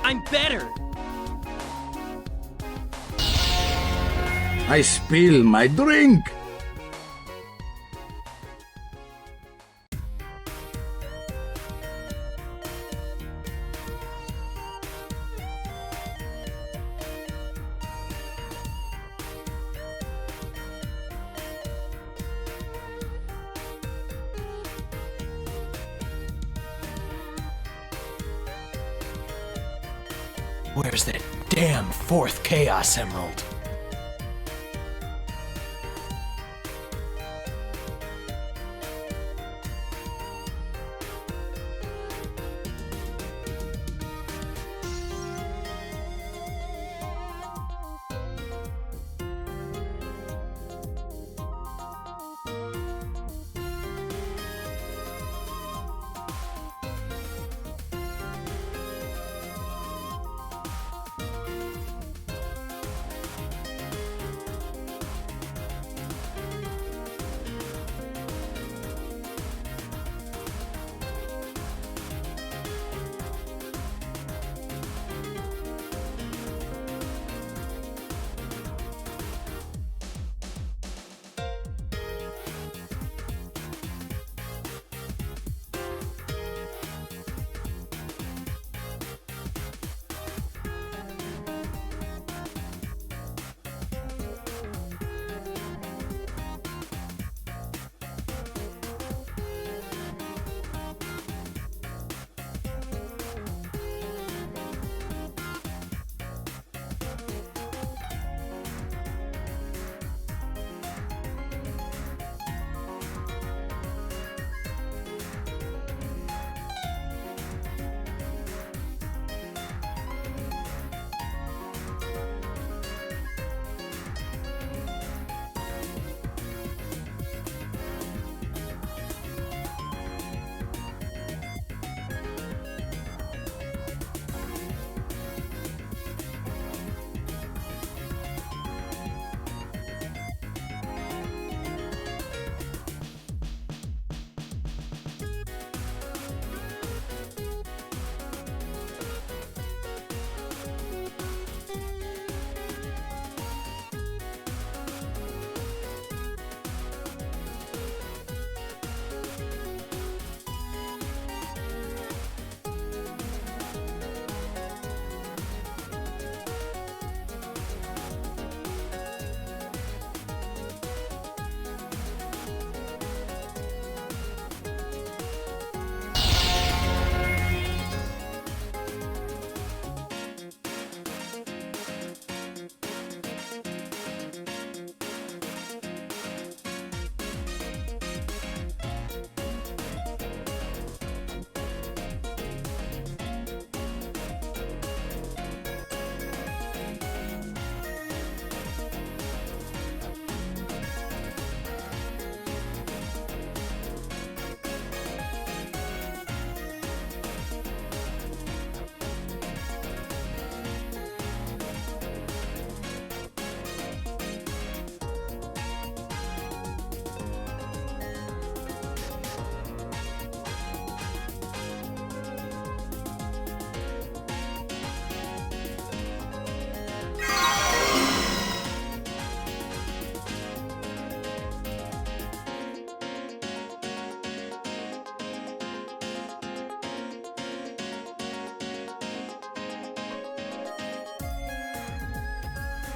I'm better! I spill my drink! Where's that damn fourth Chaos Emerald?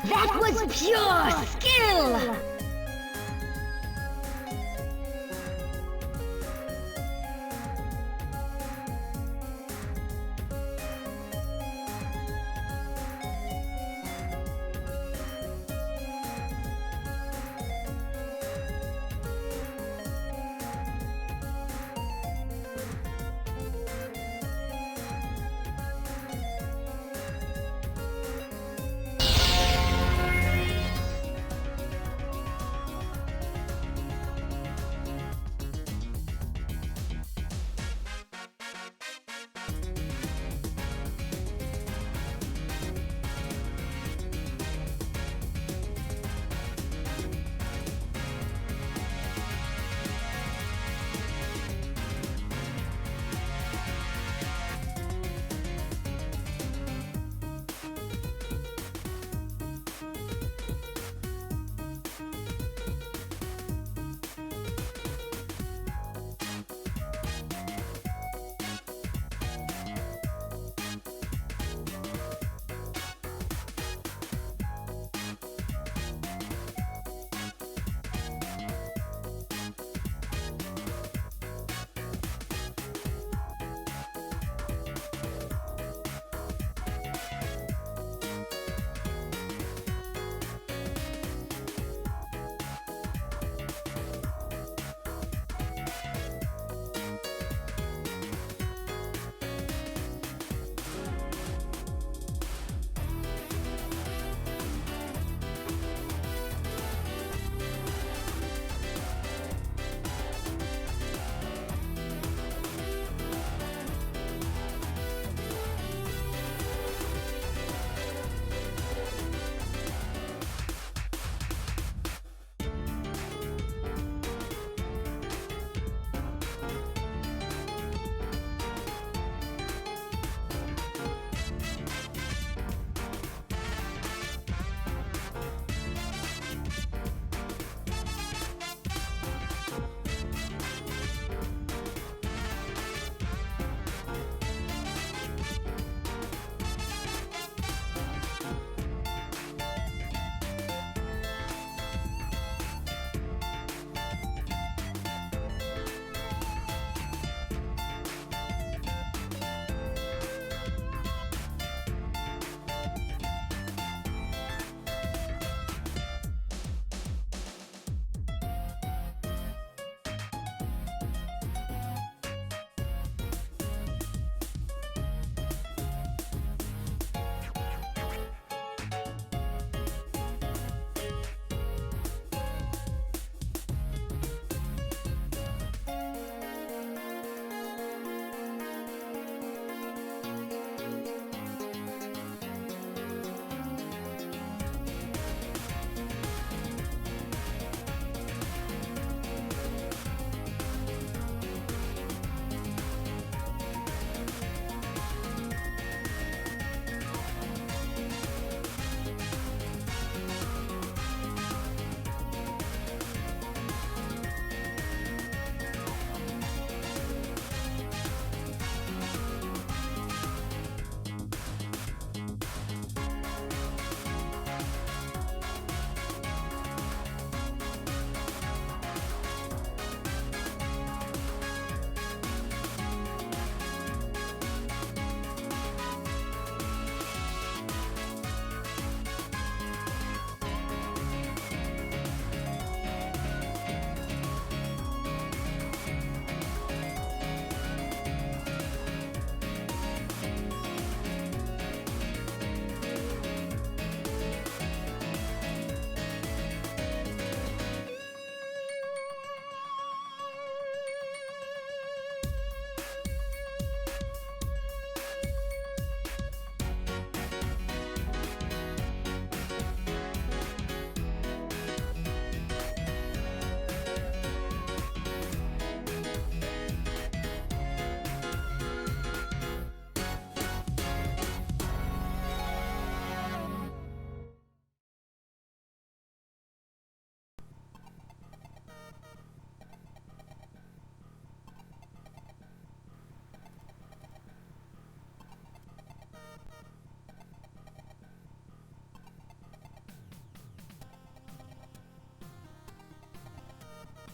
That was pure skill!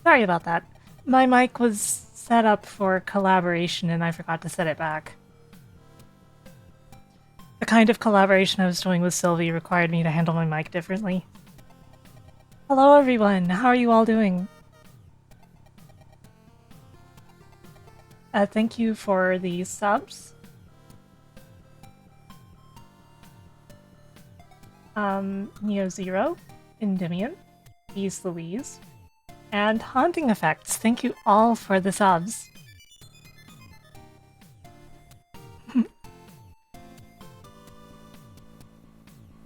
Sorry about that. My mic was set up for collaboration and I forgot to set it back. The kind of collaboration I was doing with Sylvie required me to handle my mic differently. Hello everyone, how are you all doing? Thank you for the subs. Neo Zero, Endymion, Ease Louise, and Haunting Effects. Thank you all for the subs.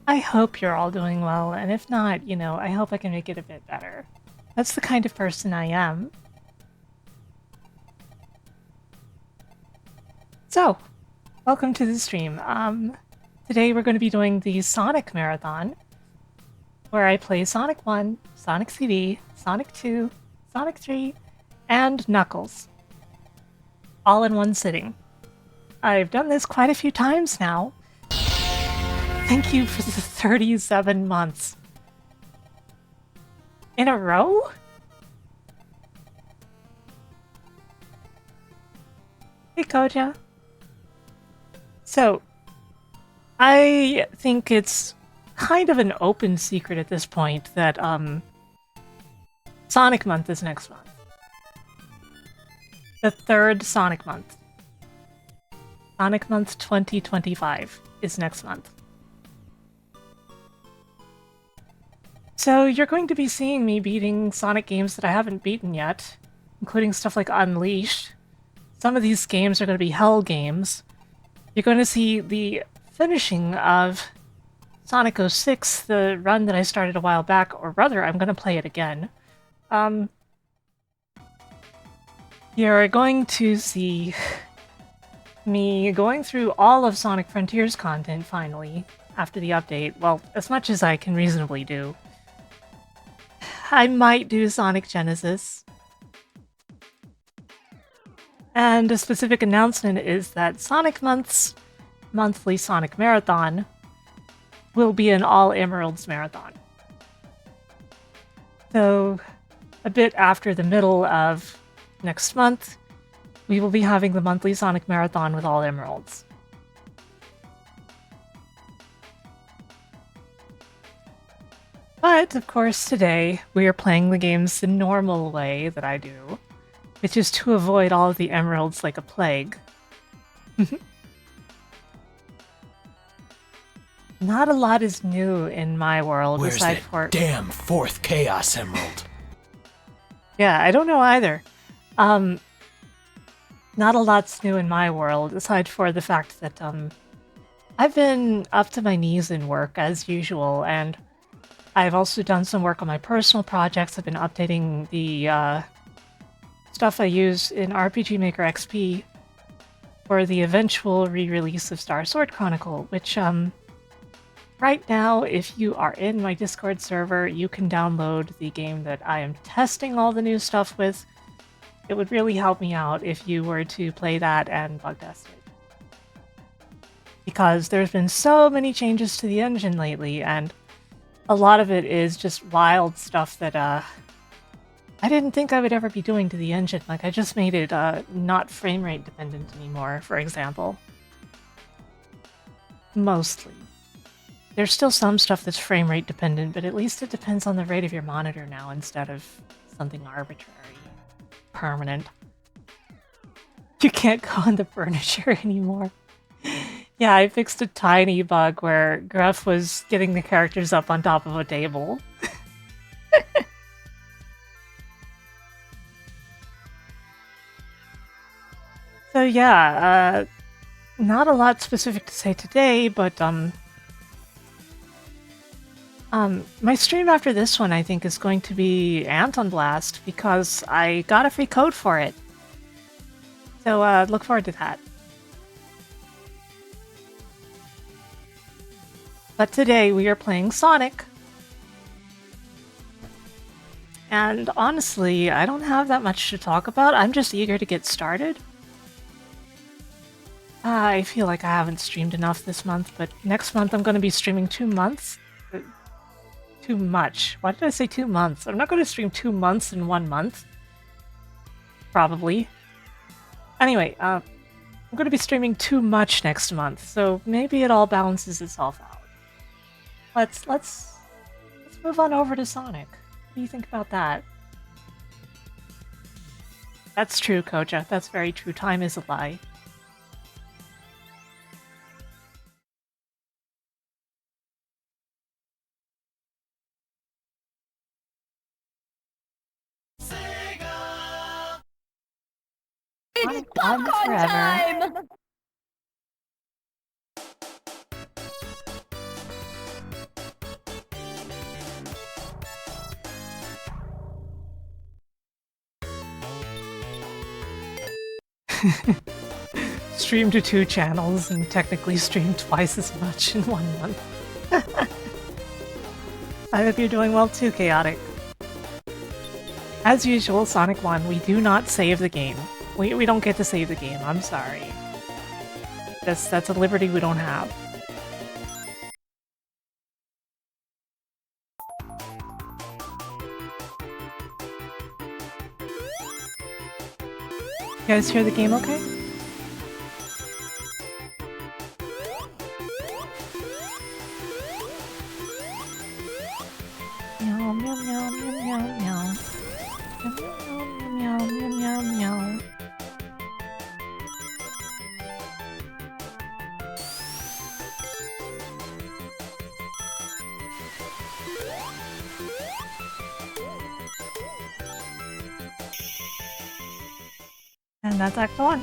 I hope you're all doing well, and if not, you know, I hope I can make it a bit better. That's the kind of person I am. So, welcome to the stream. Today we're going to be doing the Sonic Marathon, where I play Sonic 1, Sonic CD, Sonic 2, Sonic 3, and Knuckles. All in one sitting. I've done this quite a few times now. Thank you for the 37 months. In a row? Hey, Koja. So, I think it's kind of an open secret at this point that, Sonic Month is next month. The third Sonic Month. Sonic Month 2025 is next month. So you're going to be seeing me beating Sonic games that I haven't beaten yet, including stuff like Unleashed. Some of these games are going to be hell games. You're going to see the finishing of Sonic 06, the run that I started a while back, or rather, I'm going to play it again. You're going to see me going through all of Sonic Frontiers content, finally, after the update. Well, as much as I can reasonably do. I might do Sonic Genesis. And a specific announcement is that Sonic Month's monthly Sonic Marathon will be an All Emeralds marathon. So, a bit after the middle of next month, we will be having the monthly Sonic Marathon with All Emeralds. But, of course, today we are playing the games the normal way that I do, which is to avoid all of the emeralds like a plague. Not a lot is new in my world. Where's aside that for damn fourth Chaos Emerald? Yeah, I don't know either. Not a lot's new in my world, aside for the fact that I've been up to my knees in work as usual, and I've also done some work on my personal projects. I've been updating the stuff I use in RPG Maker XP for the eventual re-release of Star Sword Chronicle, which right now, if you are in my Discord server, you can download the game that I am testing all the new stuff with. It would really help me out if you were to play that and bug test it. Because there's been so many changes to the engine lately, and a lot of it is just wild stuff that I didn't think I would ever be doing to the engine. Like, I just made it not frame rate dependent anymore, for example. Mostly. There's still some stuff that's frame rate dependent, but at least it depends on the rate of your monitor now instead of something arbitrary. Permanent. You can't go on the furniture anymore. Yeah, I fixed a tiny bug where Gruff was getting the characters up on top of a table. So yeah, not a lot specific to say today, but my stream after this one I think is going to be Anton Blast because I got a free code for it. So look forward to that. But today we are playing Sonic. And honestly, I don't have that much to talk about. I'm just eager to get started. I feel like I haven't streamed enough this month, but next month I'm going to be streaming 2 Too much. Why did I say 2 months? I'm not going to stream 2 months in 1 month. Probably. Anyway, I'm going to be streaming too much next month, so maybe it all balances itself out. Let's move on over to Sonic. What do you think about that? That's true, Koja. That's very true. Time is a lie. It's Popcorn popcorn time! Stream to 2 channels and technically stream twice as much in 1 month. I hope you're doing well too, Chaotic. As usual, Sonic 1, we do not save the game. We don't get to save the game, I'm sorry. That's a liberty we don't have. You guys hear the game okay? Meow, meow, meow, meow, meow, meow. Meow, meow, meow, meow, meow. And that's Act 1.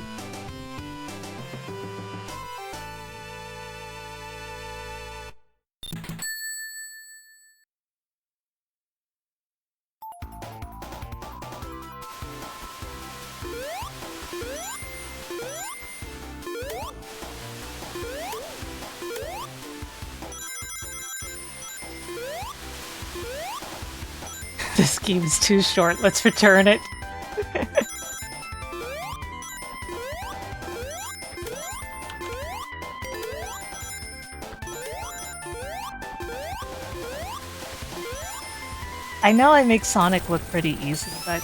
This game is too short, let's return it. I know I make Sonic look pretty easy, but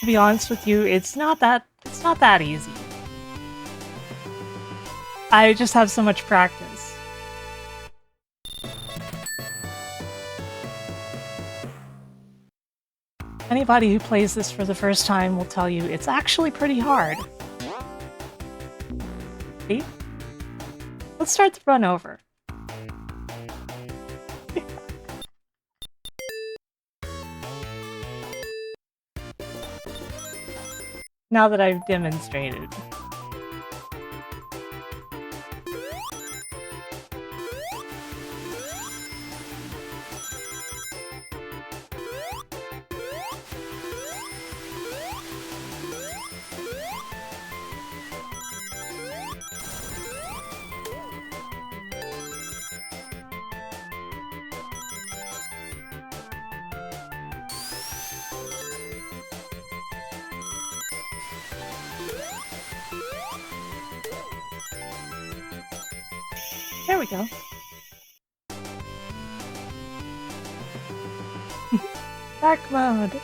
to be honest with you, it's not that easy. I just have so much practice. Anybody who plays this for the first time will tell you it's actually pretty hard. See? Let's start the run over. Now that I've demonstrated. There we go. Dark mode.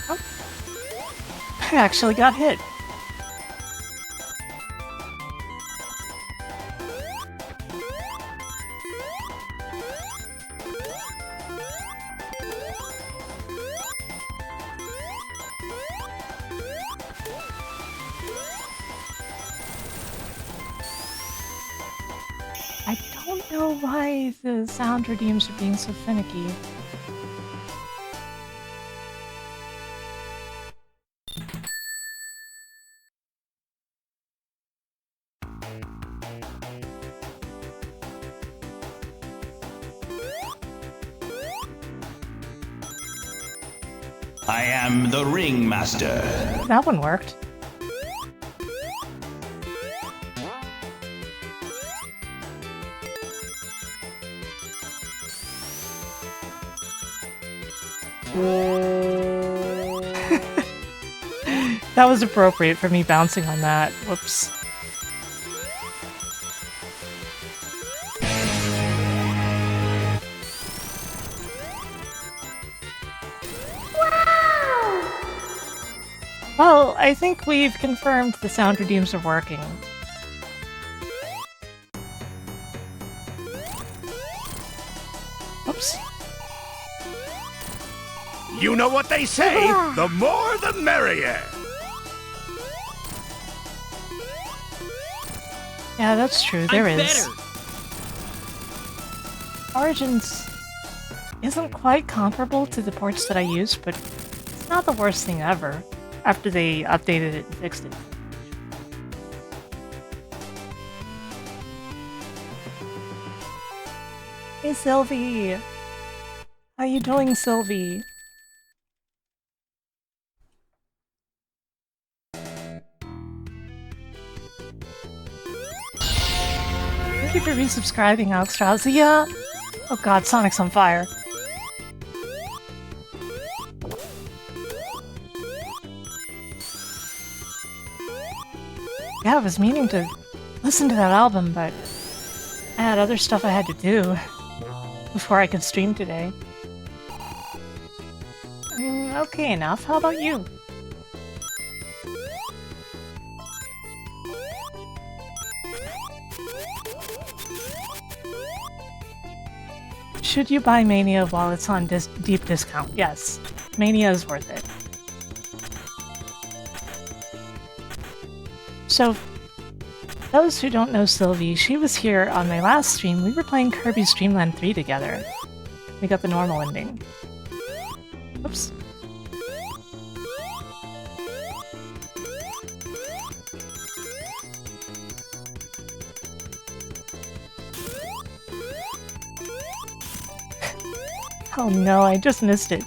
Oh. I actually got hit. I don't know why the sound redeems are being so finicky. I am the ringmaster. That one worked. That was appropriate for me bouncing on that. Whoops. Well, I think we've confirmed the sound redeems are working. Oops. You know what they say, the more the merrier. Yeah, that's true. There I'm is. better. Origins isn't quite comparable to the ports that I used, but it's not the worst thing ever after they updated it and fixed it. Hey Sylvie! How you doing, Sylvie? Thank you for resubscribing, Alexstrausia. Oh god, Sonic's on fire. Yeah, I was meaning to listen to that album, but I had other stuff I had to do before I could stream today. Okay enough. How about you? Should you buy Mania while it's on deep discount? Yes. Mania is worth it. So, those who don't know Sylvie, she was here on my last stream. We were playing Kirby's Dream Land 3 together. We got the normal ending. Oops. Oh no, I just missed it.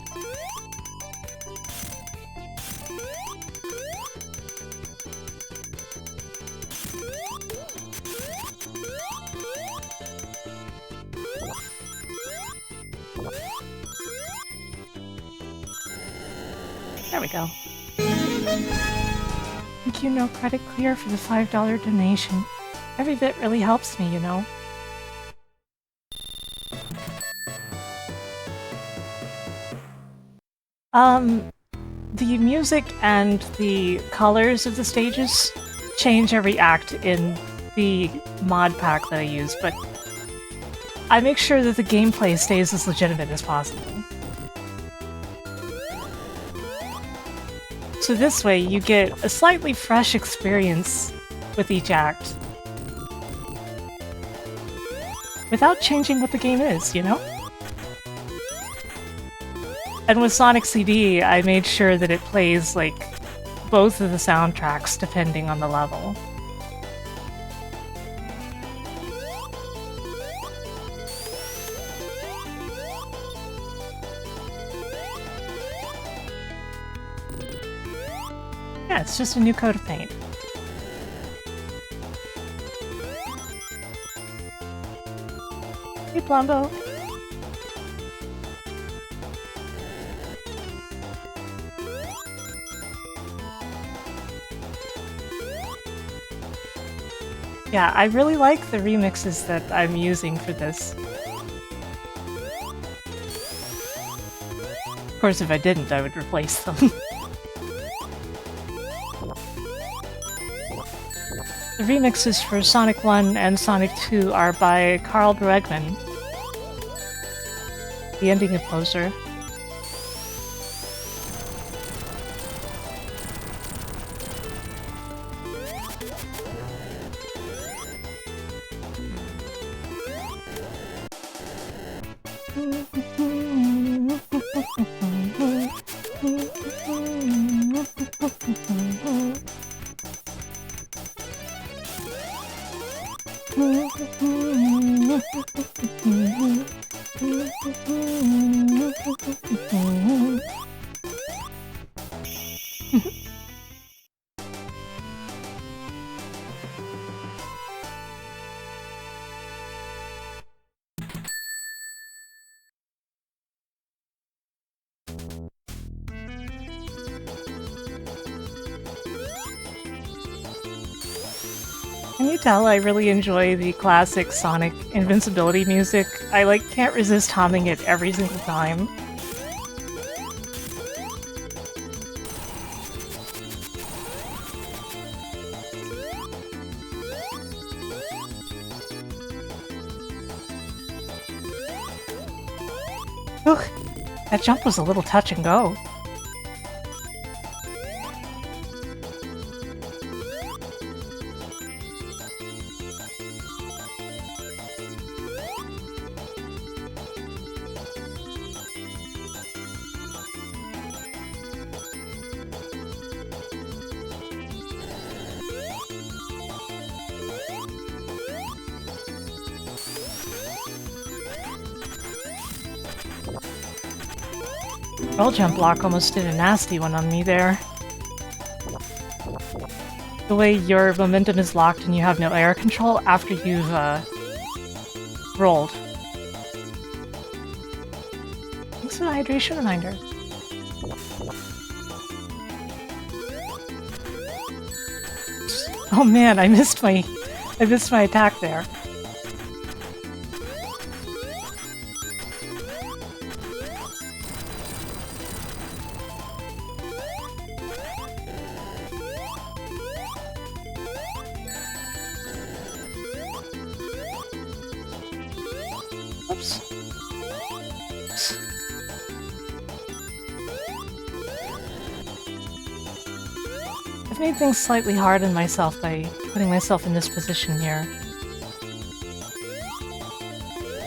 There we go. Thank you, No Credit Clear, for the $5 donation. Every bit really helps me, you know. The music and the colors of the stages change every act in the mod pack that I use, but I make sure that the gameplay stays as legitimate as possible. So this way, you get a slightly fresh experience with each act. Without changing what the game is, you know? And with Sonic CD, I made sure that it plays, like, both of the soundtracks depending on the level. Yeah, it's just a new coat of paint. Hey, Plumbo. Yeah, I really like the remixes that I'm using for this. Of course, if I didn't, I would replace them. The remixes for Sonic 1 and Sonic 2 are by Carl Bregman. The ending of Poser. Can you tell I really enjoy the classic Sonic invincibility music? I like can't resist humming it every single time. Ooh, that jump was a little touch and go. Roll jump block almost did a nasty one on me there. The way your momentum is locked and you have no air control after you've rolled. Thanks for the hydration reminder. Oh man, I missed my attack there. Oops. Oops. I've made things slightly hard on myself by putting myself in this position here.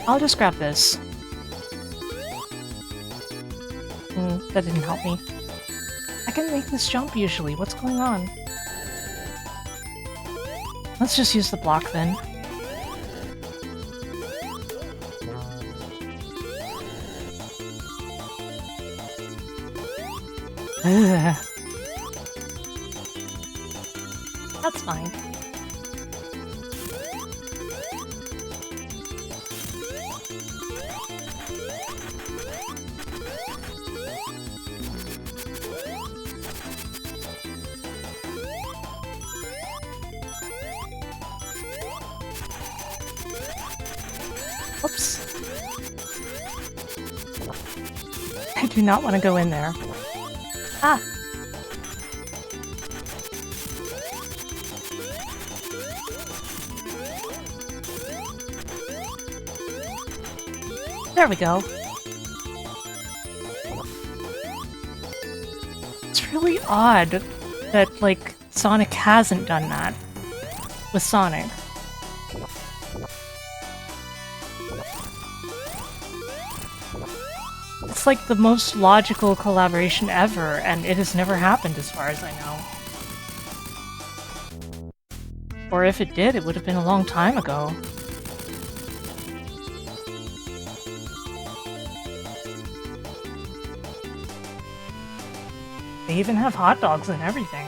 I'll just grab this. That didn't help me. I can make this jump usually. What's going on? Let's just use the block then. Ugh. That's fine. Oops. I do not want to go in there. Ah! There we go. It's really odd that, like, Sonic hasn't done that with Sonic. It's like the most logical collaboration ever, and it has never happened as far as I know. Or if it did, it would have been a long time ago. They even have hot dogs and everything.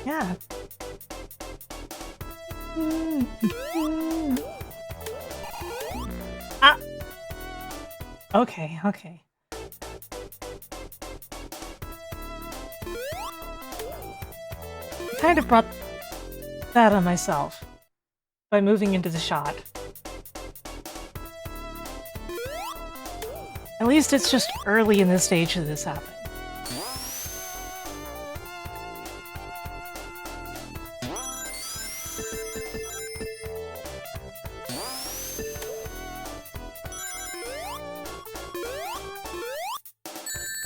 Yeah. Ah! Okay, okay. I kind of brought that on myself by moving into the shot. At least it's just early in the stage that this happened.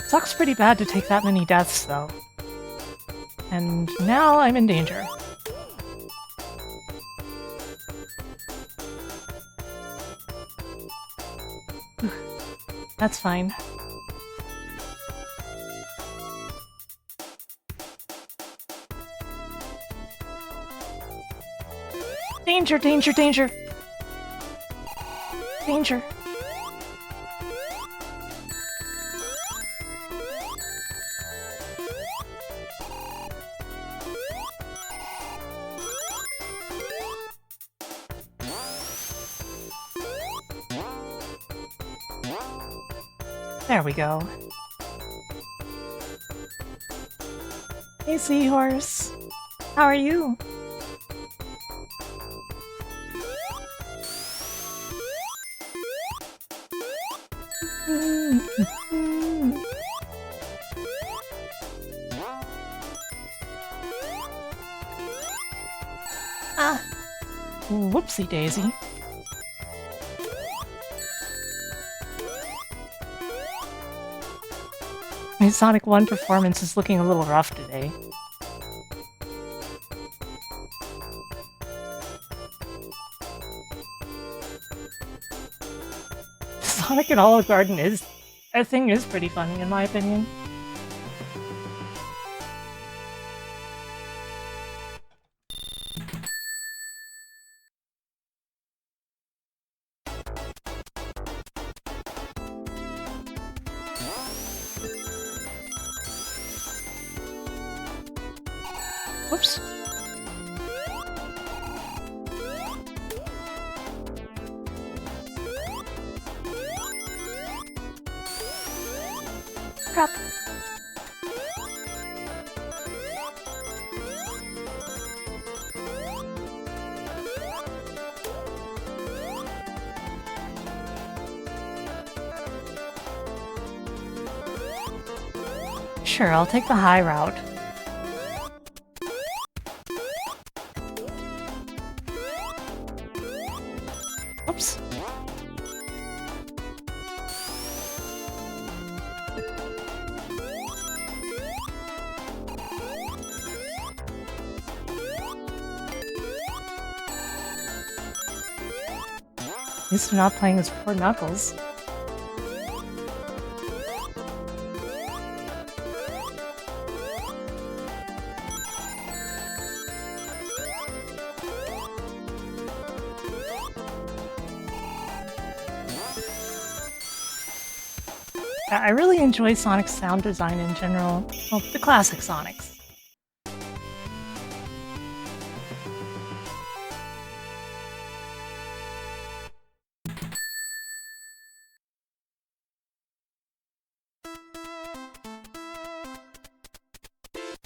Sucks pretty bad to take that many deaths, though. And now I'm in danger. That's fine. Danger, danger, danger! Danger. There we go. Hey, Seahorse. How are you? Ah, whoopsie daisy. My Sonic 1 performance is looking a little rough today. Sonic and Olive Garden is... that thing is pretty funny, in my opinion. Whoops. Crap. Sure, I'll take the high route. Oops. At least I'm not playing as poor Knuckles. I really enjoy Sonic's sound design in general. Well, the classic Sonics.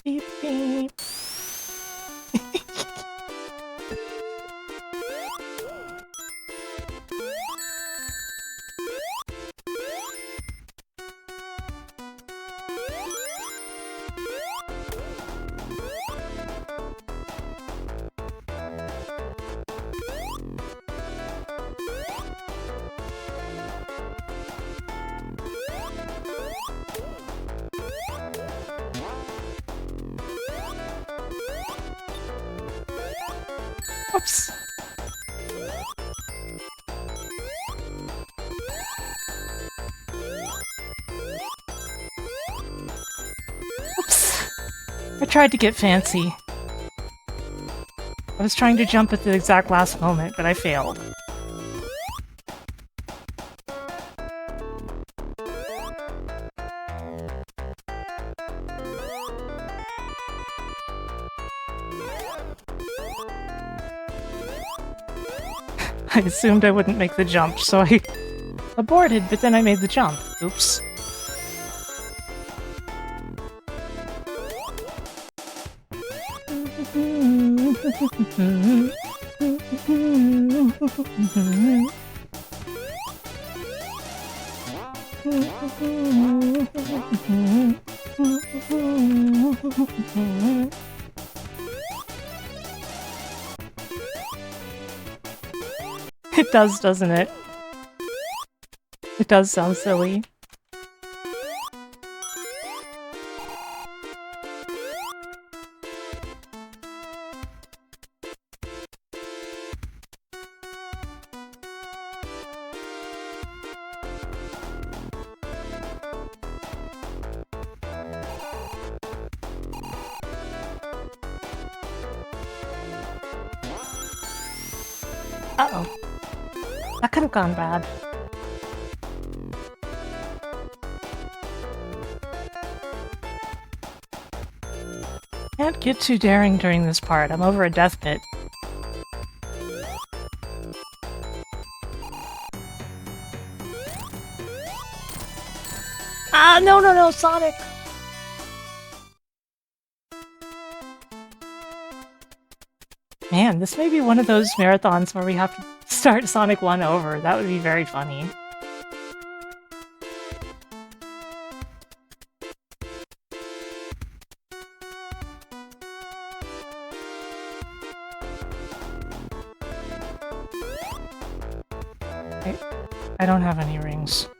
Beep beep. Oops. Oops. I tried to get fancy. I was trying to jump at the exact last moment, but I failed. I assumed I wouldn't make the jump, so I aborted, but then I made the jump. Oops. It does, doesn't it? It does sound silly. Uh-oh. That could have gone bad. Can't get too daring during this part. I'm over a death pit. Ah, no, no, no, Sonic! Man, this may be one of those marathons where we have to start Sonic 1 over. That would be very funny. I don't have any rings.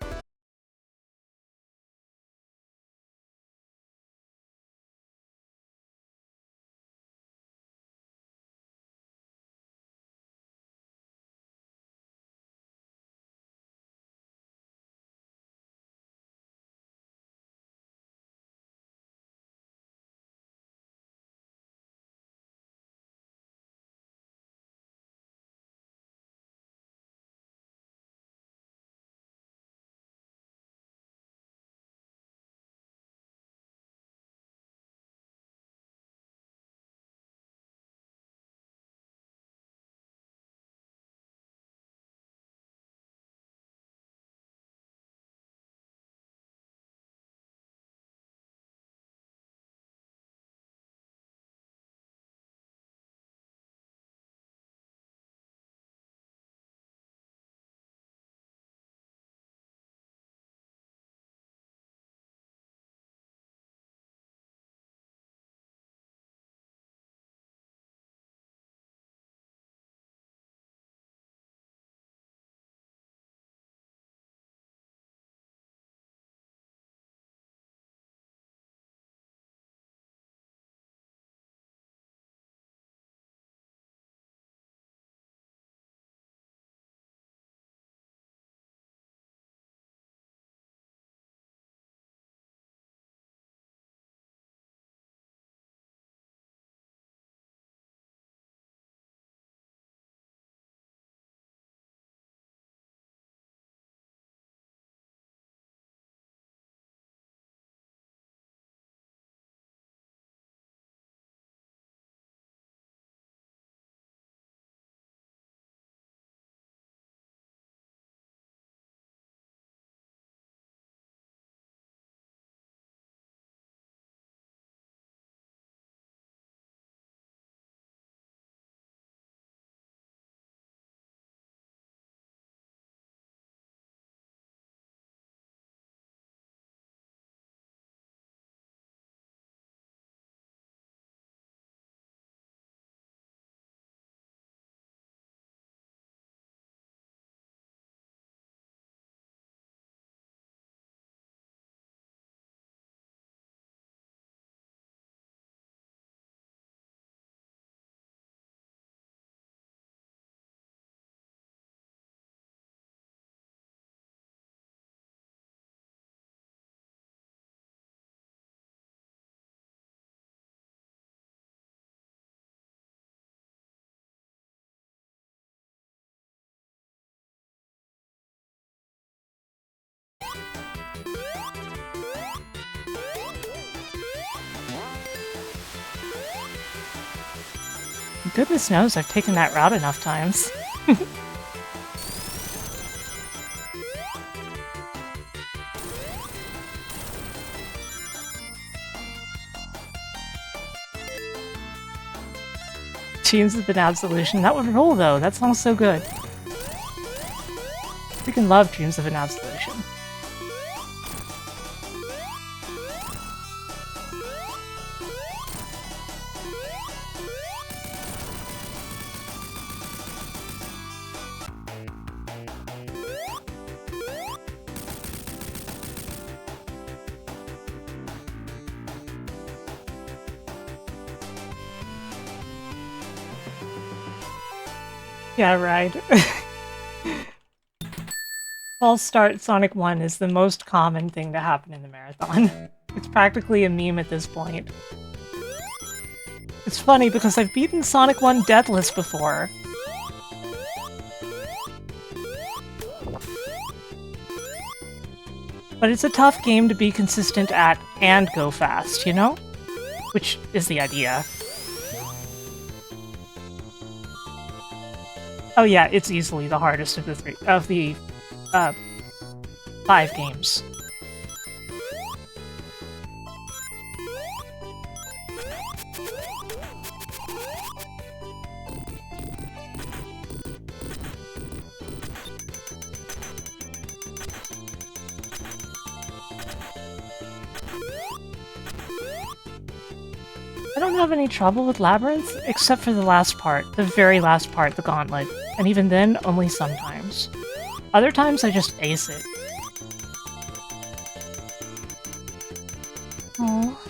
Goodness knows I've taken that route enough times. Dreams of an Absolution. That would roll though. That sounds so good. Freaking love Dreams of an Absolution. Yeah, right. False start Sonic 1 is the most common thing to happen in the marathon. It's practically a meme at this point. It's funny because I've beaten Sonic 1 deathless before. But it's a tough game to be consistent at and go fast, you know? Which is the idea. Oh yeah, it's easily the hardest of the 5 games. I don't have any trouble with Labyrinth, except for the last part, the very last part, the Gauntlet. And even then, only sometimes. Other times, I just ace it. Oh,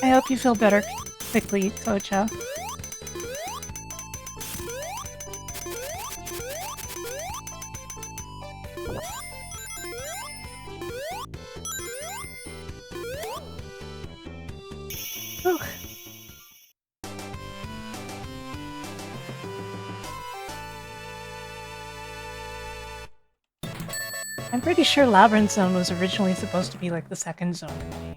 I hope you feel better quickly, Kocha. Whew. I'm pretty sure Labyrinth Zone was originally supposed to be like the second zone in the game.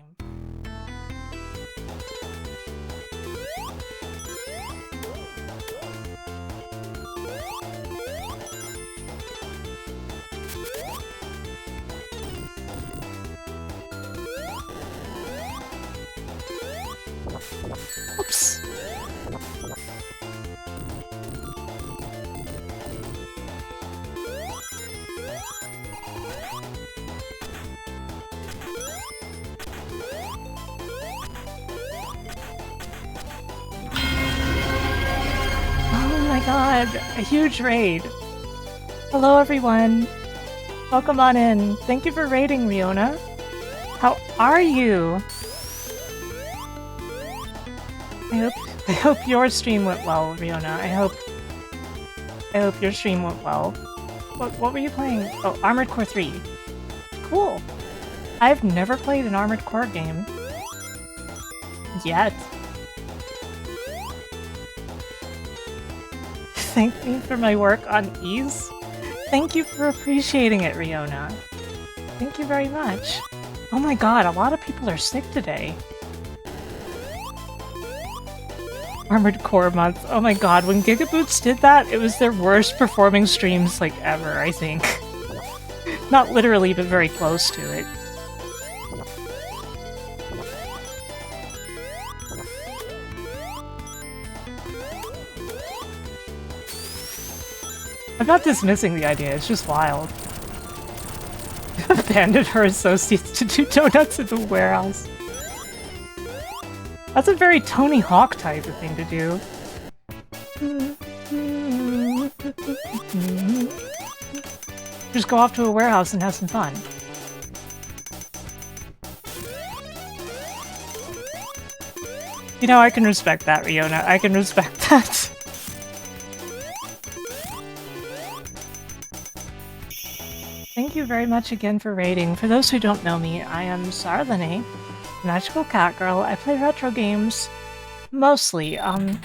Oops. Oh my god, a huge raid. Hello everyone. Welcome on in. Thank you for raiding, Riona. How are you? I hope your stream went well, Riona. I hope your stream went well. What were you playing? Oh, Armored Core 3. Cool. I've never played an Armored Core game. Yet. Thank me for my work on Ease? Thank you for appreciating it, Riona. Thank you very much. Oh my god, a lot of people are sick today. Armored Core month. Oh my god, when Gigaboots did that, it was their worst performing streams like ever, I think. Not literally, but very close to it. I'm not dismissing the idea, it's just wild. Abandoned her associates to do donuts in the warehouse. That's a very Tony Hawk type of thing to do. Just go off to a warehouse and have some fun. You know, I can respect that, Riona. I can respect that. Thank you very much again for raiding. For those who don't know me, I am Sarlene, Magical Cat Girl. I play retro games, mostly. I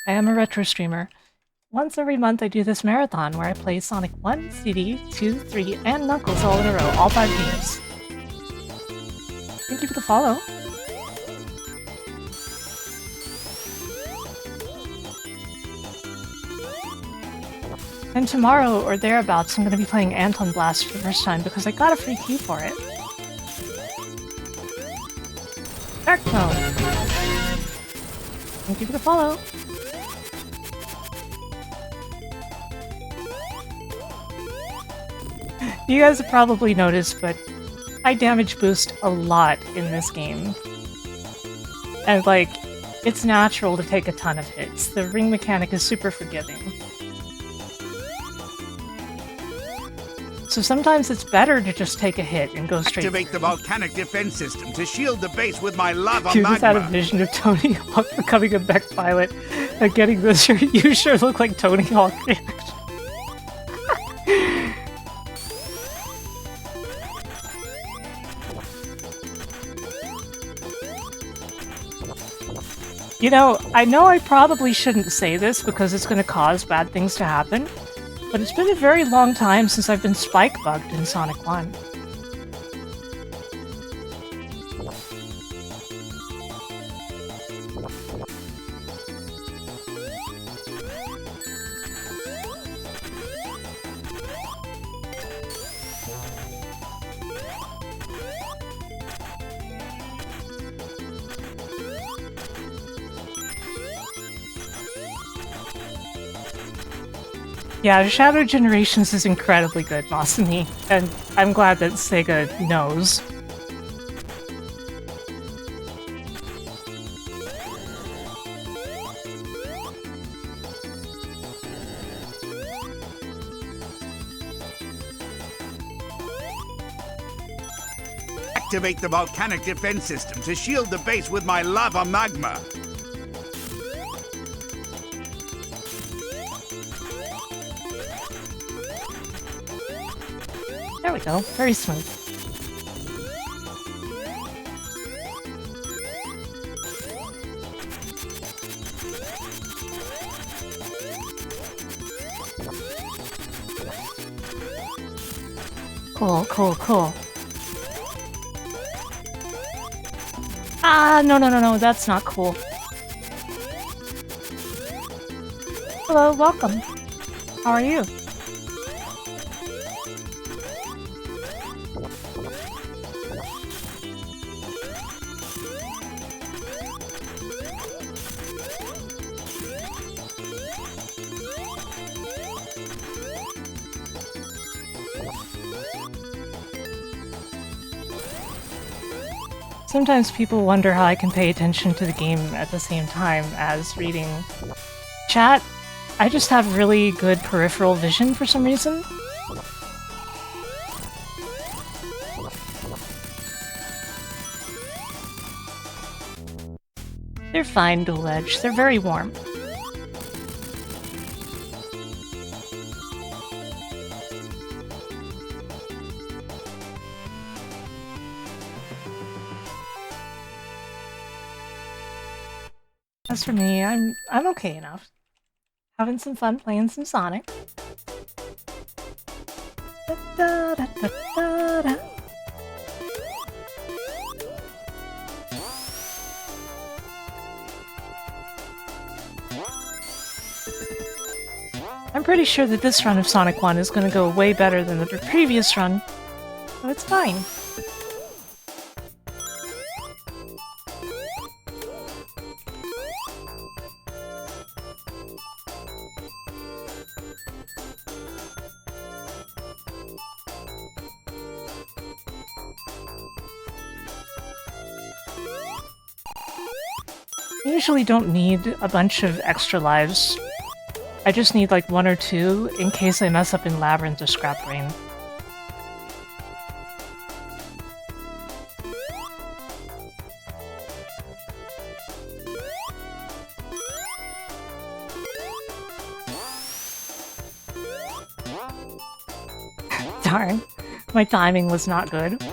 am a retro streamer. Once every month I do this marathon where I play Sonic 1, CD, 2, 3, and Knuckles all in a row, all 5 games. Thank you for the follow. And tomorrow, or thereabouts, I'm going to be playing Anton Blast for the first time because I got a free key for it. Dark Tone. Thank you for the follow. You guys have probably noticed, but I damage boost a lot in this game. And, like, it's natural to take a ton of hits. The ring mechanic is super forgiving. So sometimes it's better to just take a hit and go straight Activate through. the volcanic defense system to shield the base with my lava You just had a magma. vision. vision of Tony Hawk becoming a mech pilot and getting this. You sure look like Tony Hawk. You know I probably shouldn't say this because it's going to cause bad things to happen, but it's been a very long time since I've been spike bugged in Sonic 1. Yeah, Shadow Generations is incredibly good, Masumi, and I'm glad that Sega knows. activate the volcanic defense system to shield the base with my lava magma. There we go. Very smooth. Cool, cool, cool. Ah, no, that's not cool. Hello, welcome. How are you? Sometimes people wonder how I can pay attention to the game at the same time as reading chat. I just have really good peripheral vision for some reason. They're fine, Dual Edge. They're very warm. As for me, I'm okay enough. Having some fun playing some Sonic. Da, da, da, da, da. I'm pretty sure that this run of Sonic 1 is going to go way better than the previous run, so it's fine. I usually don't need a bunch of extra lives. I just need like 1 or 2 in case I mess up in Labyrinth or Scrap Brain. Darn, my timing was not good.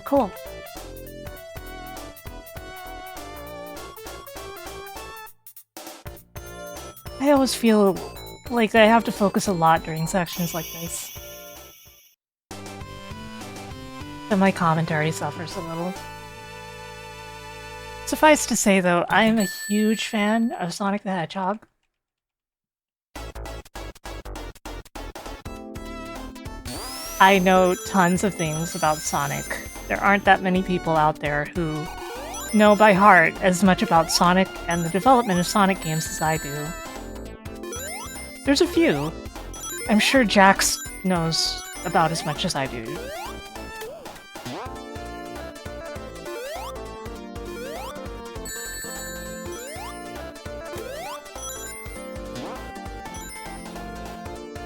Cool. I always feel like I have to focus a lot during sections like this. So my commentary suffers a little. Suffice to say though, I am a huge fan of Sonic the Hedgehog. I know tons of things about Sonic. There aren't that many people out there who know by heart as much about Sonic and the development of Sonic games as I do. There's a few. I'm sure Jax knows about as much as I do.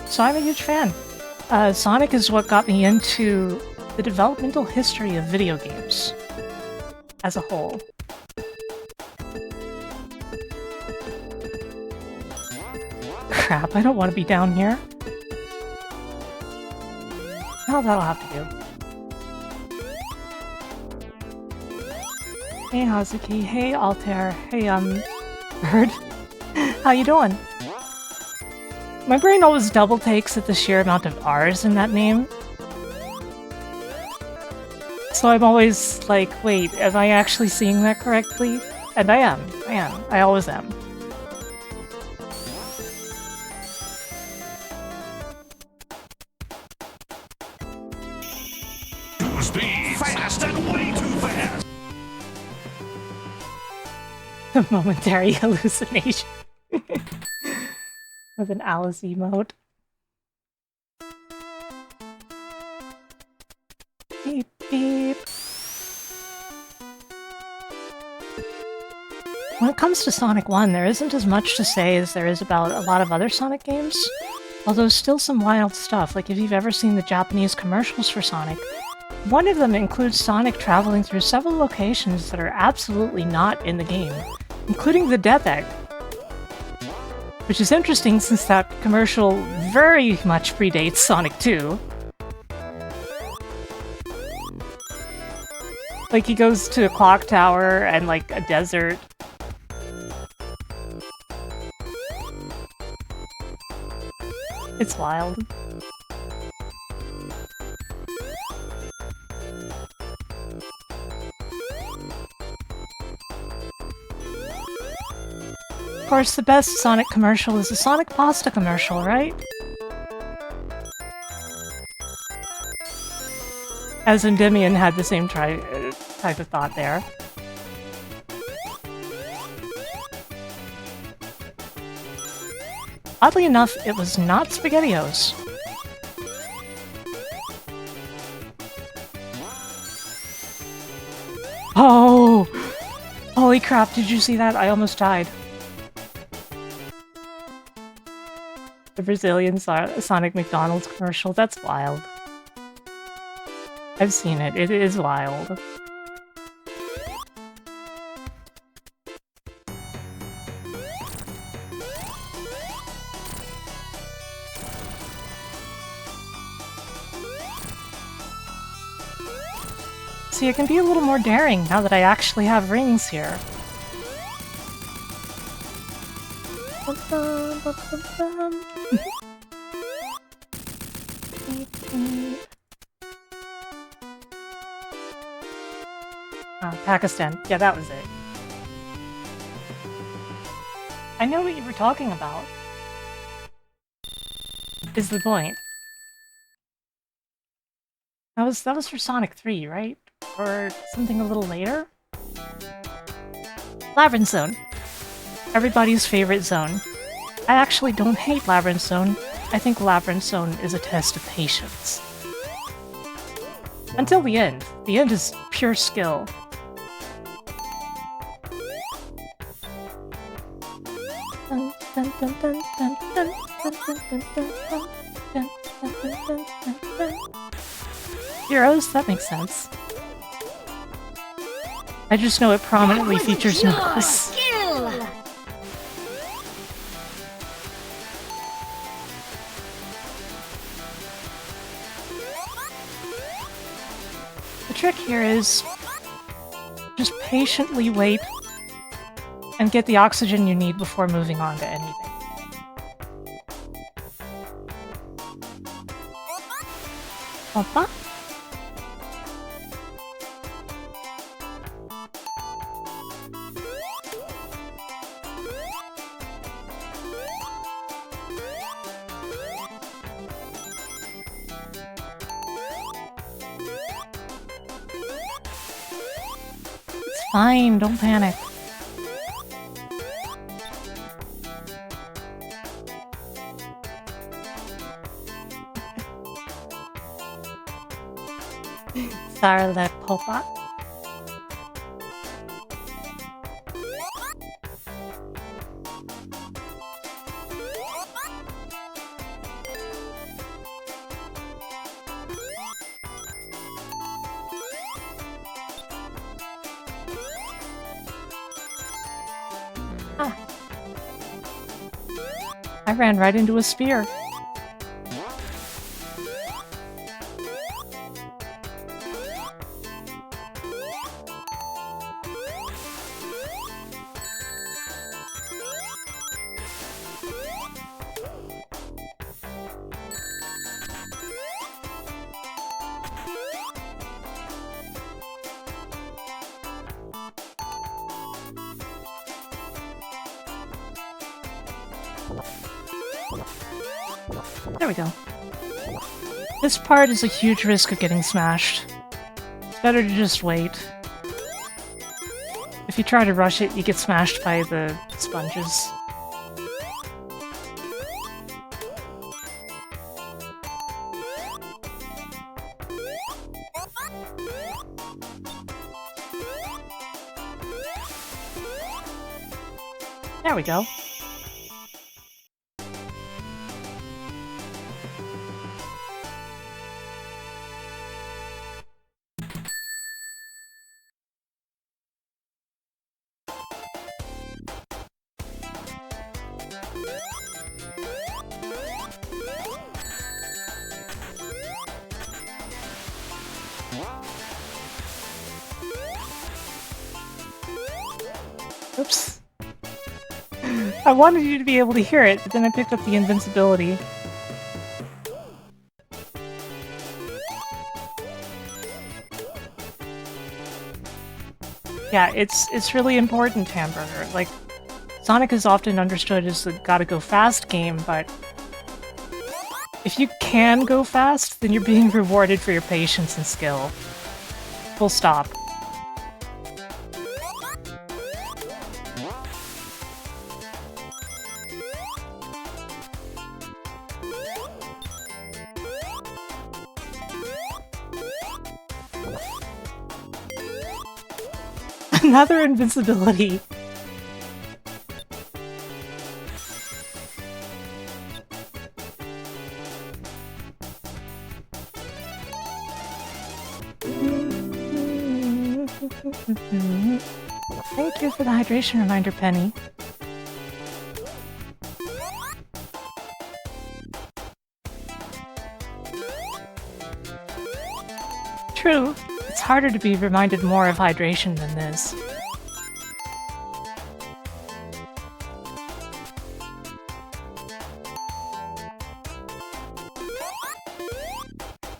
So I'm a huge fan. Sonic is what got me into the developmental history of video games as a whole. Crap, I don't want to be down here. Well, that'll have to do. Hey Hazuki, hey Altair, hey Bird. How you doing? My brain always double takes at the sheer amount of R's in that name. So I'm always like, wait, am I actually seeing that correctly? And I am. I always am. Speed fast and way too fast. A momentary hallucination. With an Alice emote. Beep, beep. When it comes to Sonic 1, there isn't as much to say as there is about a lot of other Sonic games. Although still some wild stuff, like if you've ever seen the Japanese commercials for Sonic. One of them includes Sonic traveling through several locations that are absolutely not in the game, including the Death Egg. Which is interesting since that commercial very much predates Sonic 2. Like, he goes to a clock tower and, like, a desert. It's wild. Of course, the best Sonic commercial is the Sonic Pasta commercial, right? As Endymion had the same type of thought there. Oddly enough, it was not SpaghettiOs. Oh! Holy crap, did you see that? I almost died. The Brazilian Sonic McDonald's commercial, that's wild. I've seen it. It is wild. See, I can be a little more daring now that I actually have rings here. Pakistan. Yeah, that was it. I know what you were talking about. Is the point. That was for Sonic 3, right? Or something a little later? Labyrinth Zone. Everybody's favorite zone. I actually don't hate Labyrinth Zone. I think Labyrinth Zone is a test of patience. Until the end. The end is pure skill. Heroes? That makes sense. I just know it prominently features Knuckles. The trick here is just patiently wait and get the oxygen you need before moving on to anything. Papa? It's fine, don't panic. Sarle Popa. Ah. I ran right into a spear. There we go. This part is a huge risk of getting smashed. It's better to just wait. If you try to rush it, you get smashed by the sponges. There we go. Oops. I wanted you to be able to hear it, but then I picked up the invincibility. Yeah, it's really important, Hamburger. Like, Sonic is often understood as the gotta go fast game, but if you can go fast, then you're being rewarded for your patience and skill. Full stop. Another invincibility. Thank you for the hydration reminder, Penny. True, it's harder to be reminded more of hydration than this.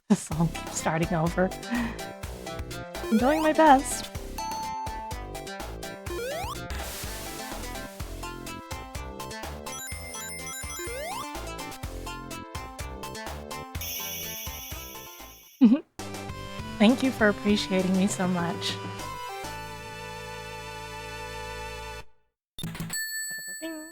The song keeps starting over. I'm doing my best. Thank you for appreciating me so much. Bing.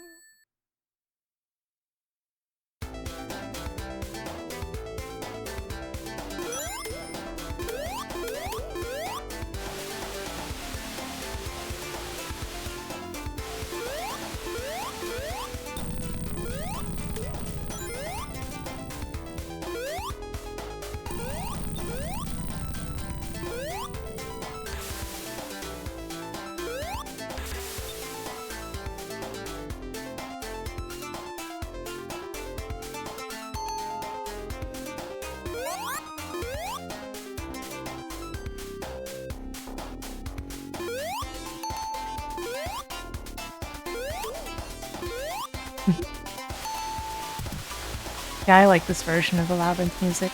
Yeah, I like this version of the Labyrinth music.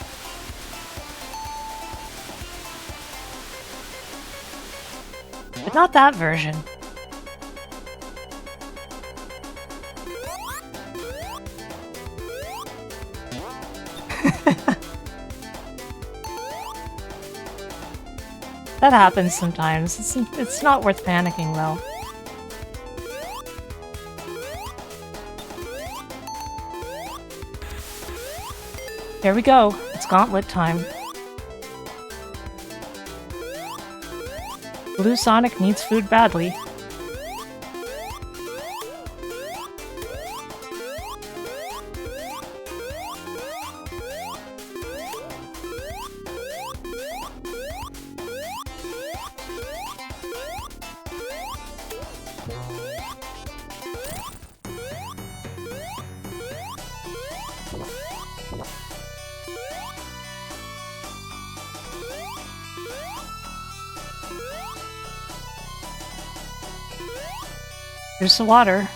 But not that version. That happens sometimes. It's not worth panicking, though. There we go. It's gauntlet time. Blue Sonic needs food badly. There's the water.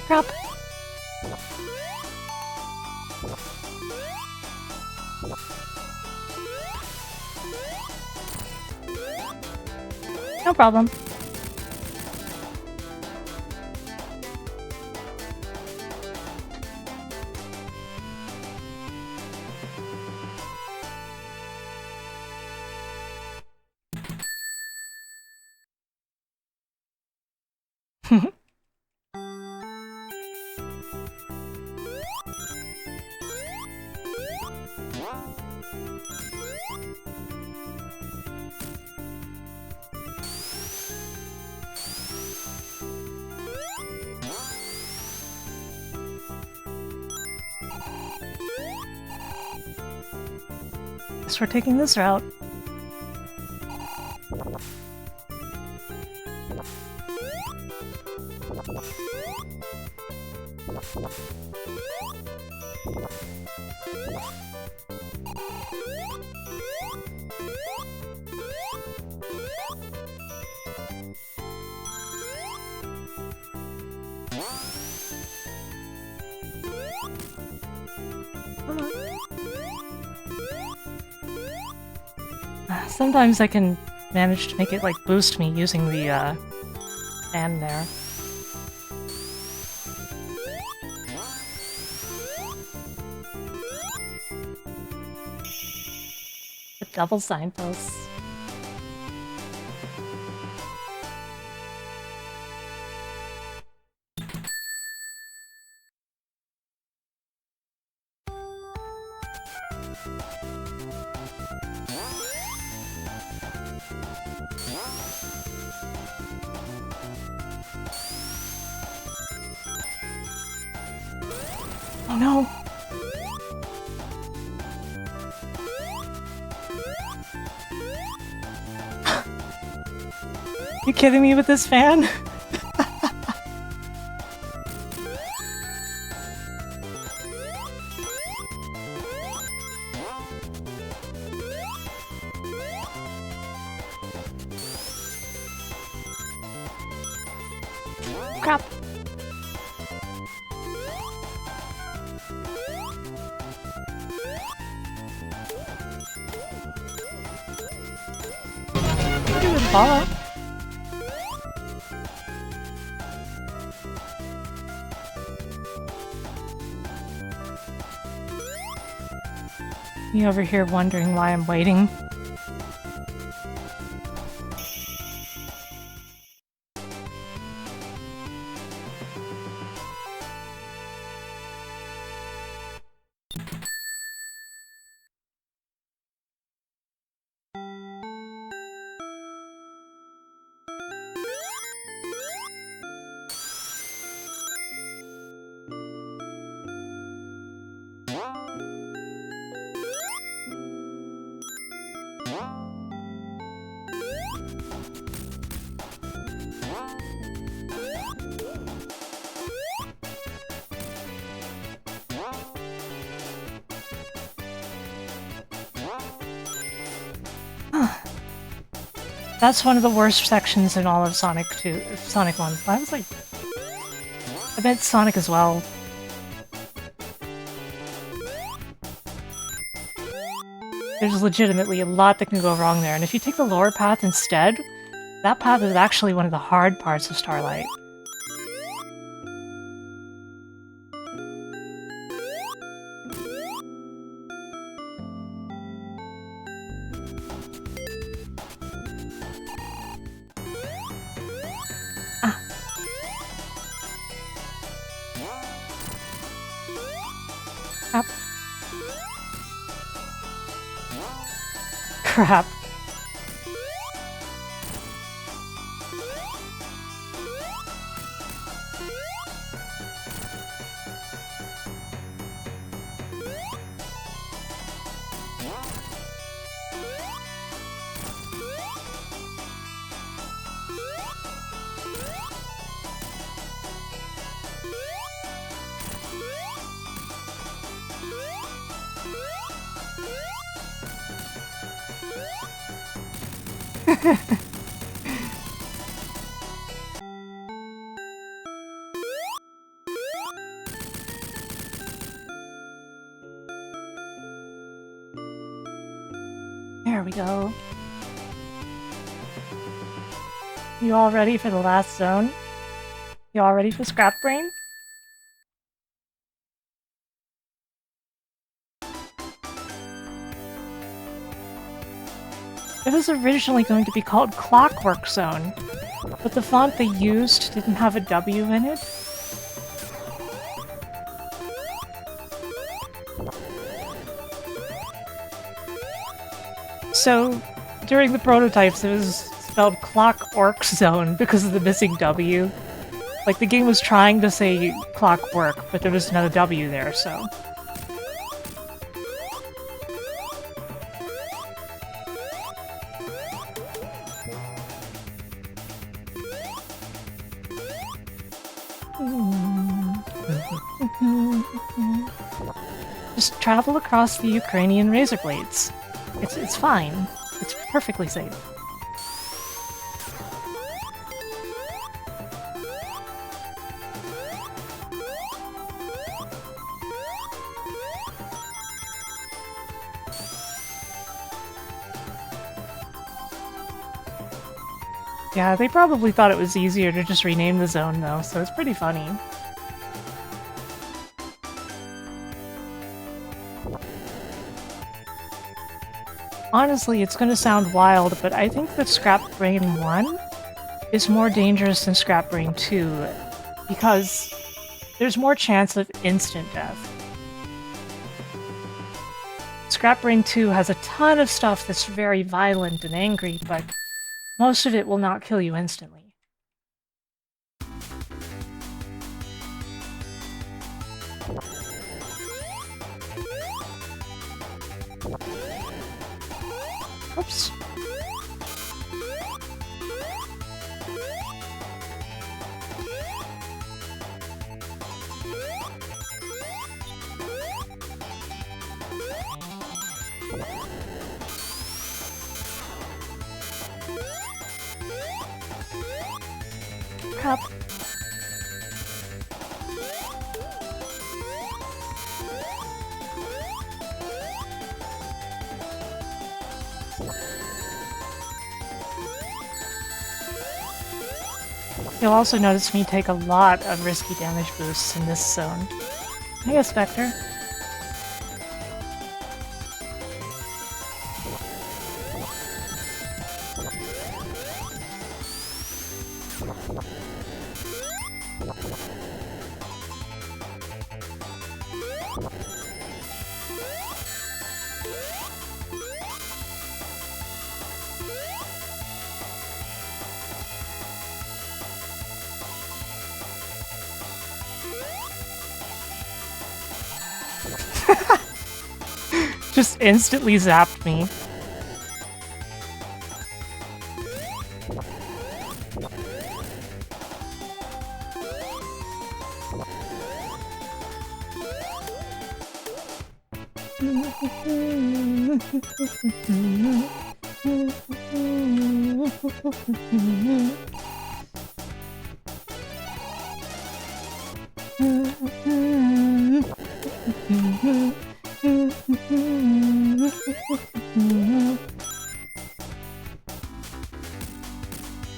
Crap. No problem. Guess we're taking this route. Sometimes I can manage to make it like boost me using the fan there. The double signposts. Oh no! You kidding me with this fan? Crap. You would follow. You over here wondering why I'm waiting? That's one of the worst sections in all of Sonic 2, Sonic 1. I was like... I meant Sonic as well. There's legitimately a lot that can go wrong there, and if you take the lower path instead, that path is actually one of the hard parts of Starlight. Crap. There we go. You all ready for the last zone? You all ready for Scrap Brain? It was originally going to be called Clockwork Zone, but the font they used didn't have a W in it. So, during the prototypes, it was spelled Clock Orc Zone because of the missing W. Like, the game was trying to say clockwork, but there was no W there, so... Just travel across the Ukrainian razor blades. It's fine. It's perfectly safe. Yeah, they probably thought it was easier to just rename the zone though, so it's pretty funny. Honestly, it's gonna sound wild, but I think that Scrap Brain 1 is more dangerous than Scrap Brain 2 because there's more chance of instant death. Scrap Brain 2 has a ton of stuff that's very violent and angry, but most of it will not kill you instantly. Oops. Crap. You'll also notice me take a lot of risky damage boosts in this zone. Hey, Spectre. Just instantly zapped me.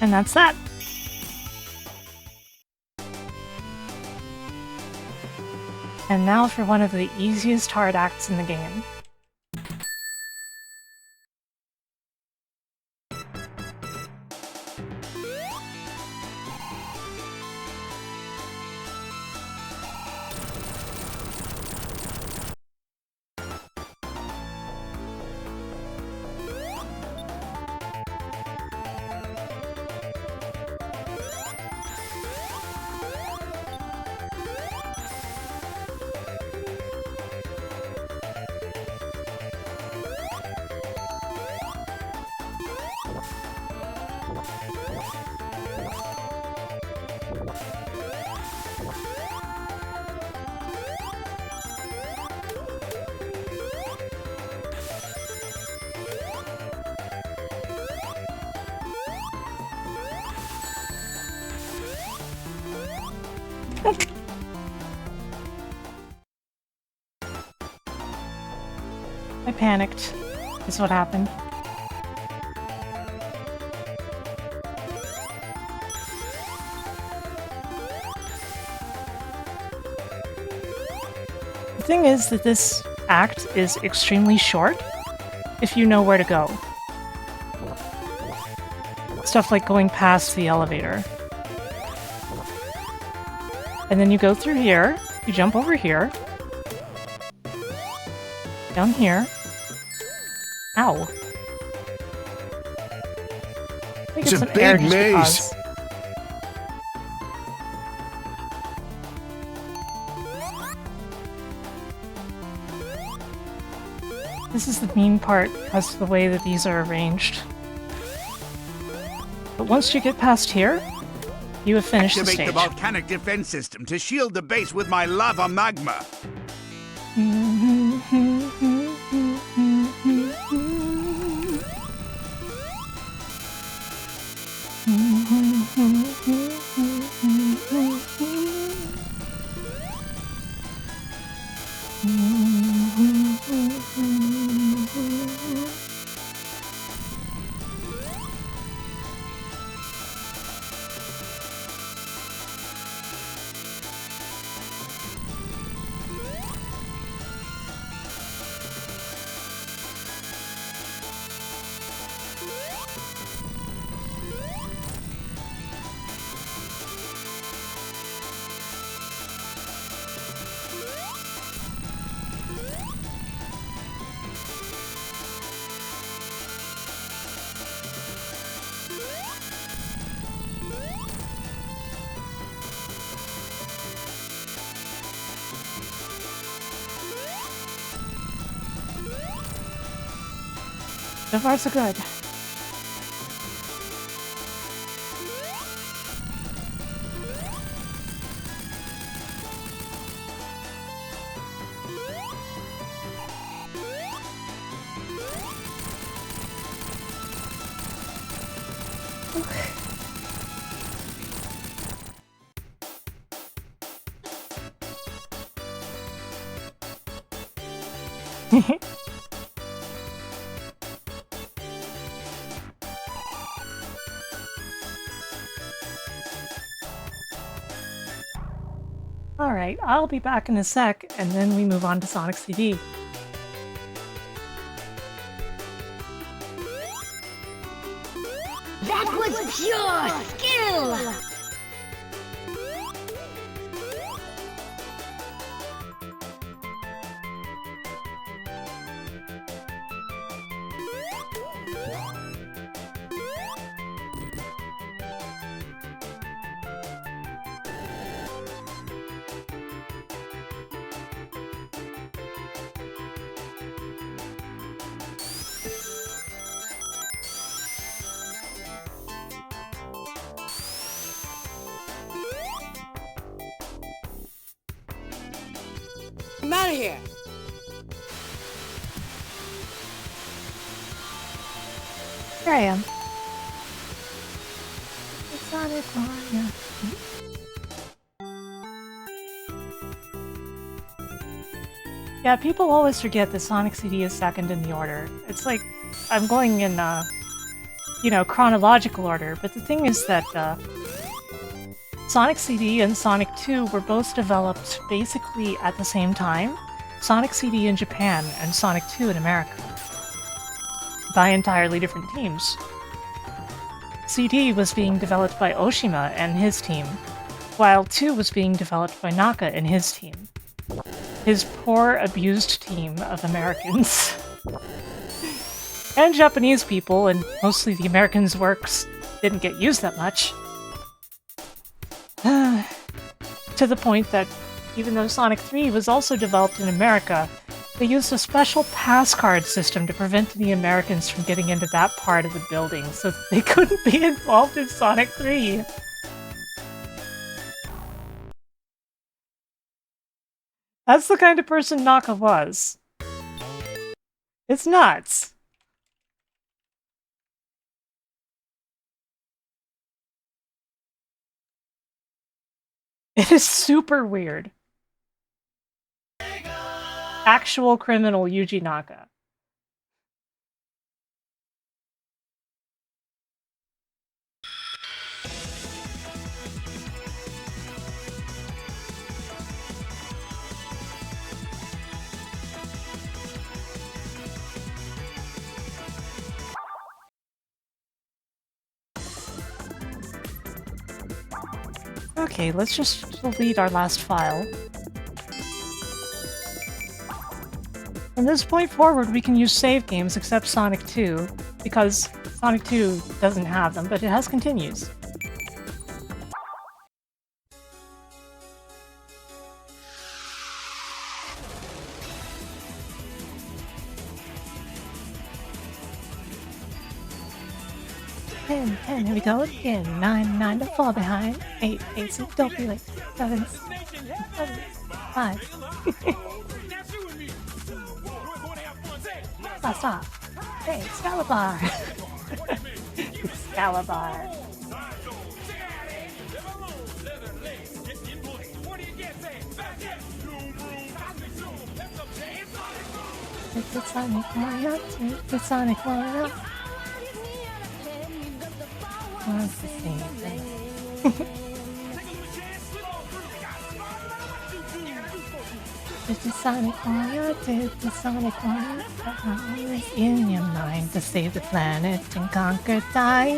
And that's that. And now for one of the easiest hard acts in the game. I panicked, is what happened. The thing is that this act is extremely short if you know where to go. Stuff like going past the elevator. And then you go through here, you jump over here, down here. Ow. think It's it's a an air big just maze. because. This is the mean part because of the way that these are arranged. But once you get past here, you have finished the Activate stage. the volcanic defense system to shield the base with my lava magma. So far, so good. Alright, I'll be back in a sec, and then we move on to Sonic CD. That was pure skill! I'm out of here. Here I am. It's Sonic Mania. Yeah, people always forget that Sonic CD is second in the order. It's like, I'm going in, chronological order, but the thing is that, Sonic CD and Sonic 2 were both developed basically at the same time. Sonic CD in Japan and Sonic 2 in America. By entirely different teams. CD was being developed by Oshima and his team, while 2 was being developed by Naka and his team. His poor, abused team of Americans. And Japanese people, and mostly the Americans' works didn't get used that much. To the point that, even though Sonic 3 was also developed in America, they used a special pass card system to prevent the Americans from getting into that part of the building, so that they couldn't be involved in Sonic 3. That's the kind of person Naka was. It's nuts. It is super weird. Actual criminal Yuji Naka. Okay, let's just delete our last file. From this point forward, we can use save games except Sonic 2, because Sonic 2 doesn't have them, but it has continues. Ten, here we go again. 9, don't fall behind. 8, so don't be late. 7, 5. Stop. Hey, Excalibur! Excalibur. It's a Sonic Mario, it's a Sonic Mario. Oh, it's the same thing. It's a Sonic Mario, it's a Sonic Mario. Always in your mind to save the planet and conquer time.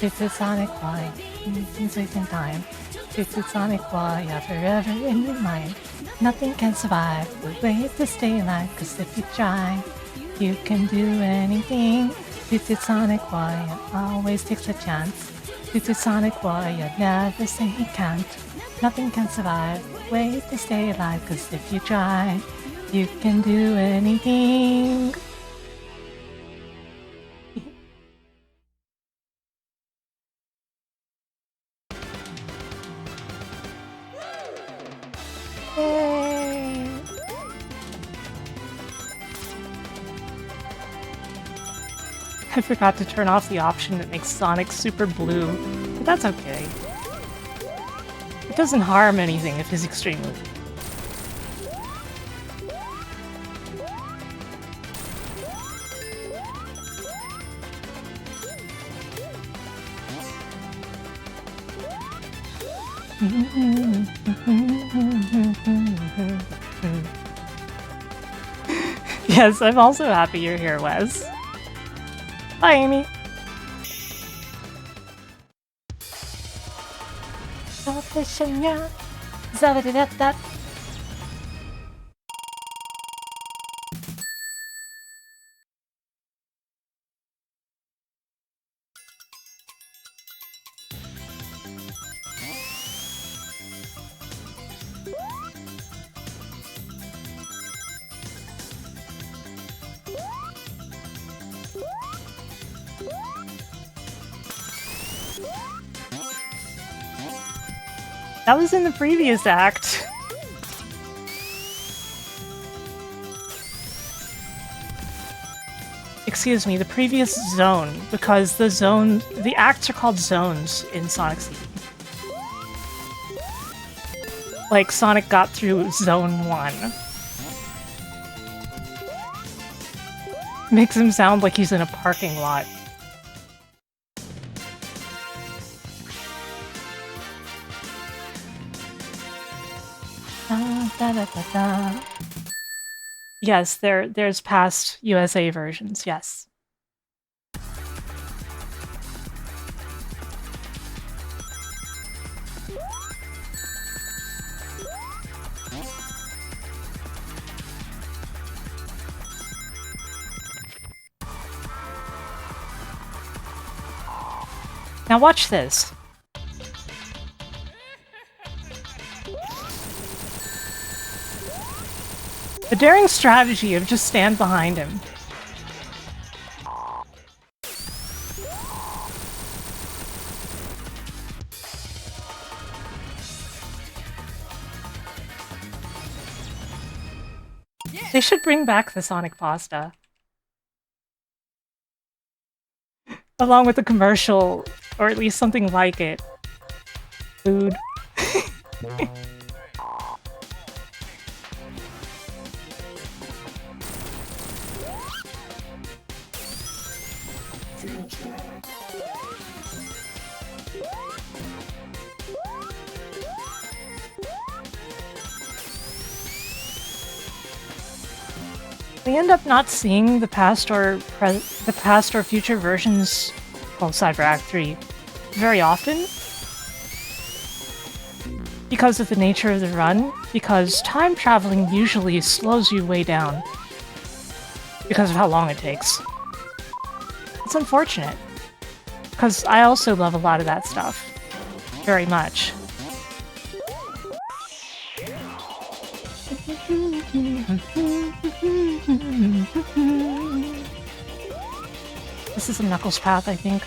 It's a Sonic Mario, it's wasting time. It's a Sonic Mario, forever in your mind. Nothing can survive the way to stay alive, cause if you try, you can do anything. It's a Sonic Warrior, always takes a chance. It's a Sonic Warrior, never say he can't. Nothing can survive, way to stay alive, cause if you try, you can do anything. Yay! I forgot to turn off the option that makes Sonic super blue, but that's okay. It doesn't harm anything if he's extremely blue. Yes, I'm also happy you're here, Wes. Bye, Amy. That was in the previous act. Excuse me, the previous zone, because the acts are called zones in Sonic CD. Like, Sonic got through Zone 1. Makes him sound like he's in a parking lot. Yes, there's past USA versions, yes. Now watch this. The daring strategy of just stand behind him. They should bring back the Sonic Pasta. Along with the commercial, or at least something like it. Food. We end up not seeing the past or future versions, well, aside for Act 3, very often. Because of the nature of the run, because time traveling usually slows you way down. because of how long it takes. It's unfortunate, because I also love a lot of that stuff. Very much. This is a Knuckles path, I think.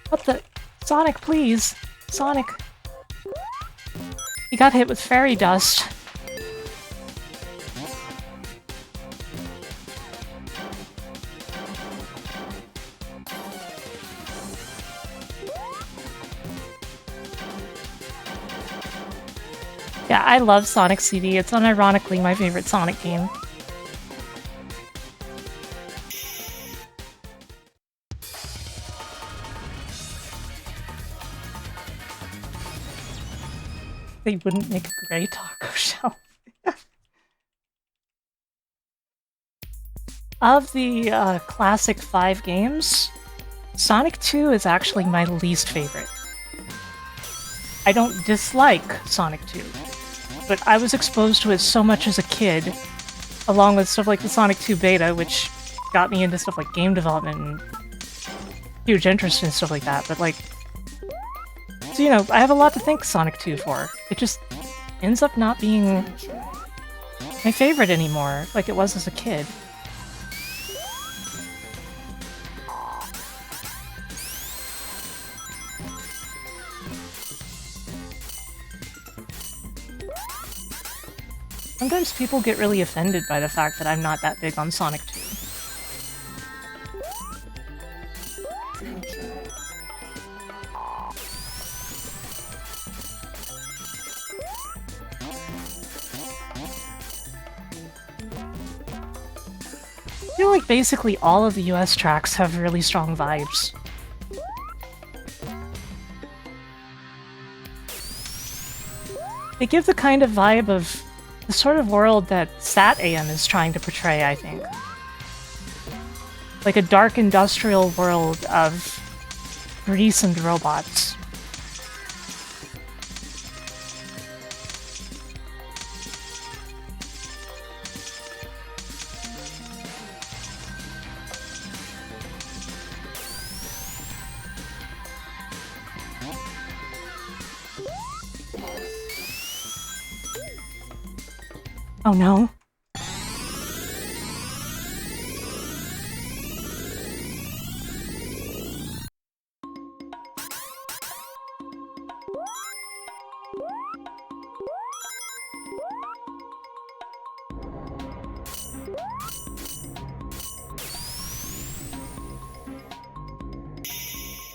What the? Sonic, please! Sonic! He got hit with fairy dust. Yeah, I love Sonic CD. It's unironically my favorite Sonic game. They wouldn't make a gray taco shell. Of the classic 5 games, Sonic 2 is actually my least favorite. I don't dislike Sonic 2, but I was exposed to it so much as a kid, along with stuff like the Sonic 2 beta, which got me into stuff like game development and huge interest in stuff like that, but like... So, you know, I have a lot to thank Sonic 2 for. It just ends up not being my favorite anymore, like it was as a kid. Sometimes people get really offended by the fact that I'm not that big on Sonic 2. I feel like basically all of the US tracks have really strong vibes. They give the kind of vibe of the sort of world that SatAM is trying to portray, I think. Like a dark industrial world of grease and robots. Oh no.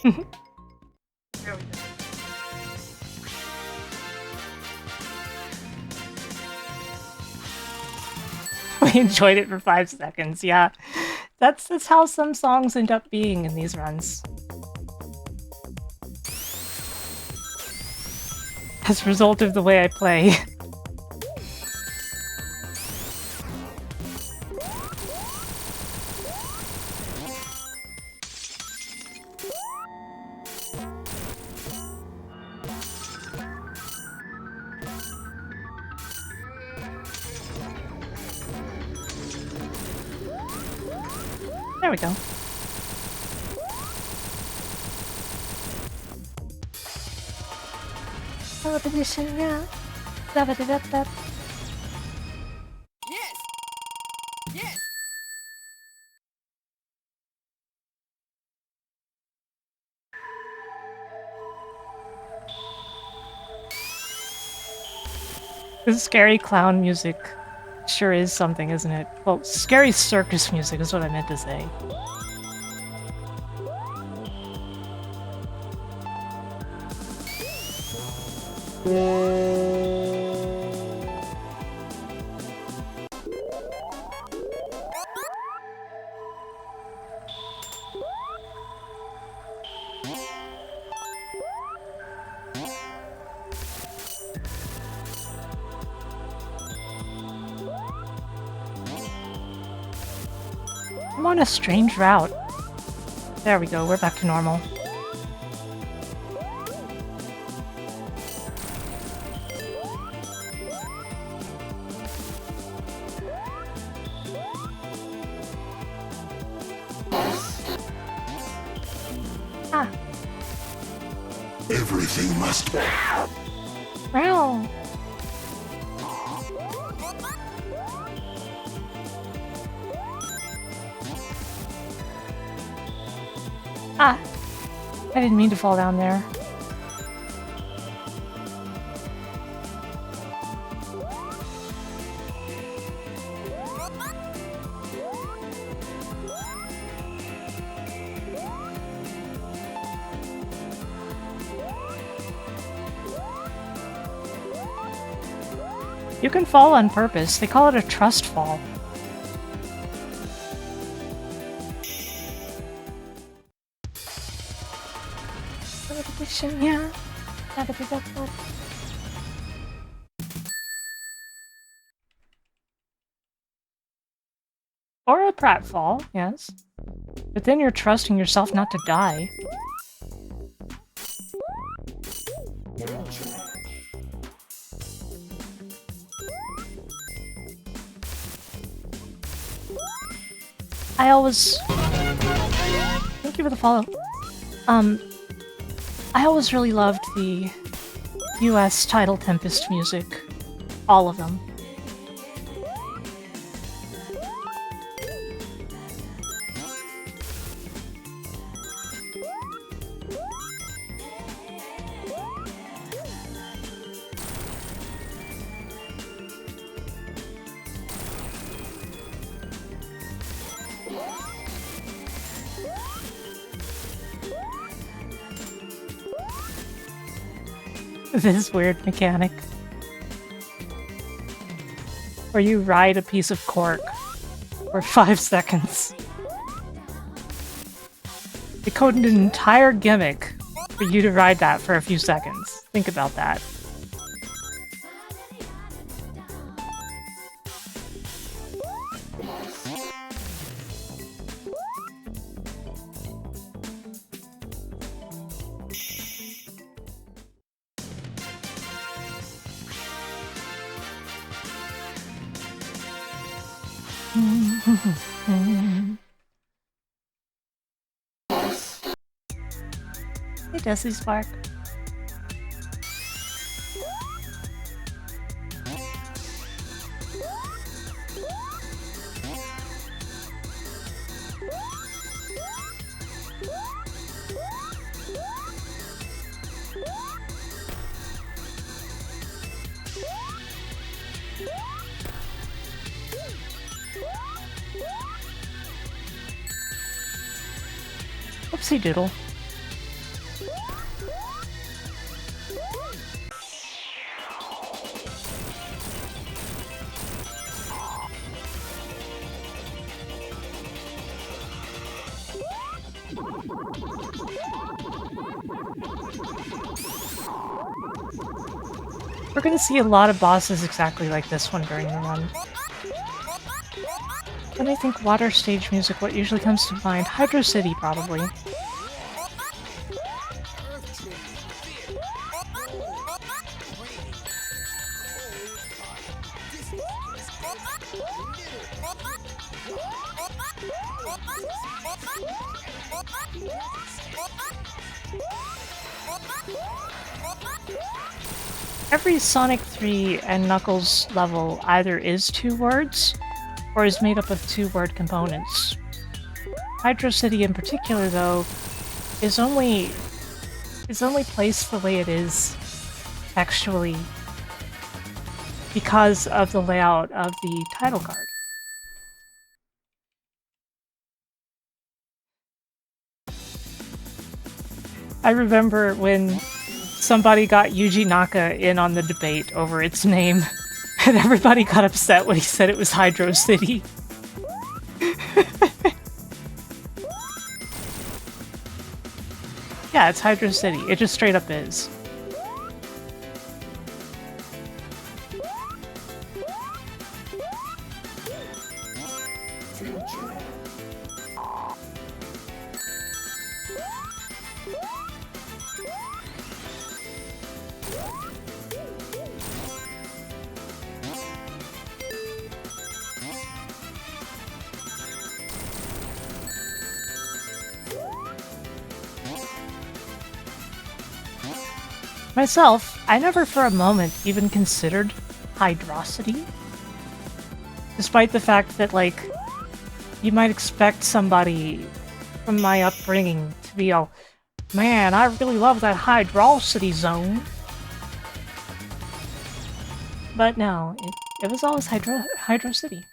There we go. We enjoyed it for 5 seconds, yeah. That's how some songs end up being in these runs. As a result of the way I play. There we go. Television, yeah. Da-ba-da-da-da. Yes! Yes! This scary clown music sure is something, isn't it? Well, scary circus music is what I meant to say. I'm on a strange route. There we go, we're back to normal. Everything must be. Meow. Ah, I didn't mean to fall down there. You can fall on purpose. They call it a trust fall. Yeah. Or a pratfall, yes. But then you're trusting yourself not to die. I always... Thank you for the follow. I always really loved the US Title Tempest music. All of them. This weird mechanic. Where you ride a piece of cork for 5 seconds. They coded an entire gimmick for you to ride that for a few seconds. Think about that. Hey, Desi Spark. Oopsie doodle. We're gonna see a lot of bosses exactly like this one during the run. When I think water stage music, what usually comes to mind? Hydro City, probably. Every Sonic 3 and Knuckles level either is 2 words, or is made up of 2-word components. Hydro City in particular, though, is only placed the way it is textually because of the layout of the title card. I remember when somebody got Yuji Naka in on the debate over its name, and everybody got upset when he said it was Hydro City. Yeah, it's Hydro City. It just straight up is. Myself, I never for a moment even considered hydrosity. Despite the fact that, like, you might expect somebody from my upbringing to be all, man, I really love that hydrosity zone. But no, it was always Hydrocity.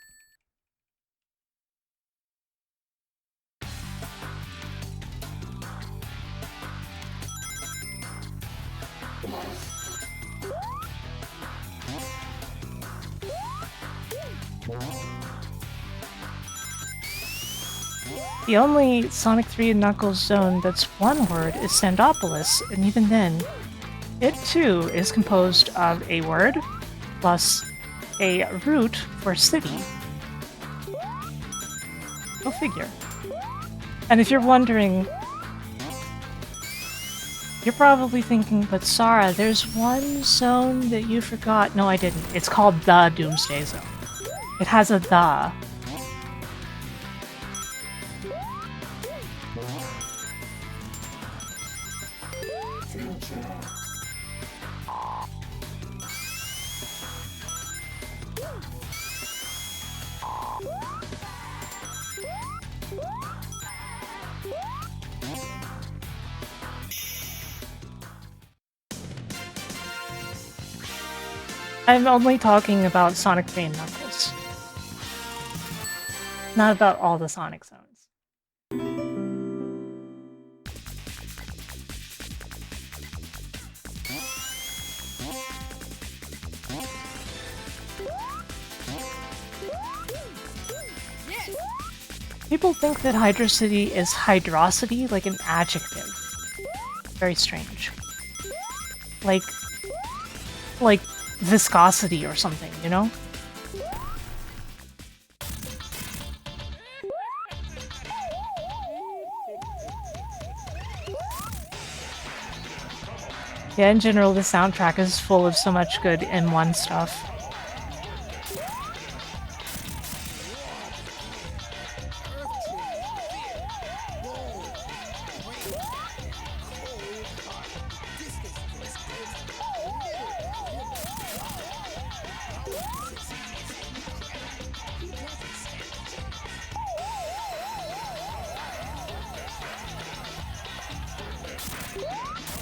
The only Sonic 3 and Knuckles zone that's one word is Sandopolis, and even then, it too is composed of a word plus a root for city. Go figure. And if you're wondering, you're probably thinking, but Sarah, there's one zone that you forgot. No, I didn't. It's called the Doomsday Zone. It has a the. I'm only talking about Sonic 3 and Knuckles. Not about all the Sonic zones. People think that Hydrocity is hydrosity, like an adjective. Very strange. Like viscosity or something, you know? Yeah, in general, the soundtrack is full of so much good M1 stuff.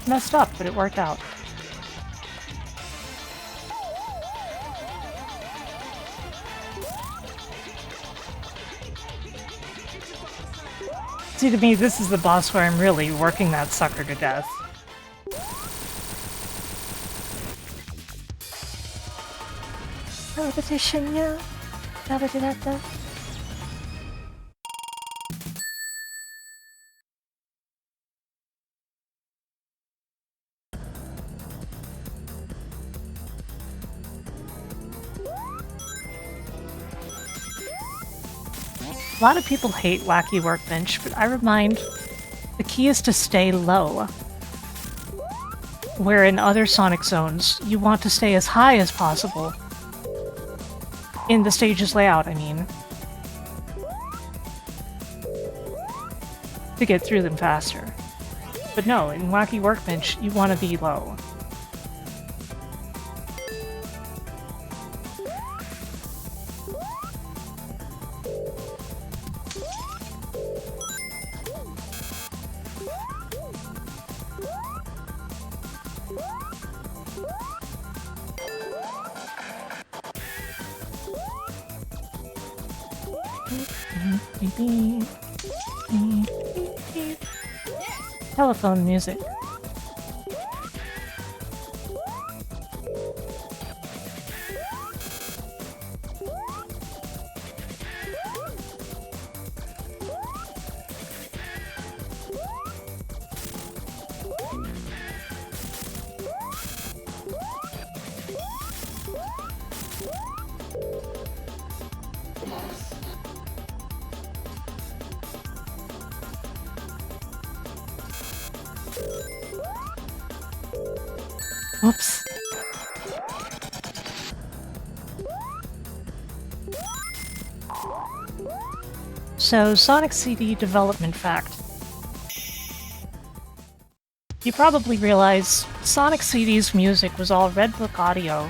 Messed up, but it worked out. See, to me, this is the boss where I'm really working that sucker to death. Repetition, yeah. Da-ba-da-da-da. A lot of people hate Wacky Workbench, but I remind, the key is to stay low. Where in other Sonic zones, you want to stay as high as possible. In the stage's layout, I mean. To get through them faster. But no, in Wacky Workbench, you want to be low. Telephone music. Oops. So, Sonic CD development fact. you probably realize Sonic CD's music was all Red Book audio.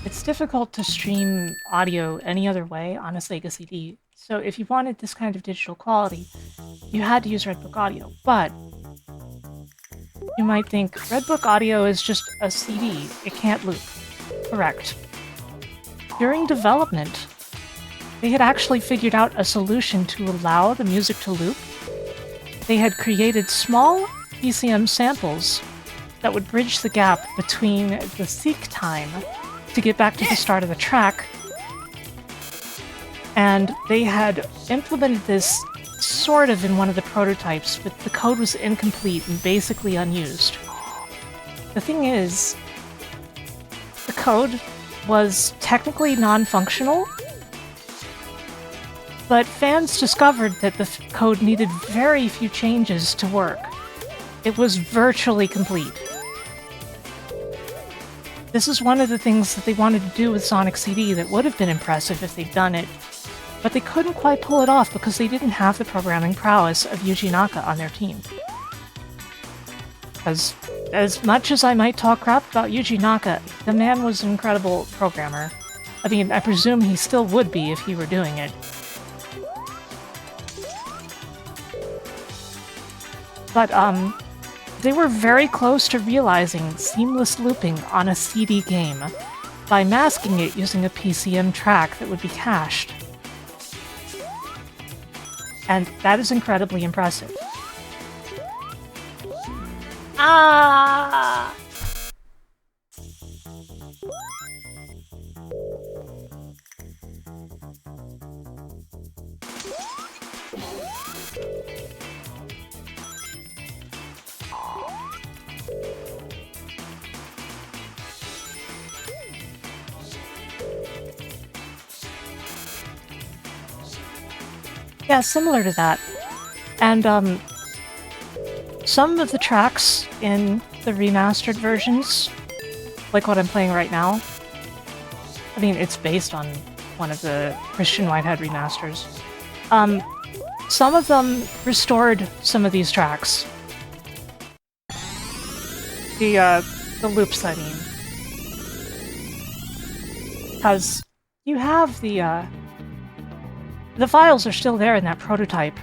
It's difficult to stream audio any other way on a Sega CD, so if you wanted this kind of digital quality, you had to use Red Book audio. But you might think, Red Book audio is just a CD, it can't loop. Correct. During development, they had actually figured out a solution to allow the music to loop. They had created small PCM samples that would bridge the gap between the seek time to get back to the start of the track, and they had implemented this sort of in one of the prototypes, but the code was incomplete and basically unused. The thing is, the code was technically non-functional, but fans discovered that the code needed very few changes to work. It was virtually complete. This is one of the things that they wanted to do with Sonic CD that would have been impressive if they'd done it, but they couldn't quite pull it off because they didn't have the programming prowess of Yuji Naka on their team. Because as much as I might talk crap about Yuji Naka, the man was an incredible programmer. I mean, I presume he still would be if he were doing it. But, they were very close to realizing seamless looping on a CD game by masking it using a PCM track that would be cached. And that is incredibly impressive. Ah! Yeah, similar to that. And, some of the tracks in the remastered versions, like what I'm playing right now, I mean, it's based on one of the Christian Whitehead remasters. Some of them restored some of these tracks. The loops, I mean. Because you have the files are still there in that prototype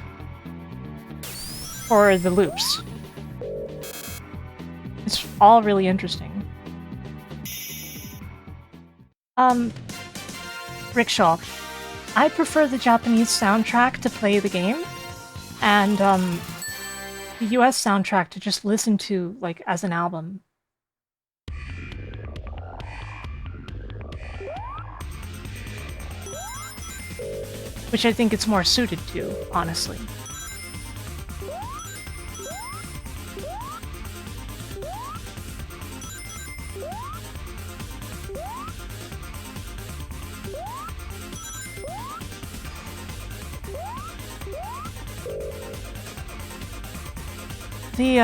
for the loops. It's all really interesting. Rickshaw. I prefer the Japanese soundtrack to play the game, and the US soundtrack to just listen to, like, as an album. Which I think it's more suited to, honestly. The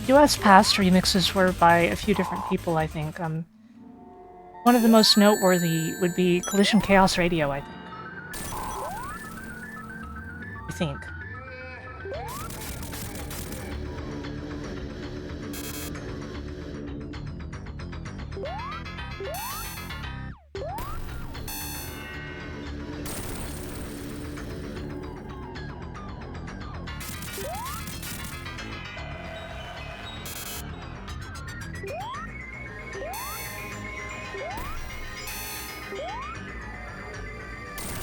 US past remixes were by a few different people, I think. One of the most noteworthy would be Collision Chaos Radio, I think.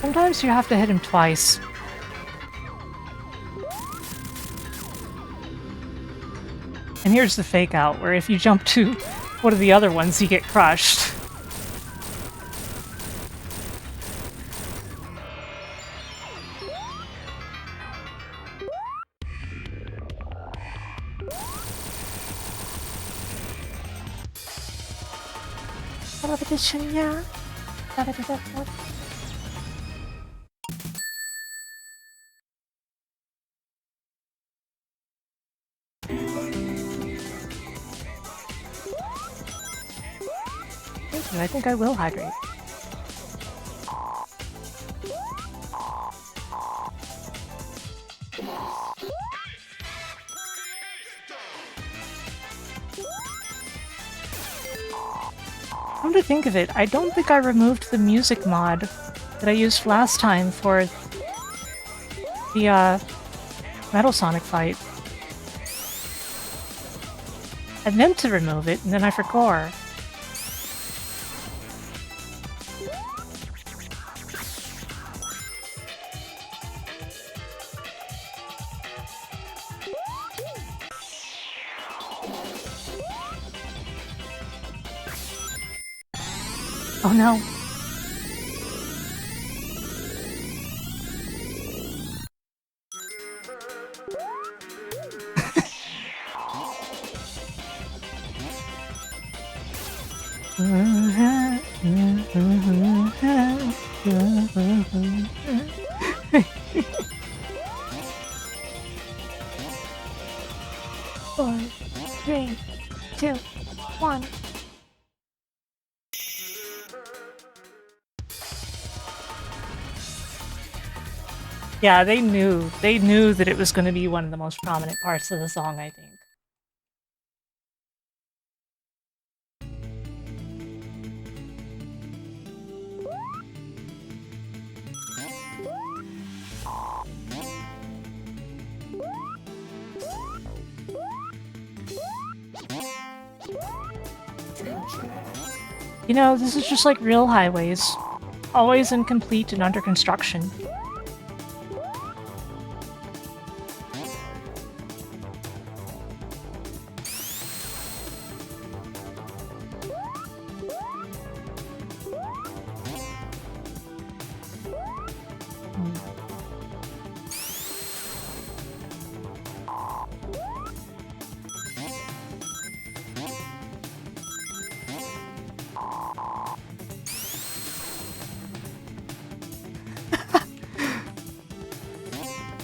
Sometimes you have to hit him twice. And here's the fake out, where if you jump to one of the other ones, you get crushed. Thank you, I think I will hydrate. Come to think of it, I don't think I removed the music mod that I used last time for the Metal Sonic fight. I meant to remove it, and then I forgot. Oh no. Four, three, two, one. Yeah, they knew that it was going to be one of the most prominent parts of the song, I think. You know, this is just like real highways. Always incomplete and under construction.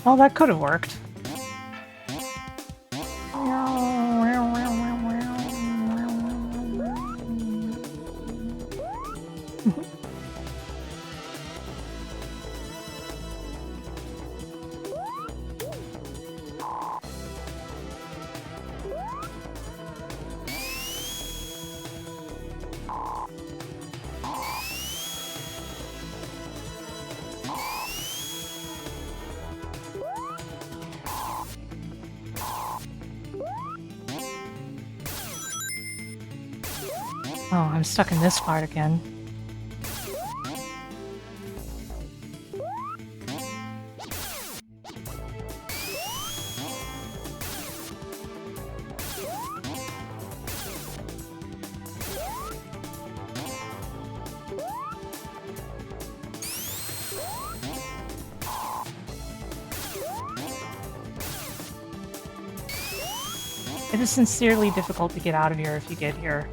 Well, that could have worked. Oh, I'm stuck in this part again. It is sincerely difficult to get out of here if you get here.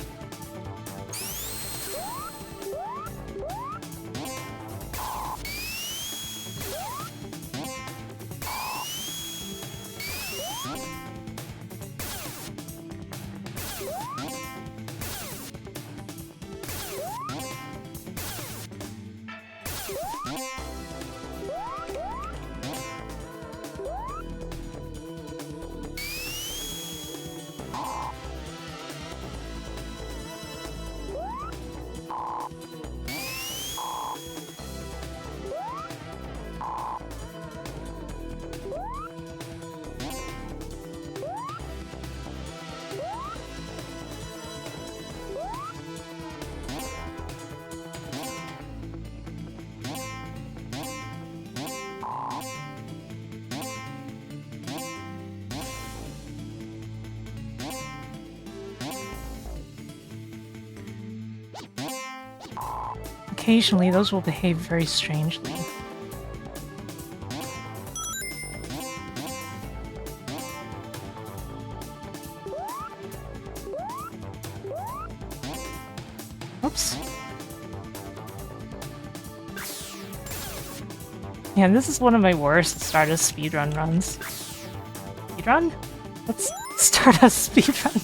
Occasionally, those will behave very strangely. Oops. Yeah, this is one of my worst Stardust speedrun runs. Speedrun? Let's Stardust speedrun.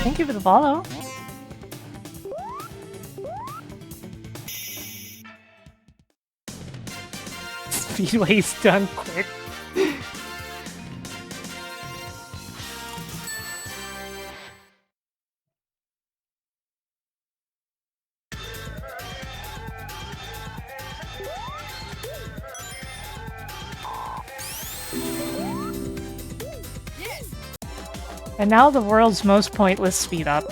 Thank you for the follow. Speedway's done quick. And now the world's most pointless speed up.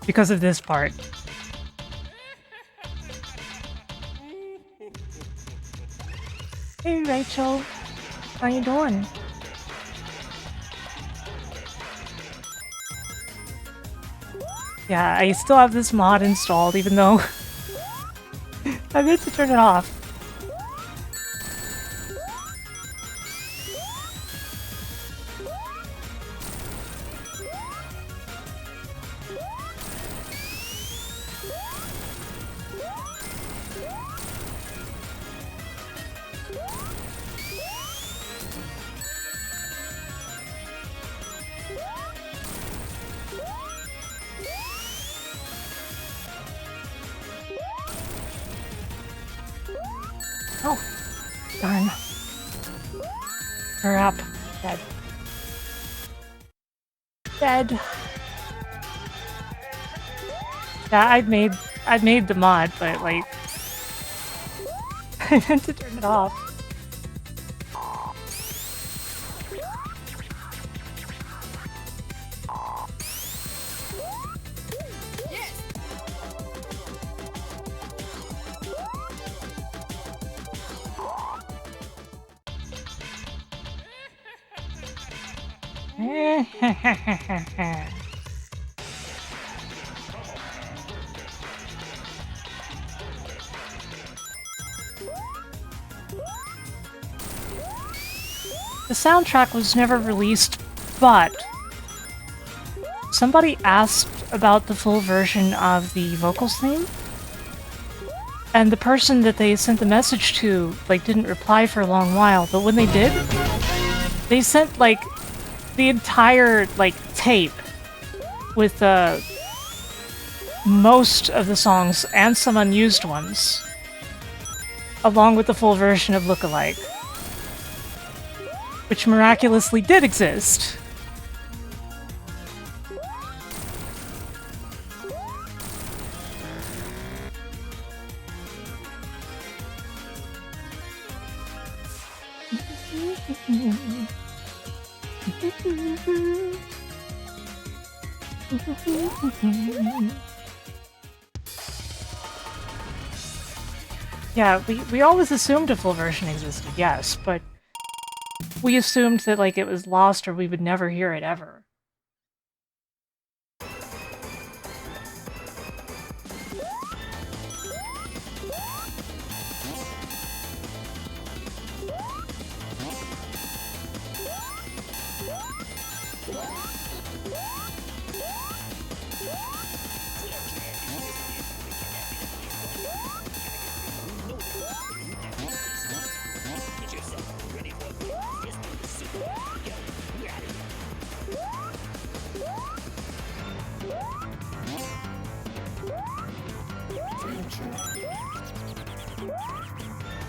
Because of this part. Hey Rachel, how you doing? Yeah, I still have this mod installed even though I meant to turn it off. Oh, darn. Hurry up. Dead. Dead. Yeah, I'd made the mod, but like I meant to turn it off. The soundtrack was never released, but somebody asked about the full version of the vocals theme, and the person that they sent the message to, like, didn't reply for a long while, but when they did, they sent, like, the entire, like, tape with, most of the songs and some unused ones, along with the full version of Lookalike, which miraculously did exist. Yeah, we always assumed a full version existed, yes, but we assumed that, like, it was lost or we would never hear it ever.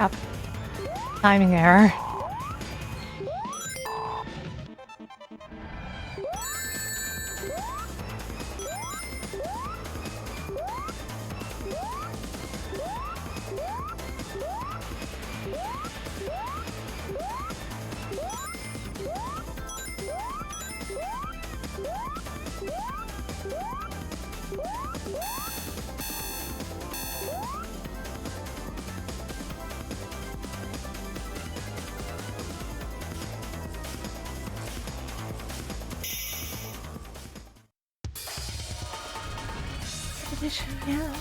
Up. Timing error. Yeah.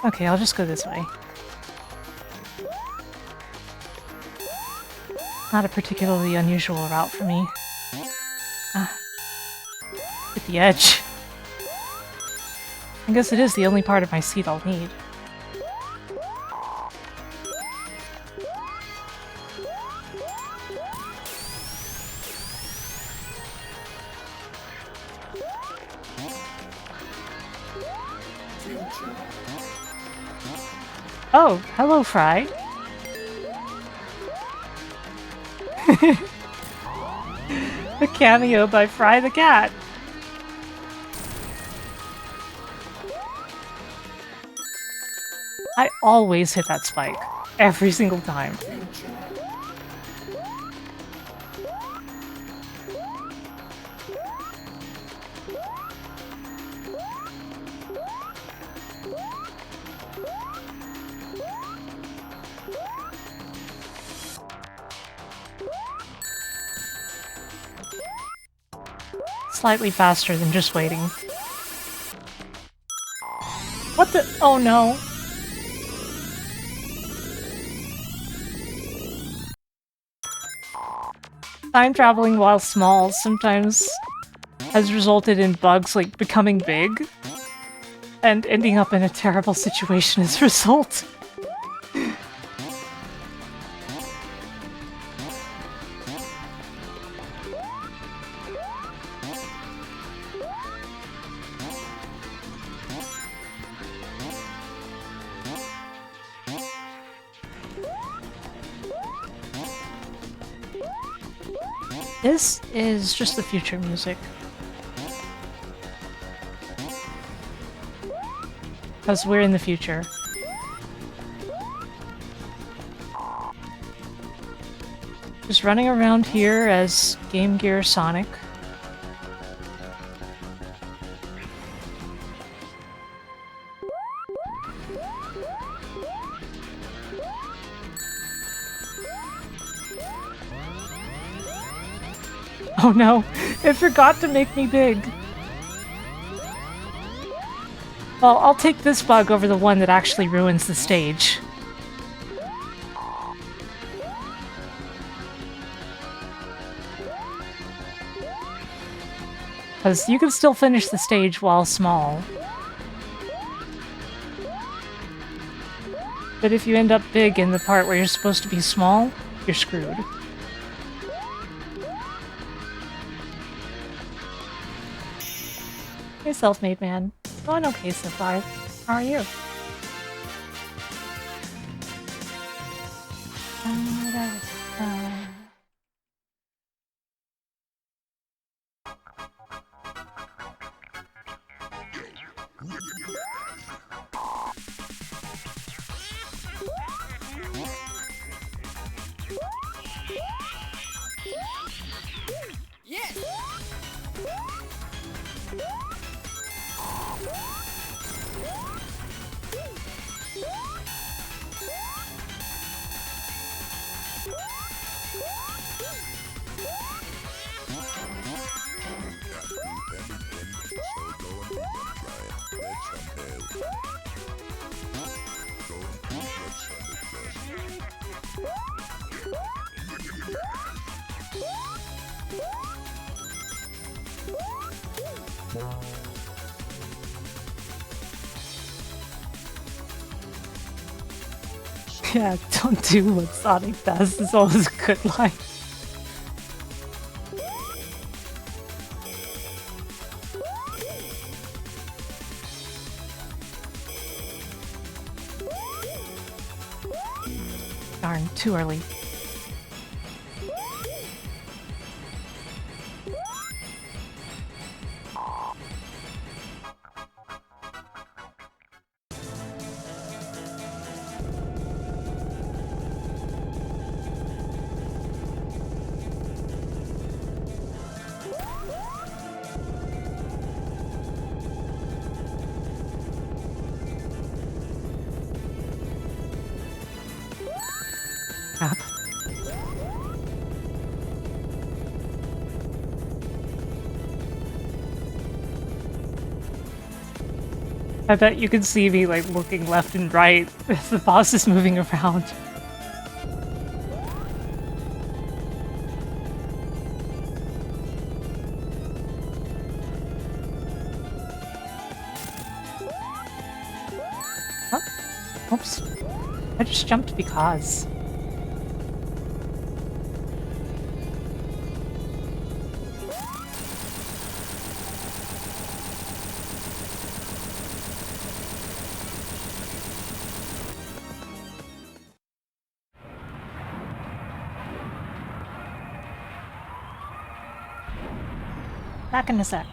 Okay, I'll just go this way. Not a particularly unusual route for me. Ah. Hit the edge. I guess it is the only part of my seat I'll need. Oh, hello, Fry. A cameo by Fry the cat. I always hit that spike. Every single time. Slightly faster than just waiting. What the? Oh no. Time traveling while small sometimes has resulted in bugs like becoming big and ending up in a terrible situation as a result. This is just the future music. Because we're in the future. Just running around here as Game Gear Sonic. Oh no, it forgot to make me big. Well, I'll take this bug over the one that actually ruins the stage. Because you can still finish the stage while small. But if you end up big in the part where you're supposed to be small, you're screwed. Hey, self-made man. Going okay so far. How are you? Yes! Yeah, don't do what Sonic does. It's always a good line. Darn, too early. Crap. I bet you can see me like looking left and right as the boss is moving around. Oh, oops. I just jumped because. Back in a sec.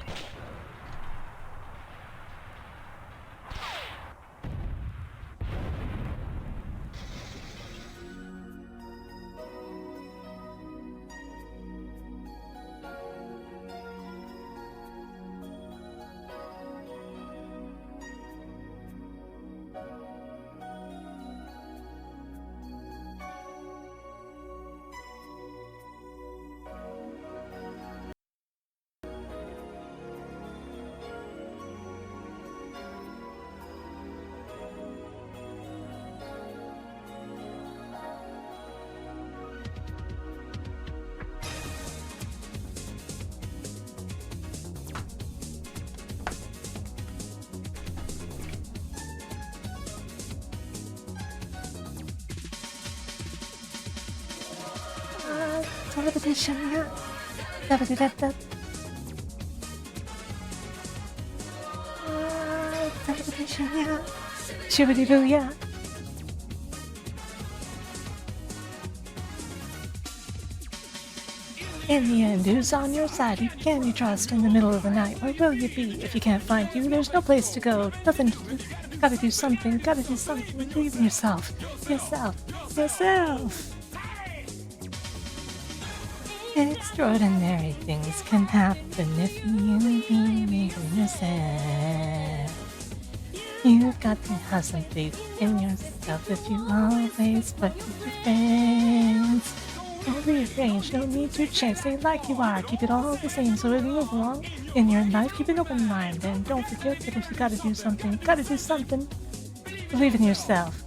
Shibbity-boo-yeah. In the end, who's on your side? Who can you trust in the middle of the night? Where will you be if you can't find you? There's no place to go, nothing to do. Gotta do something, believe in yourself. Yourself. Extraordinary things can happen if you believe in yourself. You've got to have some faith in yourself if you always fight with your friends. Don't rearrange, no need to change, stay like you are, keep it all the same so it moves along in your life, keep an open mind, and don't forget that if you gotta do something, believe in yourself.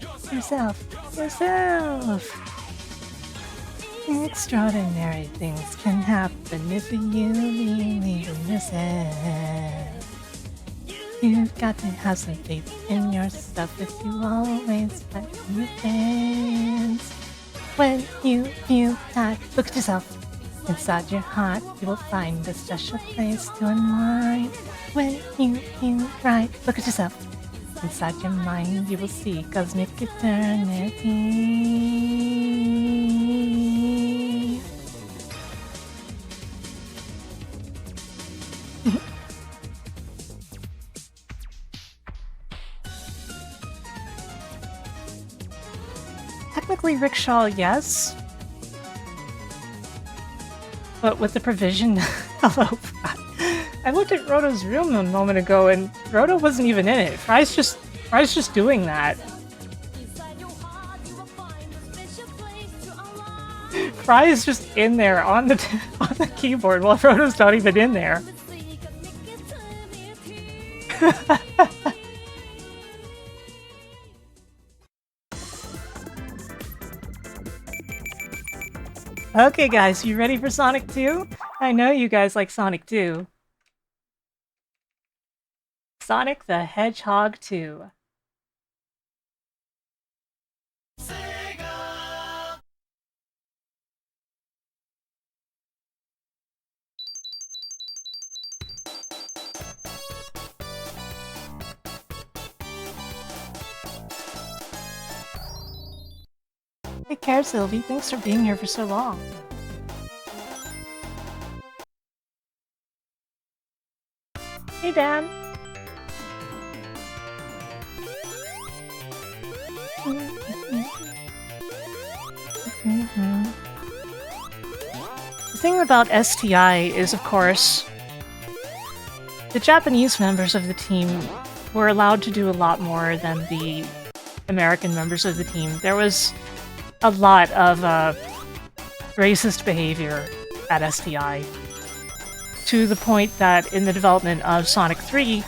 Extraordinary things can happen if you believe in yourself. You've got to have some faith in yourself if you always fight for your friends. When you feel tired, look at yourself. Inside your heart, you will find a special place to unwind. When you feel right, look at yourself. Inside your mind, you will see cosmic eternity. Technically rickshaw, yes. But with the provision... Hello. I looked at Roto's room a moment ago and Roto wasn't even in it. Fry's just doing that. Fry is just in there on the keyboard while Roto's not even in there. Okay guys, you ready for Sonic 2? I know you guys like Sonic 2. Sonic the Hedgehog 2. Take care, Sylvie. Thanks for being here for so long. Hey, Dan. The thing about STI is, of course, the Japanese members of the team were allowed to do a lot more than the American members of the team. There was a lot of racist behavior at STI, to the point that in the development of Sonic 3,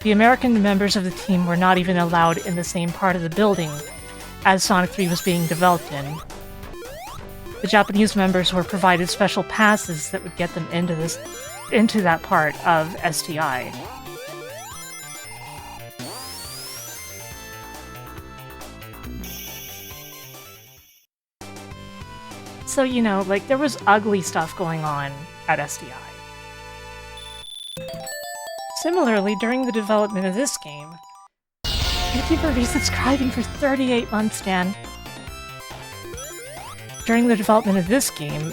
the American members of the team were not even allowed in the same part of the building as Sonic 3 was being developed in. The Japanese members were provided special passes that would get them into that part of STI. So, you know, like, there was ugly stuff going on at STI. Similarly, during the development of this game... Thank you for resubscribing for 38 months, Dan. During the development of this game,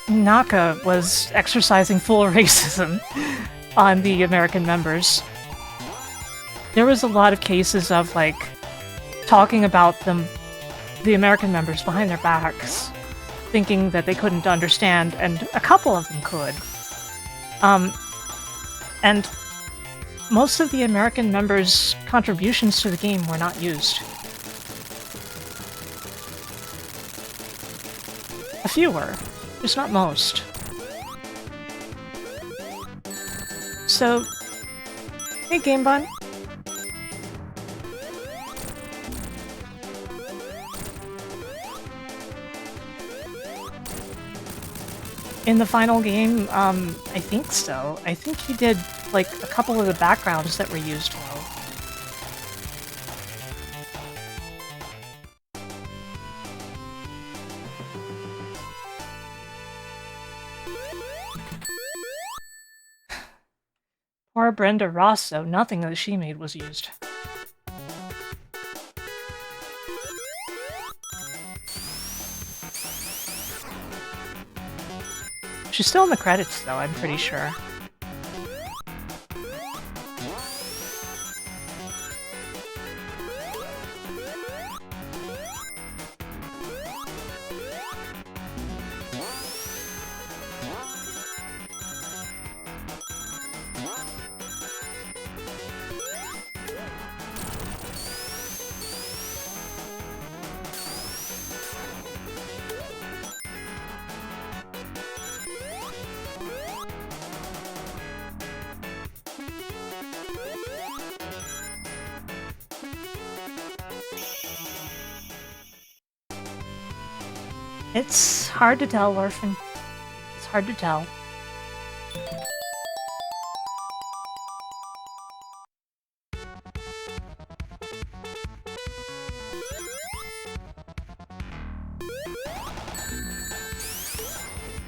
Naka was exercising full racism on the American members. There was a lot of cases of, like, talking about the American members behind their backs, thinking that they couldn't understand, and a couple of them could. And most of the American members' contributions to the game were not used. A few were, just not most. So, hey GameBun. In the final game, I think so. I think he did, like, a couple of the backgrounds that were used well. Poor Brenda Rosso, nothing that she made was used. She's still in the credits, though, I'm pretty sure. It's hard to tell, Orphan. It's hard to tell.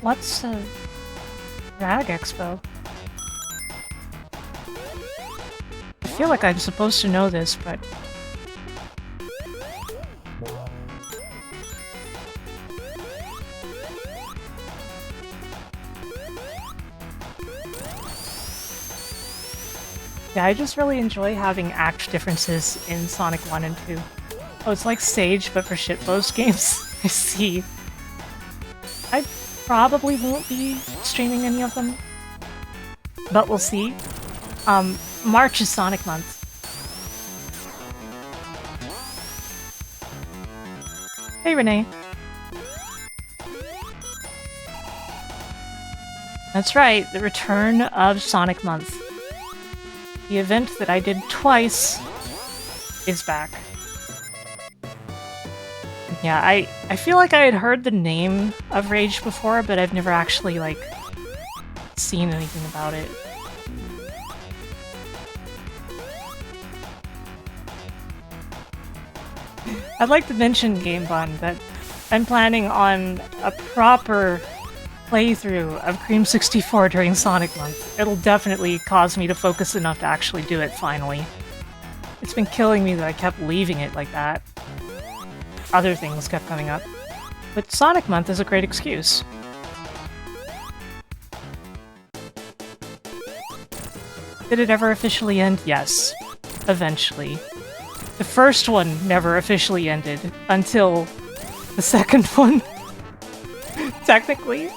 What's a Rag Expo? I feel like I'm supposed to know this, but... Yeah, I just really enjoy having act differences in Sonic 1 and 2. Oh, it's like Sage, but for shitpost games. I see. I probably won't be streaming any of them, but we'll see. March is Sonic Month. Hey, Renee. That's right, the return of Sonic Month. The event that I did twice is back. Yeah, I feel like I had heard the name of Rage before, but I've never actually, like, seen anything about it. I'd like to mention, GameBun, that I'm planning on a proper playthrough of Cream 64 during Sonic Month. It'll definitely cause me to focus enough to actually do it, finally. It's been killing me that I kept leaving it like that. Other things kept coming up. But Sonic Month is a great excuse. Did it ever officially end? Yes. Eventually. The first one never officially ended until the second one. Technically.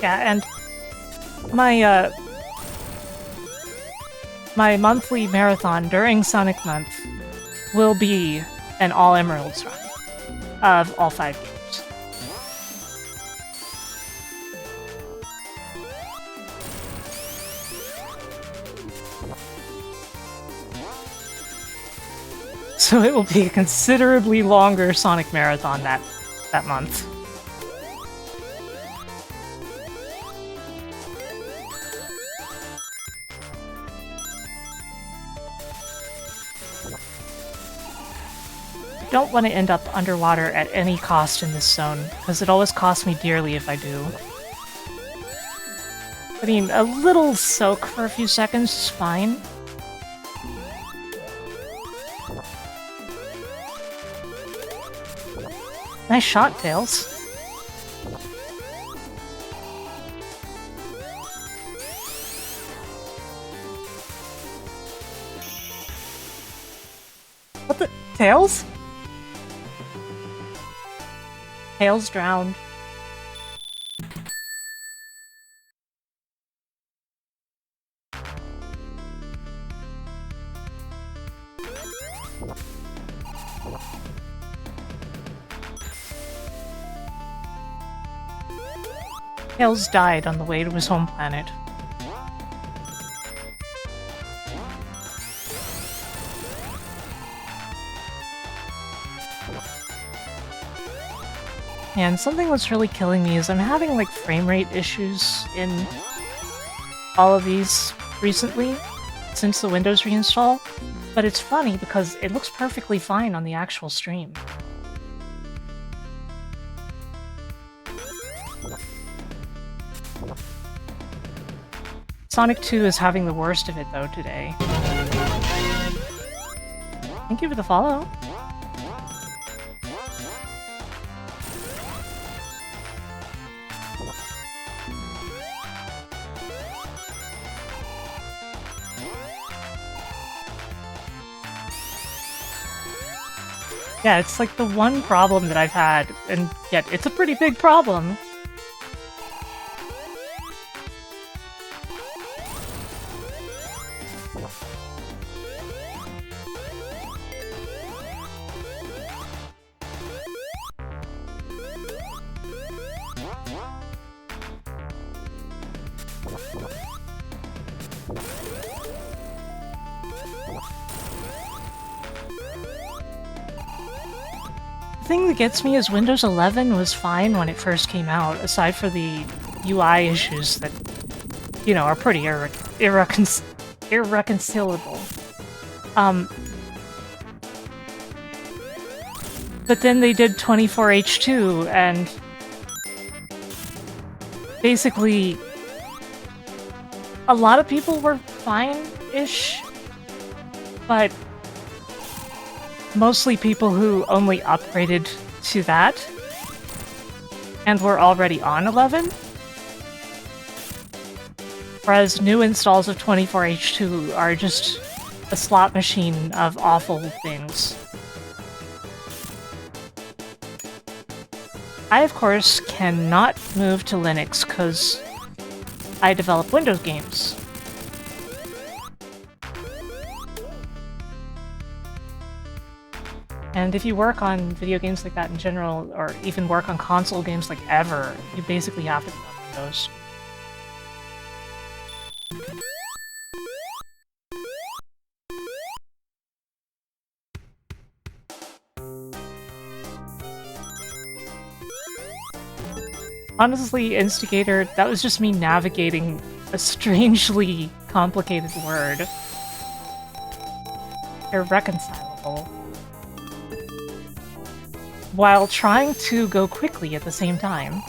Yeah, and my my monthly marathon during Sonic Month will be an all Emeralds run of all 5 games. So it will be a considerably longer Sonic Marathon that month. I don't want to end up underwater at any cost in this zone, because it always costs me dearly if I do. I mean, a little soak for a few seconds is fine. Nice shot, Tails. What the? Tails? Tails drowned. Tails died on the way to his home planet. And something that's really killing me is I'm having like frame rate issues in all of these recently since the Windows reinstall, but it's funny because it looks perfectly fine on the actual stream. Sonic 2 is having the worst of it though today. Thank you for the follow. Yeah, it's like the one problem that I've had, and yet it's a pretty big problem. The thing that gets me is Windows 11 was fine when it first came out, aside for the UI issues that, you know, are pretty irreconcilable. But then they did 24H2, and basically a lot of people were fine-ish, but mostly people who only upgraded to that and were already on 11. Whereas new installs of 24H2 are just a slot machine of awful things. I, of course, cannot move to Linux because I develop Windows games. And if you work on video games like that in general, or even work on console games like ever, you basically have to be on Windows. Honestly, Instigator, that was just me navigating a strangely complicated word. Irreconcilable. While trying to go quickly at the same time.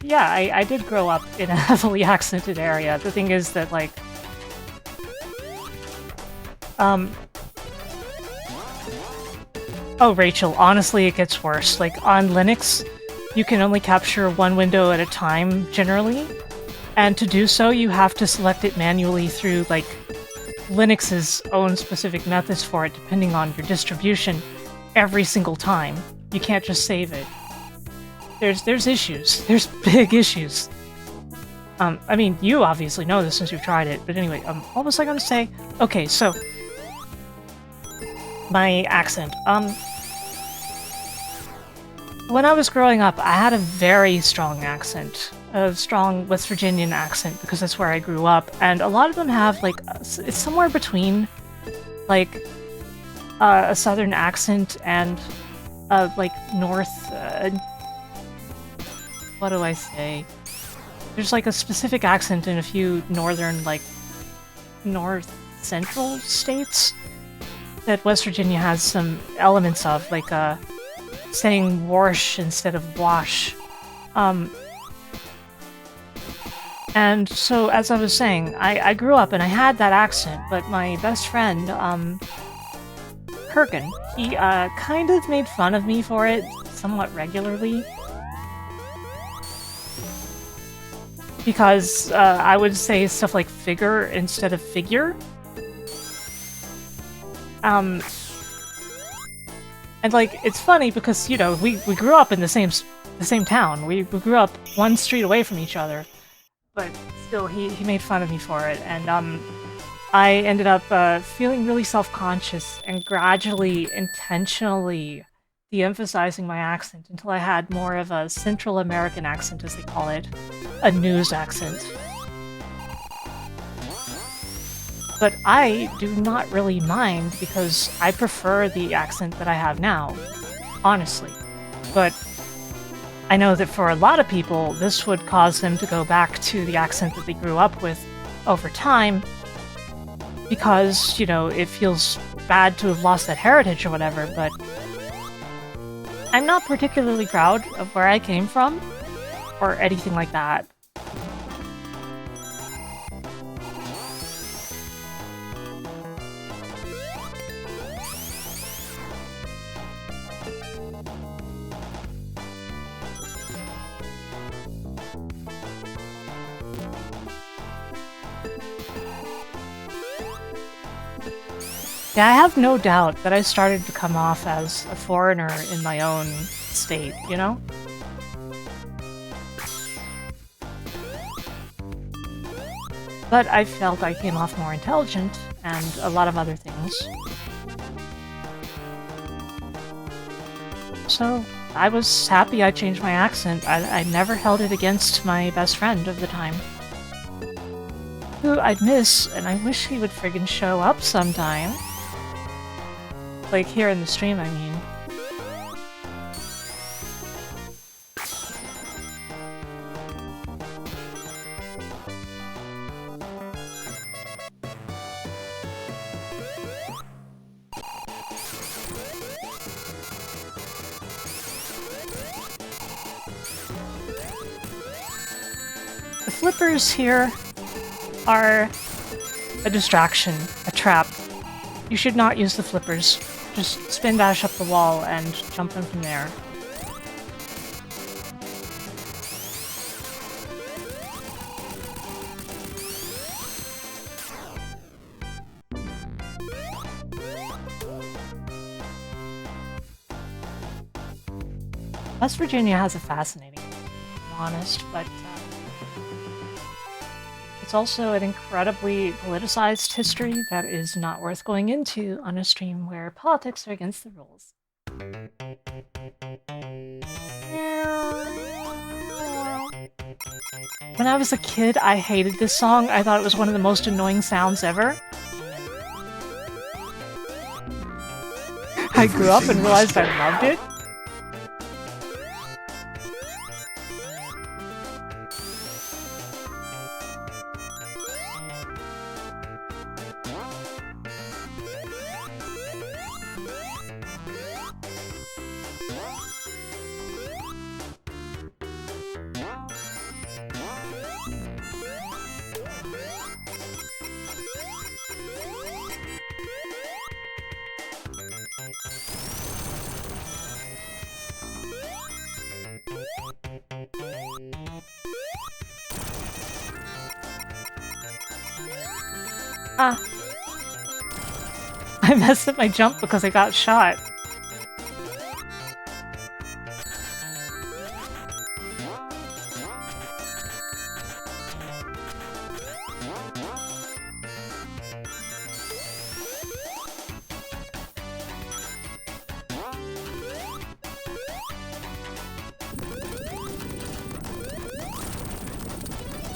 Yeah, I did grow up in a heavily accented area. The thing is that, like... Oh, Rachel, honestly, it gets worse. Like, on Linux, you can only capture one window at a time, generally. And to do so, you have to select it manually through, like, Linux's own specific methods for it, depending on your distribution. Every single time. You can't just save it. there's issues. There's big issues. I mean, you obviously know this since you've tried it, but anyway, what was I gonna say? Okay, so my accent. When I was growing up, I had a very strong accent, a strong West Virginian accent, because that's where I grew up, and a lot of them have, like, it's somewhere between, like, a southern accent and, like, north, what do I say? There's, like, a specific accent in a few northern, like, north-central states that West Virginia has some elements of, like, saying wash instead of wash. And so, as I was saying, I grew up and I had that accent, but my best friend, Kurgan, he, kind of made fun of me for it somewhat regularly. Because, I would say stuff like figure instead of figure. And, like, it's funny because, you know, we grew up in the same town. We grew up one street away from each other. But still, he made fun of me for it. And, I ended up, feeling really self-conscious and gradually, intentionally de-emphasizing my accent until I had more of a Central American accent, as they call it. A news accent. But I do not really mind because I prefer the accent that I have now, honestly. But I know that for a lot of people, this would cause them to go back to the accent that they grew up with over time because, you know, it feels bad to have lost that heritage or whatever, but I'm not particularly proud of where I came from or anything like that. Yeah, I have no doubt that I started to come off as a foreigner in my own state, you know? But I felt I came off more intelligent, and a lot of other things. So, I was happy I changed my accent. I never held it against my best friend of the time. Who I'd miss, and I wish he would friggin' show up sometime. Like, here in the stream, I mean. The flippers here are a distraction, a trap. You should not use the flippers. Just spin dash up the wall and jump in from there. West Virginia has a fascinating, I'm honest, but it's also an incredibly politicized history that is not worth going into on a stream where politics are against the rules. When I was a kid, I hated this song. I thought it was one of the most annoying sounds ever. I grew up and realized I loved it. I messed up my jump because I got shot.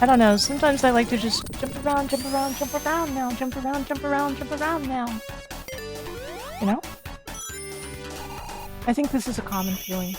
I don't know, sometimes I like to just jump around now, jump around now. You know? I think this is a common feeling.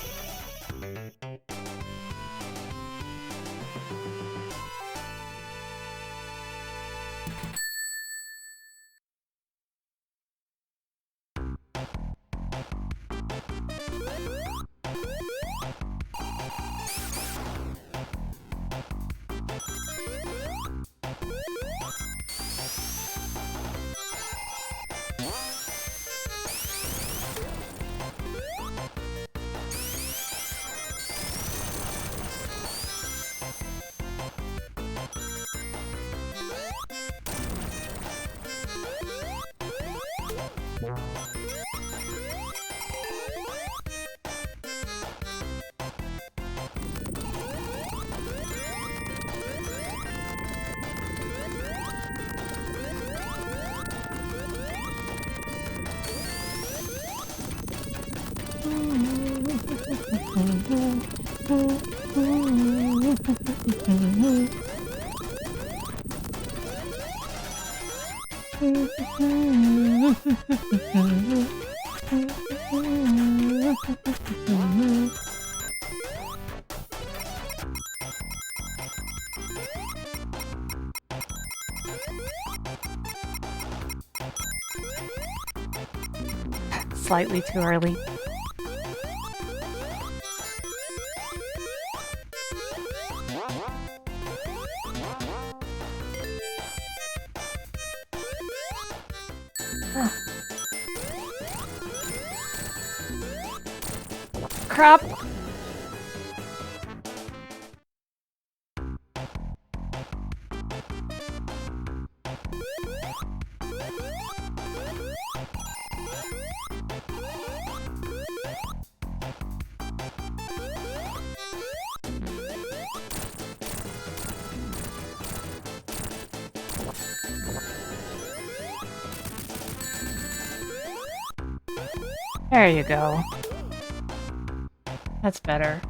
Slightly too early. Oh. Crap! There you go. That's better.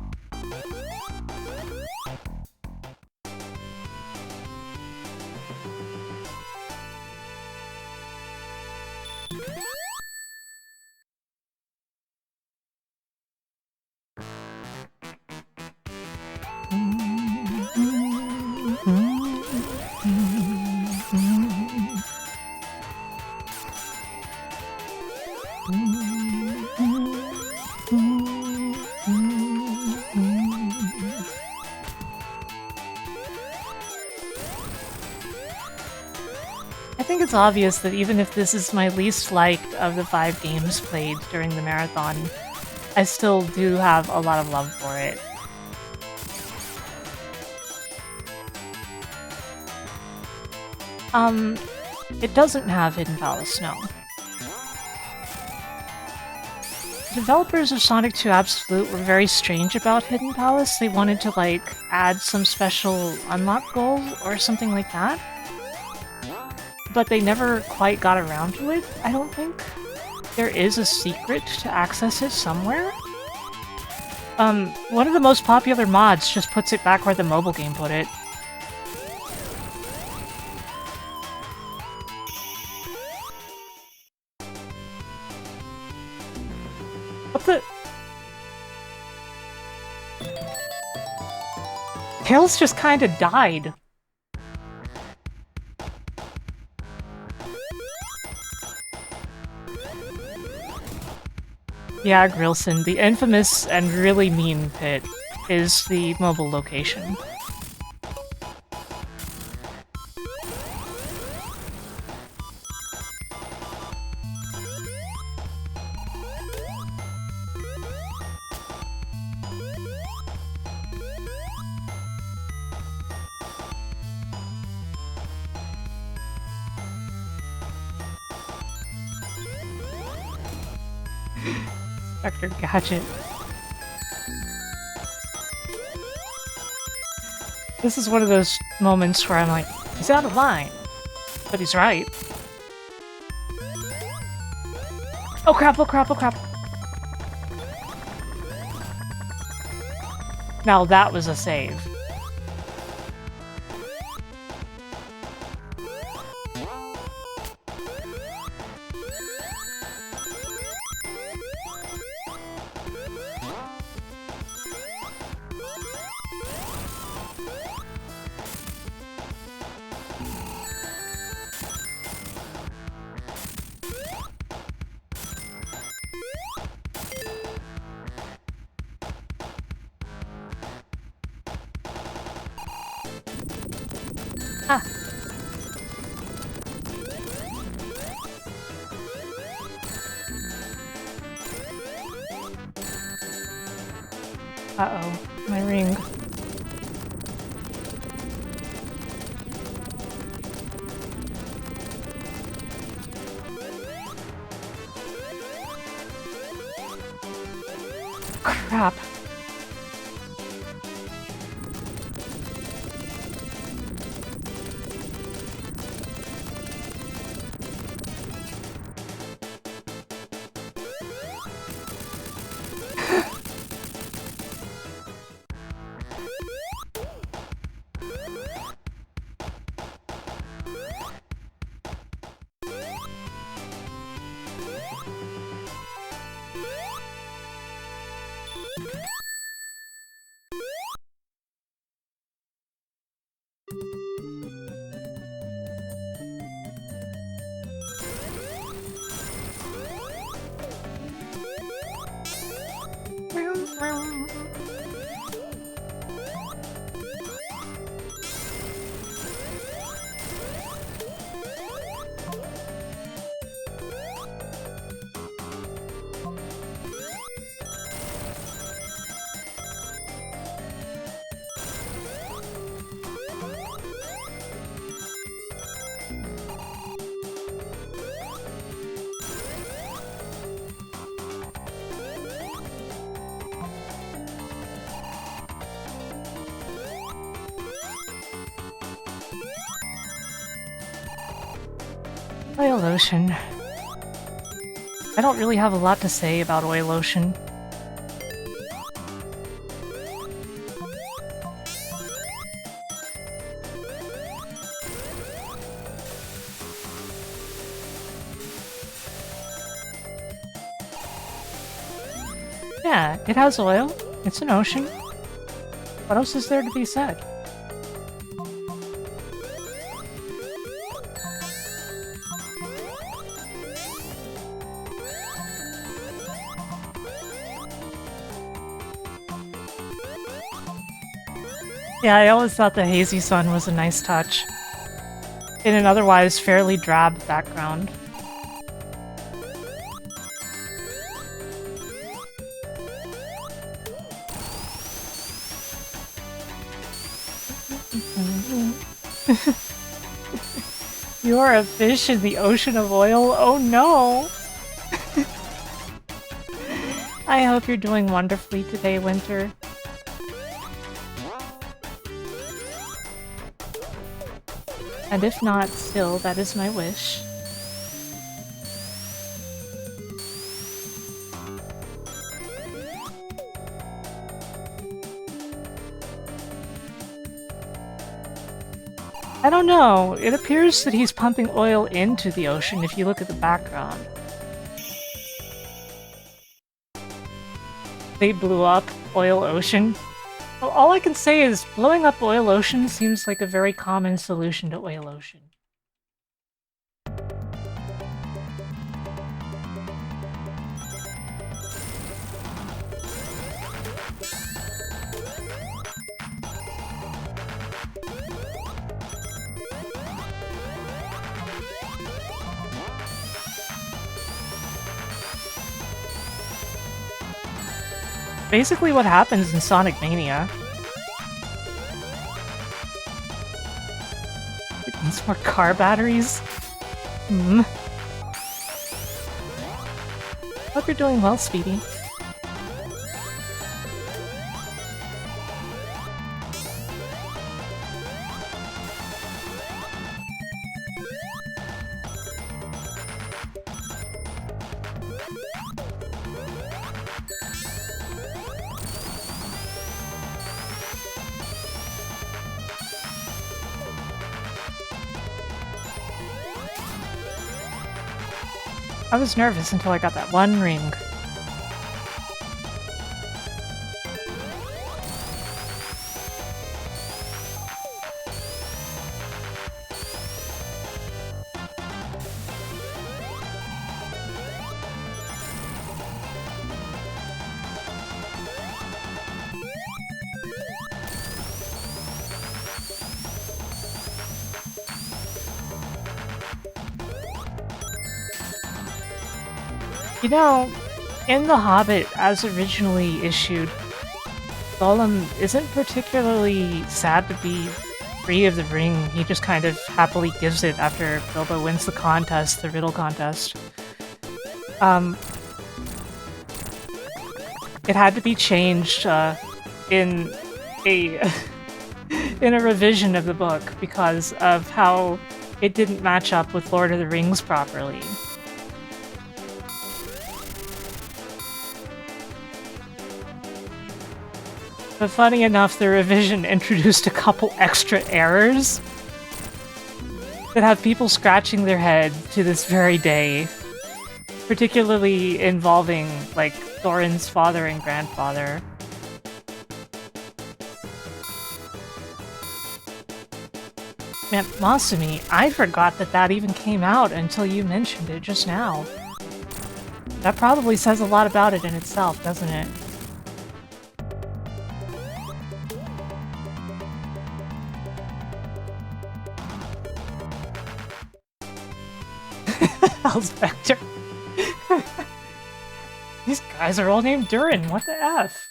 I think it's obvious that even if this is my least liked of the 5 games played during the marathon, I still do have a lot of love for it. It doesn't have Hidden Palace Snow. Developers of Sonic 2 Absolute were very strange about Hidden Palace. They wanted to, like, add some special unlock goal or something like that. But they never quite got around to it, I don't think. There is a secret to access it somewhere. One of the most popular mods just puts it back where the mobile game put it. What the? Tails just kinda died. Yeah, Grilson, the infamous and really mean pit is the mobile location. Dr. Gadget. This is one of those moments where I'm like, he's out of line. But he's right. Oh crap, oh crap, oh crap. Now that was a save. Ah. Uh-oh, my ring. Crap. Oil lotion. I don't really have a lot to say about oil lotion. Yeah, it has oil. It's an ocean. What else is there to be said? Yeah, I always thought the hazy sun was a nice touch in an otherwise fairly drab background. You're a fish in the ocean of oil? Oh no! I hope you're doing wonderfully today, Winter. And if not, still, that is my wish. I don't know. It appears that he's pumping oil into the ocean if you look at the background. They blew up Oil Ocean. Well, all I can say is blowing up Oil Ocean seems like a very common solution to Oil Ocean. Basically what happens in Sonic Mania. It needs more car batteries? Hope you're doing well, Speedy. I was nervous until I got that one ring. You know, in The Hobbit, as originally issued, Gollum isn't particularly sad to be free of the ring. He just kind of happily gives it after Bilbo wins the contest, the riddle contest. It had to be changed in a in a revision of the book because of how it didn't match up with Lord of the Rings properly. But funny enough, the revision introduced a couple extra errors that have people scratching their head to this very day, particularly involving, like, Thorin's father and grandfather. Man, Masumi, I forgot that that even came out until you mentioned it just now. That probably says a lot about it in itself, doesn't it? Spectre. These guys are all named Durin. What the F?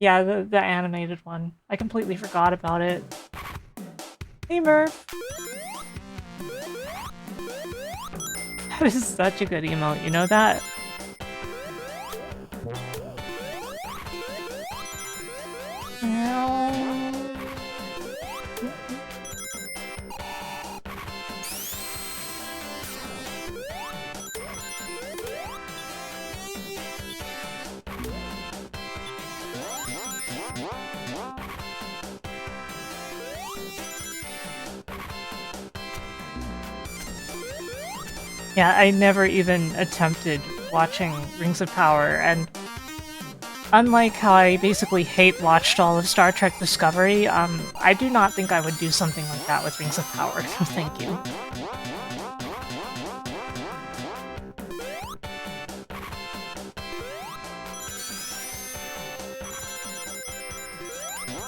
Yeah, the animated one. I completely forgot about it. Hey, Murph. That is such a good emote, you know that? Yeah, I never even attempted watching Rings of Power, and unlike how I basically hate-watched all of Star Trek Discovery, I do not think I would do something like that with Rings of Power, so thank you.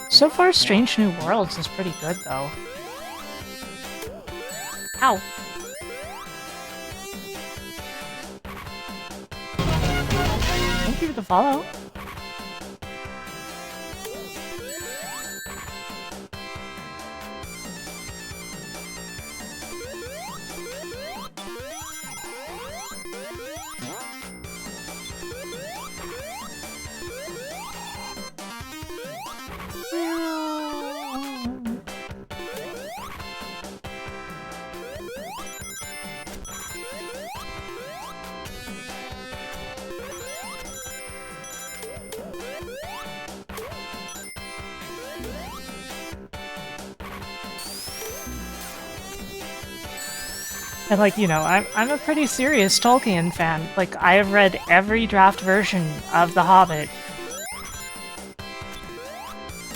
So far, Strange New Worlds is pretty good, though. Ow! Thank you for the follow. And like, you know, I'm a pretty serious Tolkien fan. Like, I have read every draft version of The Hobbit.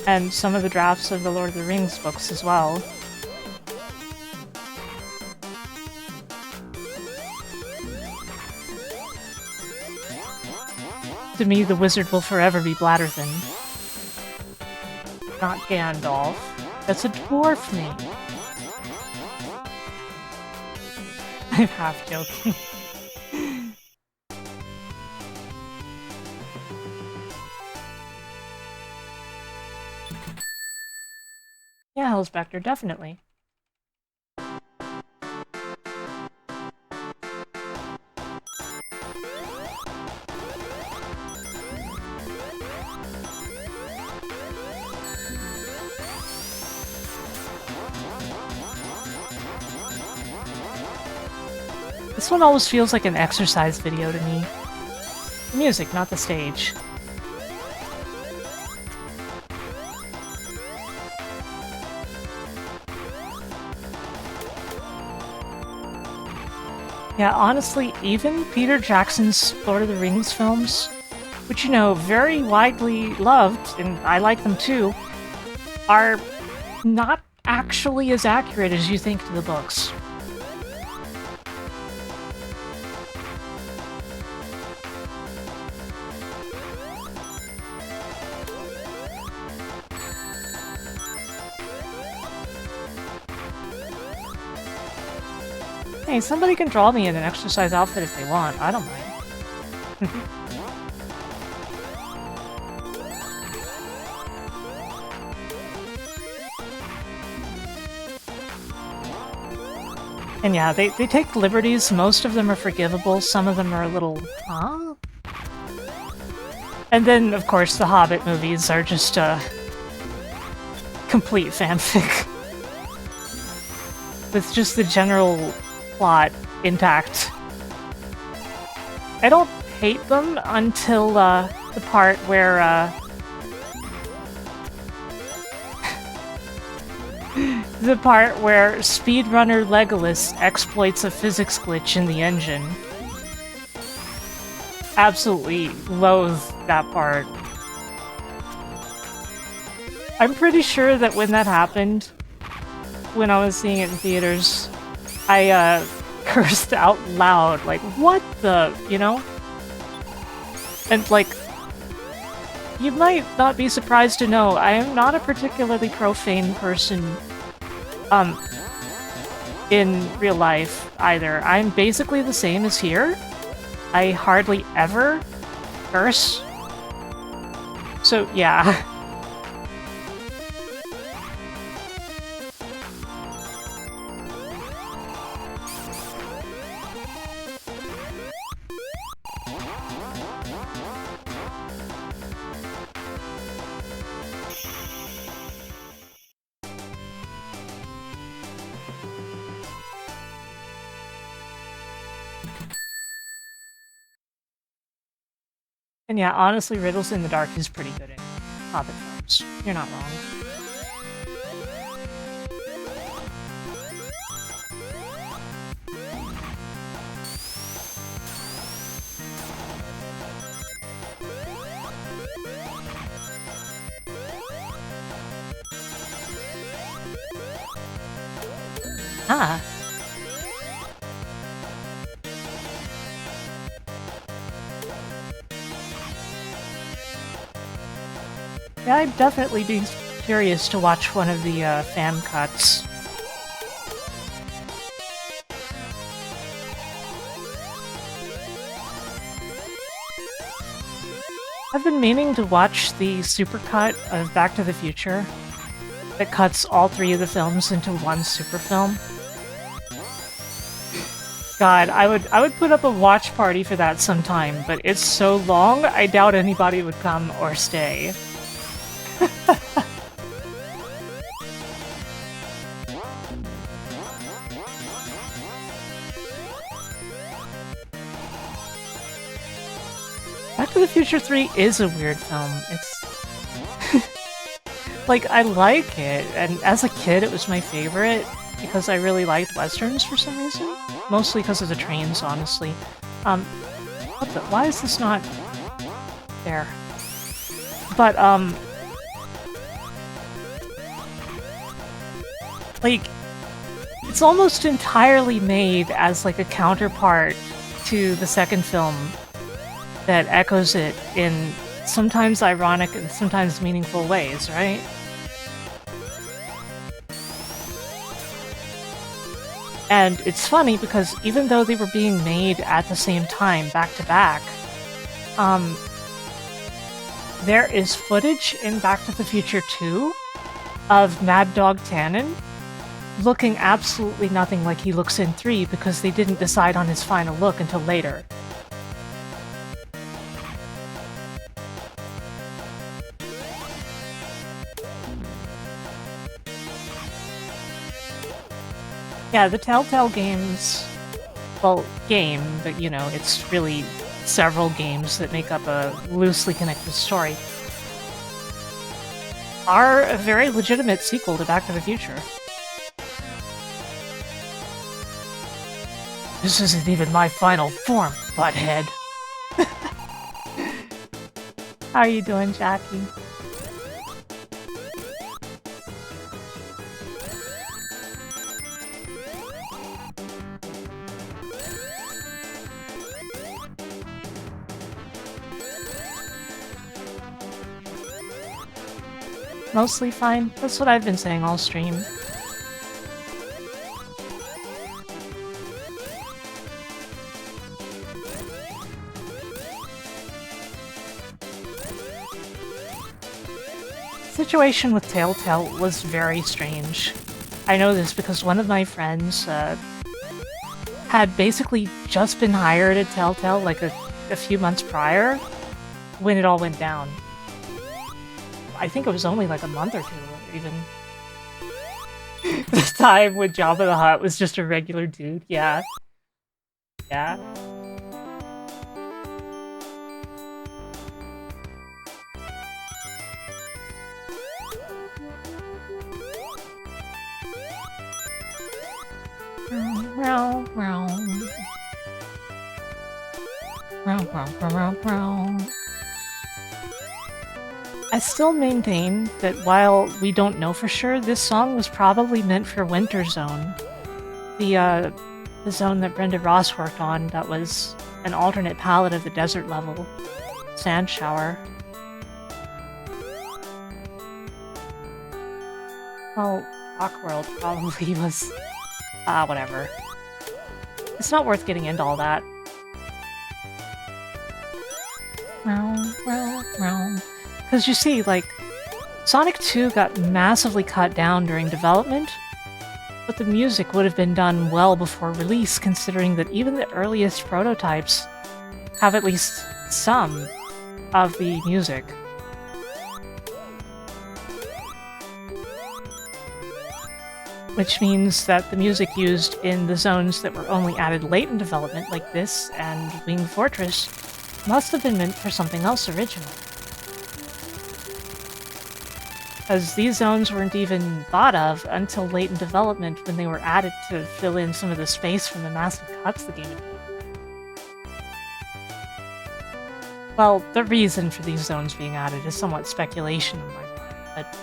And some of the drafts of the Lord of the Rings books as well. To me, the wizard will forever be Blatterthin. Not Gandalf. That's a dwarf name. I'm half joking. Yeah, Hellspectre, definitely. This one always feels like an exercise video to me. The music, not the stage. Yeah, honestly, even Peter Jackson's Lord of the Rings films, which, you know, very widely loved, and I like them too, are not actually as accurate as you think to the books. Hey, somebody can draw me in an exercise outfit if they want. I don't mind. And yeah, they take liberties. Most of them are forgivable. Some of them are a little, huh? And then, of course, the Hobbit movies are just complete fanfic. With just the general plot intact. I don't hate them until the part where the part where speedrunner Legolas exploits a physics glitch in the engine. Absolutely loathe that part. I'm pretty sure that when that happened, when I was seeing it in theaters, I cursed out loud, like, what the, you know? And like, you might not be surprised to know, I am not a particularly profane person, in real life either. I'm basically the same as here. I hardly ever curse. So, yeah. And yeah, honestly, Riddles in the Dark is pretty good at Hobbit films. You're not wrong. Ah. Yeah, I'd definitely be curious to watch one of the fan cuts. I've been meaning to watch the supercut of Back to the Future that cuts all three of the films into one super film. God, I would put up a watch party for that sometime, but it's so long, I doubt anybody would come or stay. Back to the Future 3 is a weird film. It's... like, I like it, and as a kid it was my favorite, because I really liked westerns for some reason. Mostly because of the trains, honestly. What the... why is this not... there? But, like, it's almost entirely made as, like, a counterpart to the second film that echoes it in sometimes ironic and sometimes meaningful ways, right? And it's funny because even though they were being made at the same time, back to back, there is footage in Back to the Future 2 of Mad Dog Tannen looking absolutely nothing like he looks in 3 because they didn't decide on his final look until later. Yeah, the Telltale games, well, game, but you know, it's really several games that make up a loosely connected story, are a very legitimate sequel to Back to the Future. This isn't even my final form, butthead. How are you doing, Jackie? Mostly fine. That's what I've been saying all stream. situation with Telltale was very strange. I know this because one of my friends had basically just been hired at Telltale like a few months prior when it all went down. I think it was only like a month or two, even. The time when Jabba the Hutt was just a regular dude, yeah. Yeah. I still maintain that while we don't know for sure, this song was probably meant for Winter Zone. The zone that Brenda Ross worked on that was an alternate palette of the desert level. Sand Shower. Well, Rockworld probably was... whatever. It's not worth getting into all that. Because you see, like, Sonic 2 got massively cut down during development, but the music would have been done well before release, considering that even the earliest prototypes have at least some of the music. Which means that the music used in the zones that were only added late in development, like this and Winged Fortress, must have been meant for something else originally. Because these zones weren't even thought of until late in development when they were added to fill in some of the space from the massive cuts the game had made. Well, the reason for these zones being added is somewhat speculation on my part, but...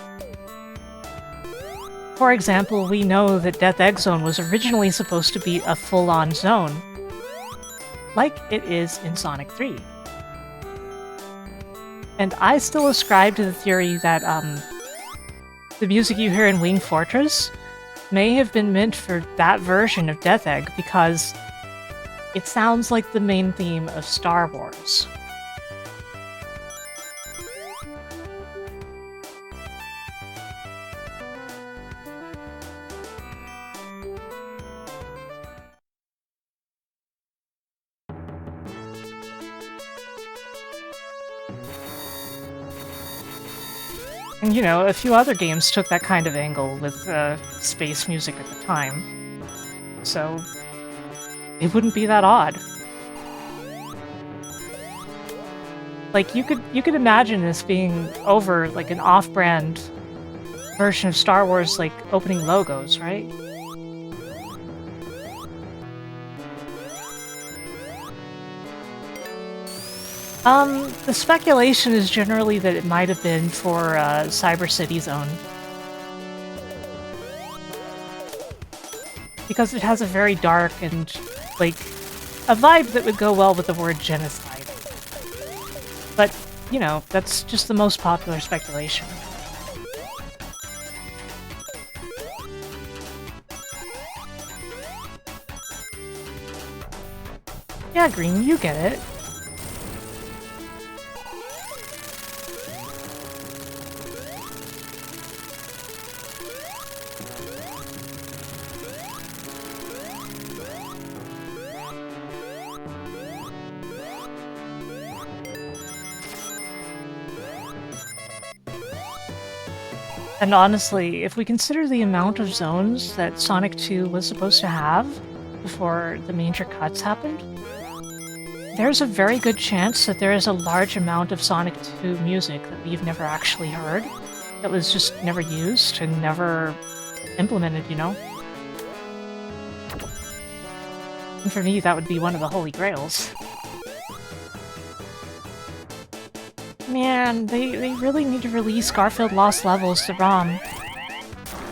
For example, we know that Death Egg Zone was originally supposed to be a full-on zone, like it is in Sonic 3. And I still ascribe to the theory that, the music you hear in Winged Fortress may have been meant for that version of Death Egg because it sounds like the main theme of Star Wars. And, you know, a few other games took that kind of angle with space music at the time. So, it wouldn't be that odd. Like, you could imagine this being over, like, an off-brand version of Star Wars, like, opening logos, right? The speculation is generally that it might have been for Cyber City Zone. Because it has a very dark and, like, a vibe that would go well with the word genocide. But, you know, that's just the most popular speculation. Yeah, Green, you get it. And honestly, if we consider the amount of zones that Sonic 2 was supposed to have before the major cuts happened, there's a very good chance that there is a large amount of Sonic 2 music that we've never actually heard, that was just never used and never implemented, you know? And for me, that would be one of the holy grails. Man, they really need to release Garfield Lost Levels to ROM.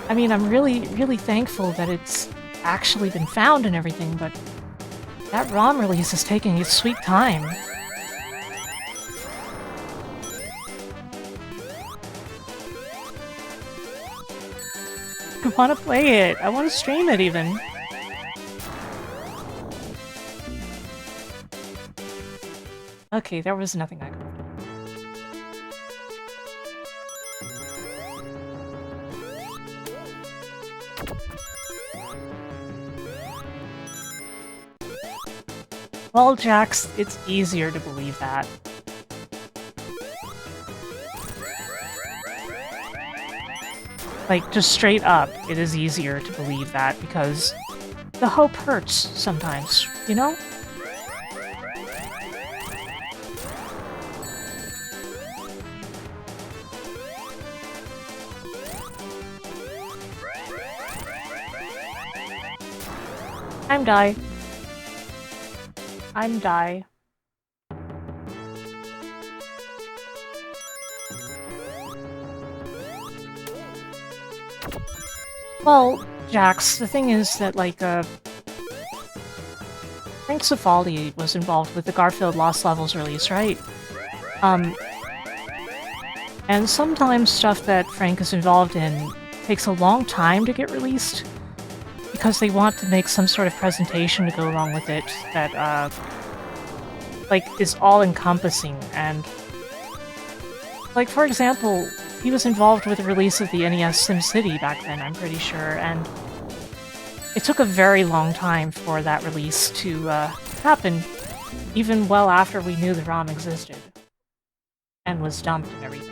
I mean, I'm really thankful that it's actually been found and everything, but that ROM release is taking its sweet time. I want to play it. I want to stream it even. Okay, there was nothing I could do. Well, Jax, it's easier to believe that. Like, just straight up, it is easier to believe that because the hope hurts sometimes, you know? I'm die. I'm die. Well, Jax, the thing is that, like, Frank Cifaldi was involved with the Garfield Lost Levels release, right? And sometimes stuff that Frank is involved in takes a long time to get released because they want to make some sort of presentation to go along with it that, like, is all-encompassing and... Like, for example, he was involved with the release of the NES SimCity back then, I'm pretty sure, and it took a very long time for that release to happen, even well after we knew the ROM existed and was dumped and everything.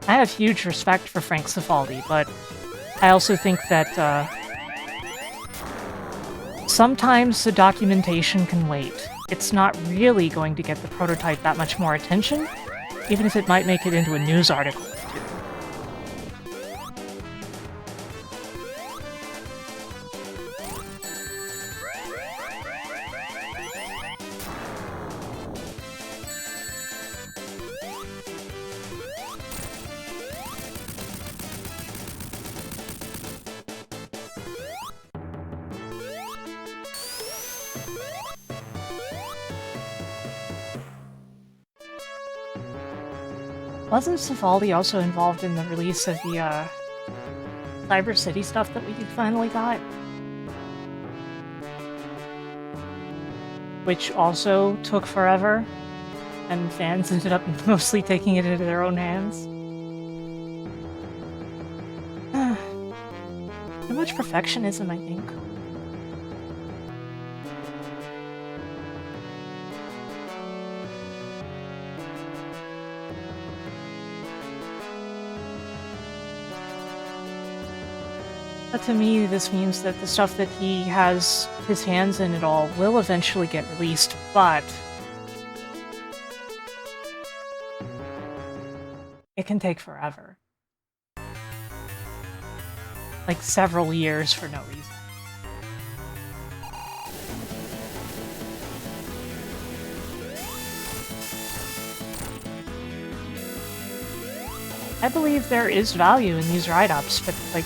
I have huge respect for Frank Cifaldi, but I also think that sometimes the documentation can wait. It's not really going to get the prototype that much more attention, even if it might make it into a news article or two. Wasn't Cifaldi also involved in the release of the, Cyber City stuff that we finally got? Which also took forever, and fans ended up mostly taking it into their own hands. Too much perfectionism, I think. But to me, this means that the stuff that he has his hands in it all will eventually get released, but it can take forever. Like several years for no reason. I believe there is value in these write-ups, but like,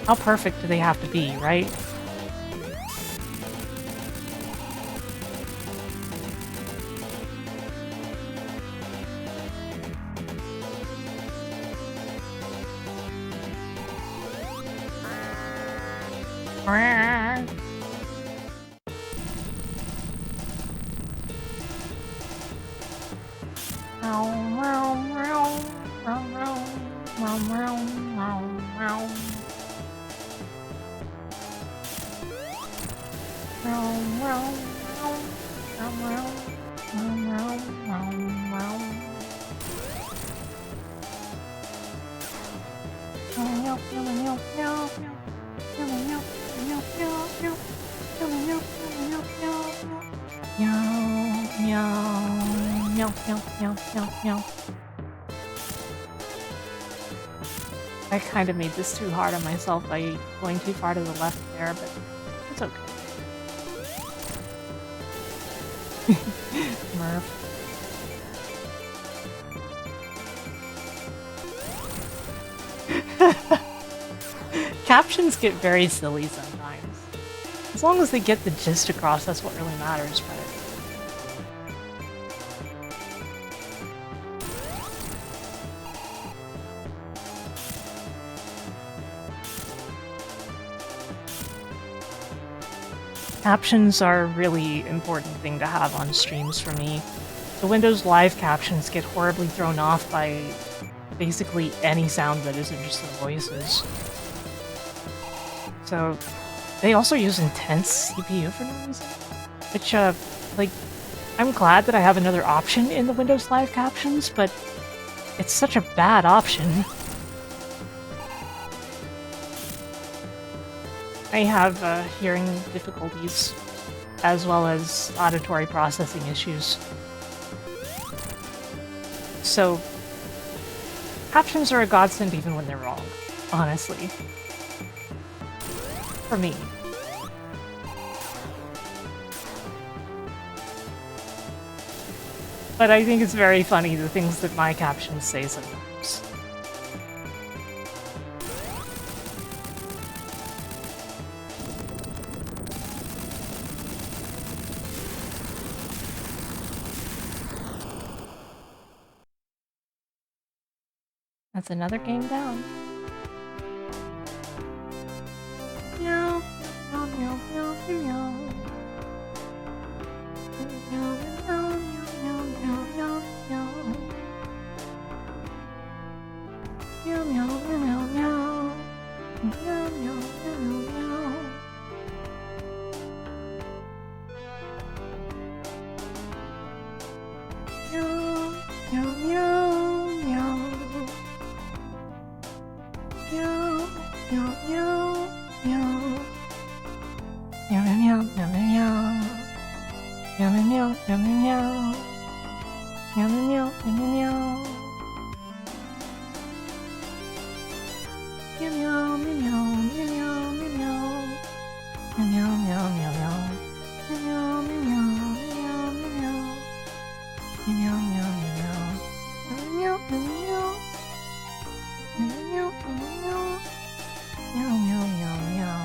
how perfect do they have to be, right? I kind of made this too hard on myself by going too far to the left there, but it's okay. Murph. Captions get very silly sometimes. As long as they get the gist across, that's what really matters, but... Captions are a really important thing to have on streams for me. the Windows Live captions get horribly thrown off by basically any sound that isn't just the voices. So they also use intense CPU for no reason, which, like, I'm glad that I have another option in the Windows Live captions, but it's such a bad option. I have hearing difficulties, as well as auditory processing issues. So, captions are a godsend even when they're wrong, honestly. For me. But I think it's very funny the things that my captions say sometimes. That's another game down. Meow, meow, meow, meow, meow. Meow, meow, meow, meow, meow, meow. Meow, meow, meow, meow. Meow, meow, meow, meow. Meow, meow, meow, meow. Meow, meow, meow, meow. Meow, meow, meow, meow, meow. Meow, meow, meow, meow, meow. Meow, meow, meow, meow, meow. Meow, meow, meow, meow, meow, meow, meow. Meow, meow, meow, meow. Meow, meow, meow, meow, meow, meow. Meow, meow, meow, meow. Meow, meow, meow, meow. Meow, meow, meow. Meow, meow, meow, meow.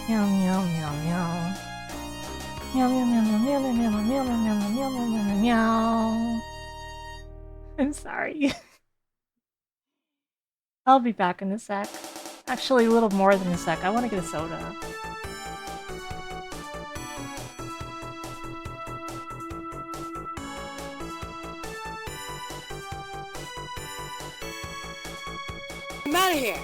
Meow, meow, meow, meow. Meow, meow, meow, meow, meow, meow, meow, meow, meow, meow, meow, meow, meow. I'm sorry. I'll be back in a sec. Actually, a little more than a sec. I want to get a soda. I'm out of here.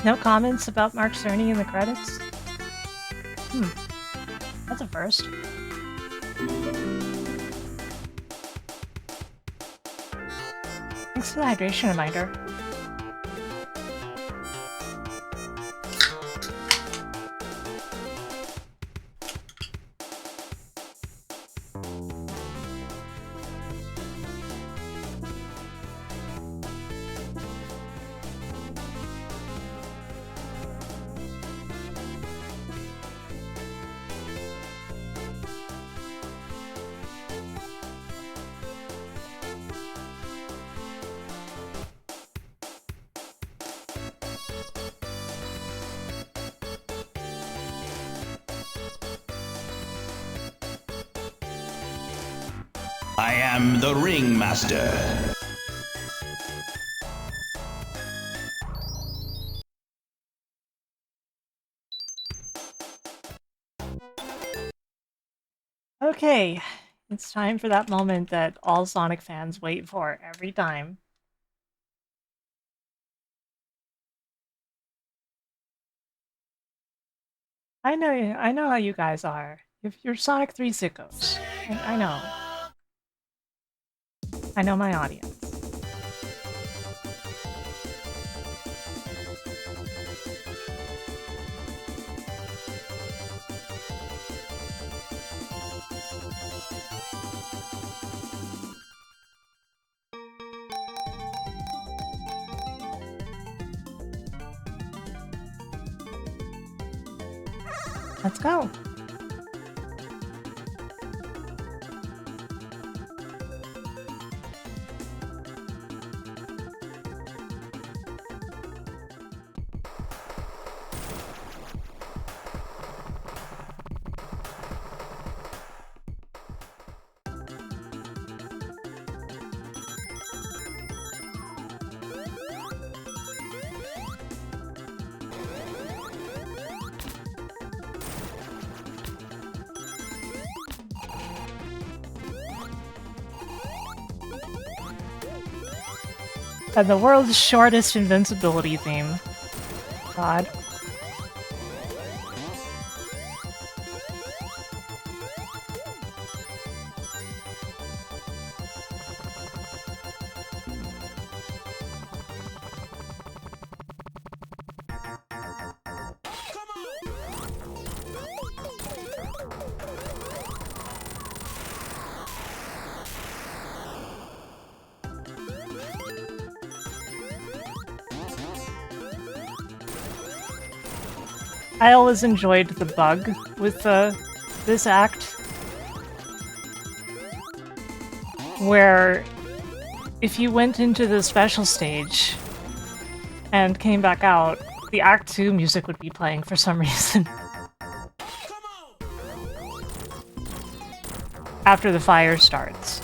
No comments about Mark Cerny in the credits? That's a first. Thanks for the hydration reminder. I am the Ringmaster. Okay, it's time for that moment that all Sonic fans wait for every time. I know how you guys are. If you're Sonic 3 sickos. I know. I know my audience. Let's go. And the world's shortest invincibility theme. God. I always enjoyed the bug with this act, where if you went into the special stage and came back out, the Act 2 music would be playing for some reason. After the fire starts.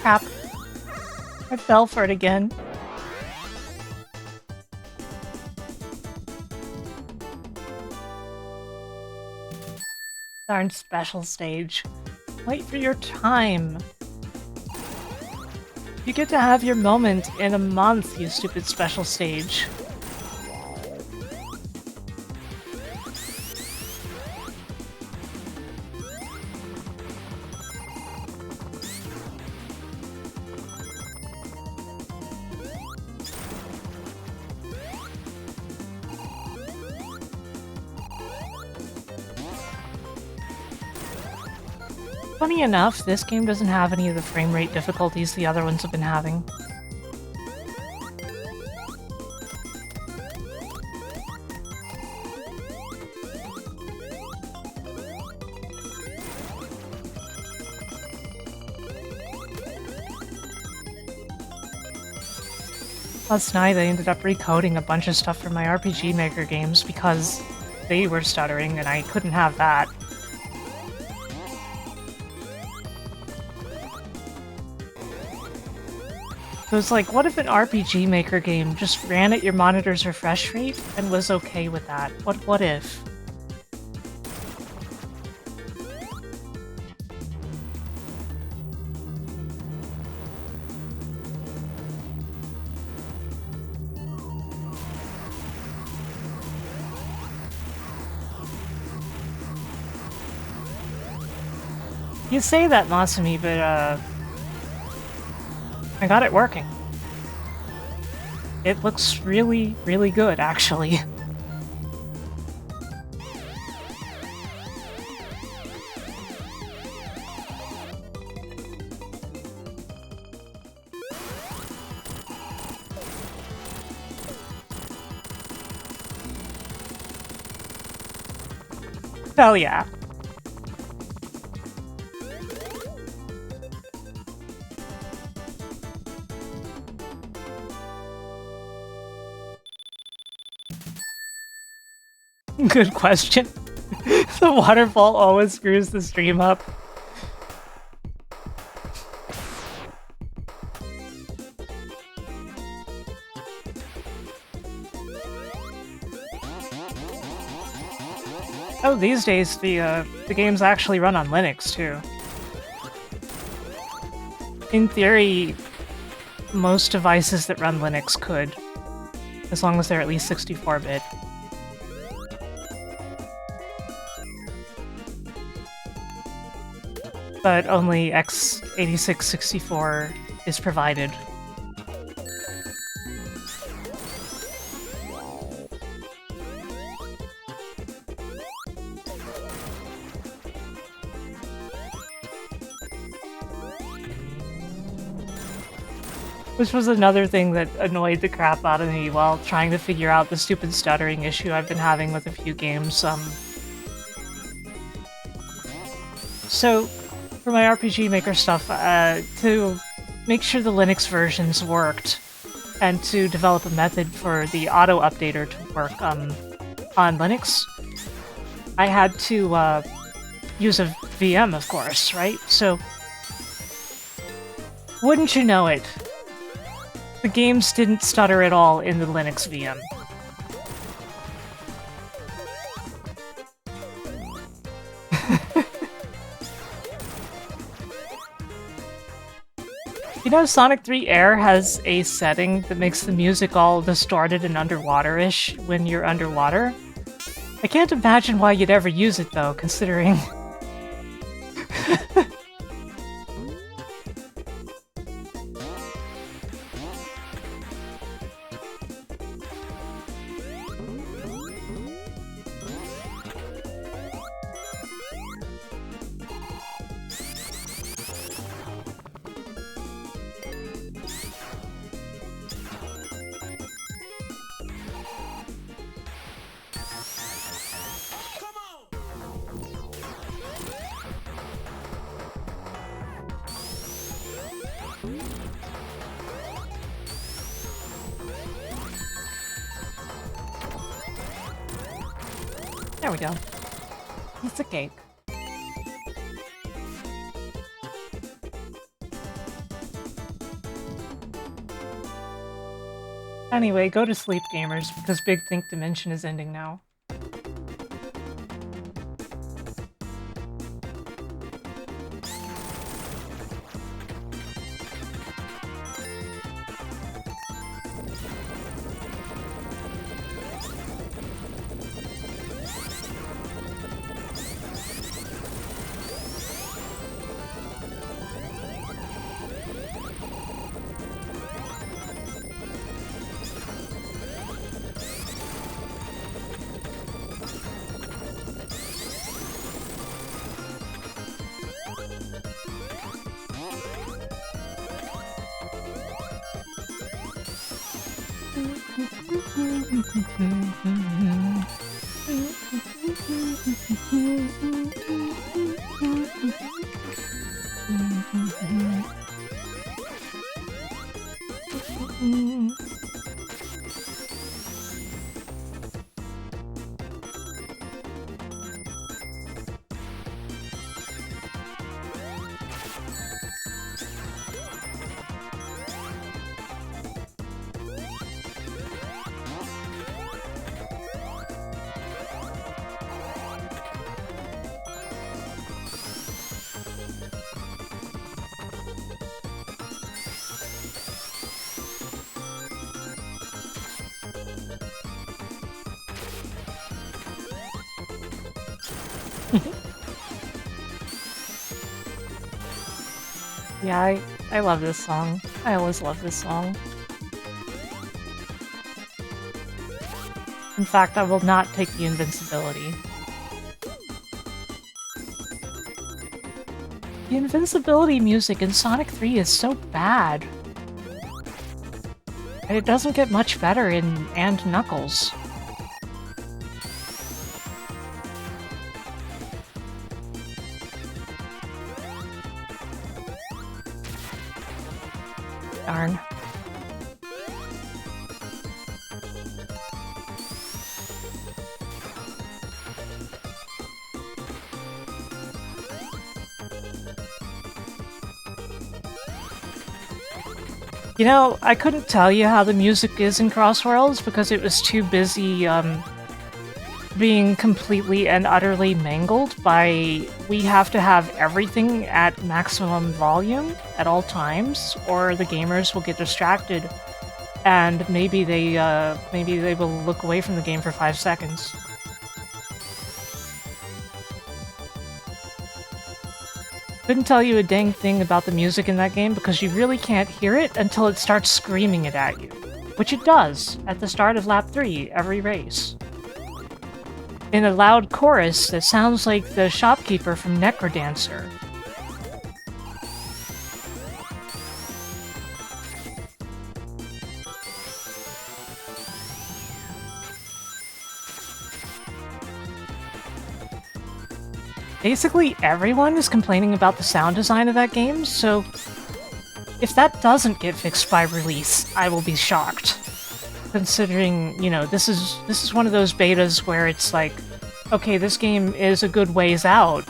Crap. I fell for it again. Darn special stage. Wait for your time. You get to have your moment in a month, you stupid special stage. Funny enough, this game doesn't have any of the frame rate difficulties the other ones have been having. Last night I ended up recoding a bunch of stuff from my RPG Maker games because they were stuttering and I couldn't have that. So it's like, what if an RPG Maker game just ran at your monitor's refresh rate and was okay with that? What if? You say that, Masumi, but I got it working. It looks really, really good, actually. Hell yeah. Good question. The waterfall always screws the stream up. Oh, these days the games actually run on Linux too. In theory, most devices that run Linux could, as long as they're at least 64-bit. But only x86-64 is provided. Which was another thing that annoyed the crap out of me while trying to figure out the stupid stuttering issue I've been having with a few games. So, for my RPG Maker stuff, to make sure the Linux versions worked, and to develop a method for the auto-updater to work on Linux, I had to use a VM, of course, right? So, wouldn't you know it, the games didn't stutter at all in the Linux VM. You know, Sonic 3 Air has a setting that makes the music all distorted and underwater-ish when you're underwater. I can't imagine why you'd ever use it, though, considering... There we go. It's a cake. Anyway, go to sleep, gamers, because Big Think Dimension is ending now. Yeah, I love this song. I always love this song. In fact, I will not take the invincibility. The invincibility music in Sonic 3 is so bad. And it doesn't get much better in And Knuckles. Darn. You know, I couldn't tell you how the music is in Crossworlds because it was too busy being completely and utterly mangled by we have to have everything at maximum volume at all times, or the gamers will get distracted, and maybe they will look away from the game for 5 seconds. Couldn't tell you a dang thing about the music in that game because you really can't hear it until it starts screaming it at you, which it does at the start of lap 3 every race. In a loud chorus that sounds like the shopkeeper from Necrodancer. Basically everyone is complaining about the sound design of that game, so if that doesn't get fixed by release, I will be shocked. Considering, you know, this is one of those betas where it's like, okay, this game is a good ways out,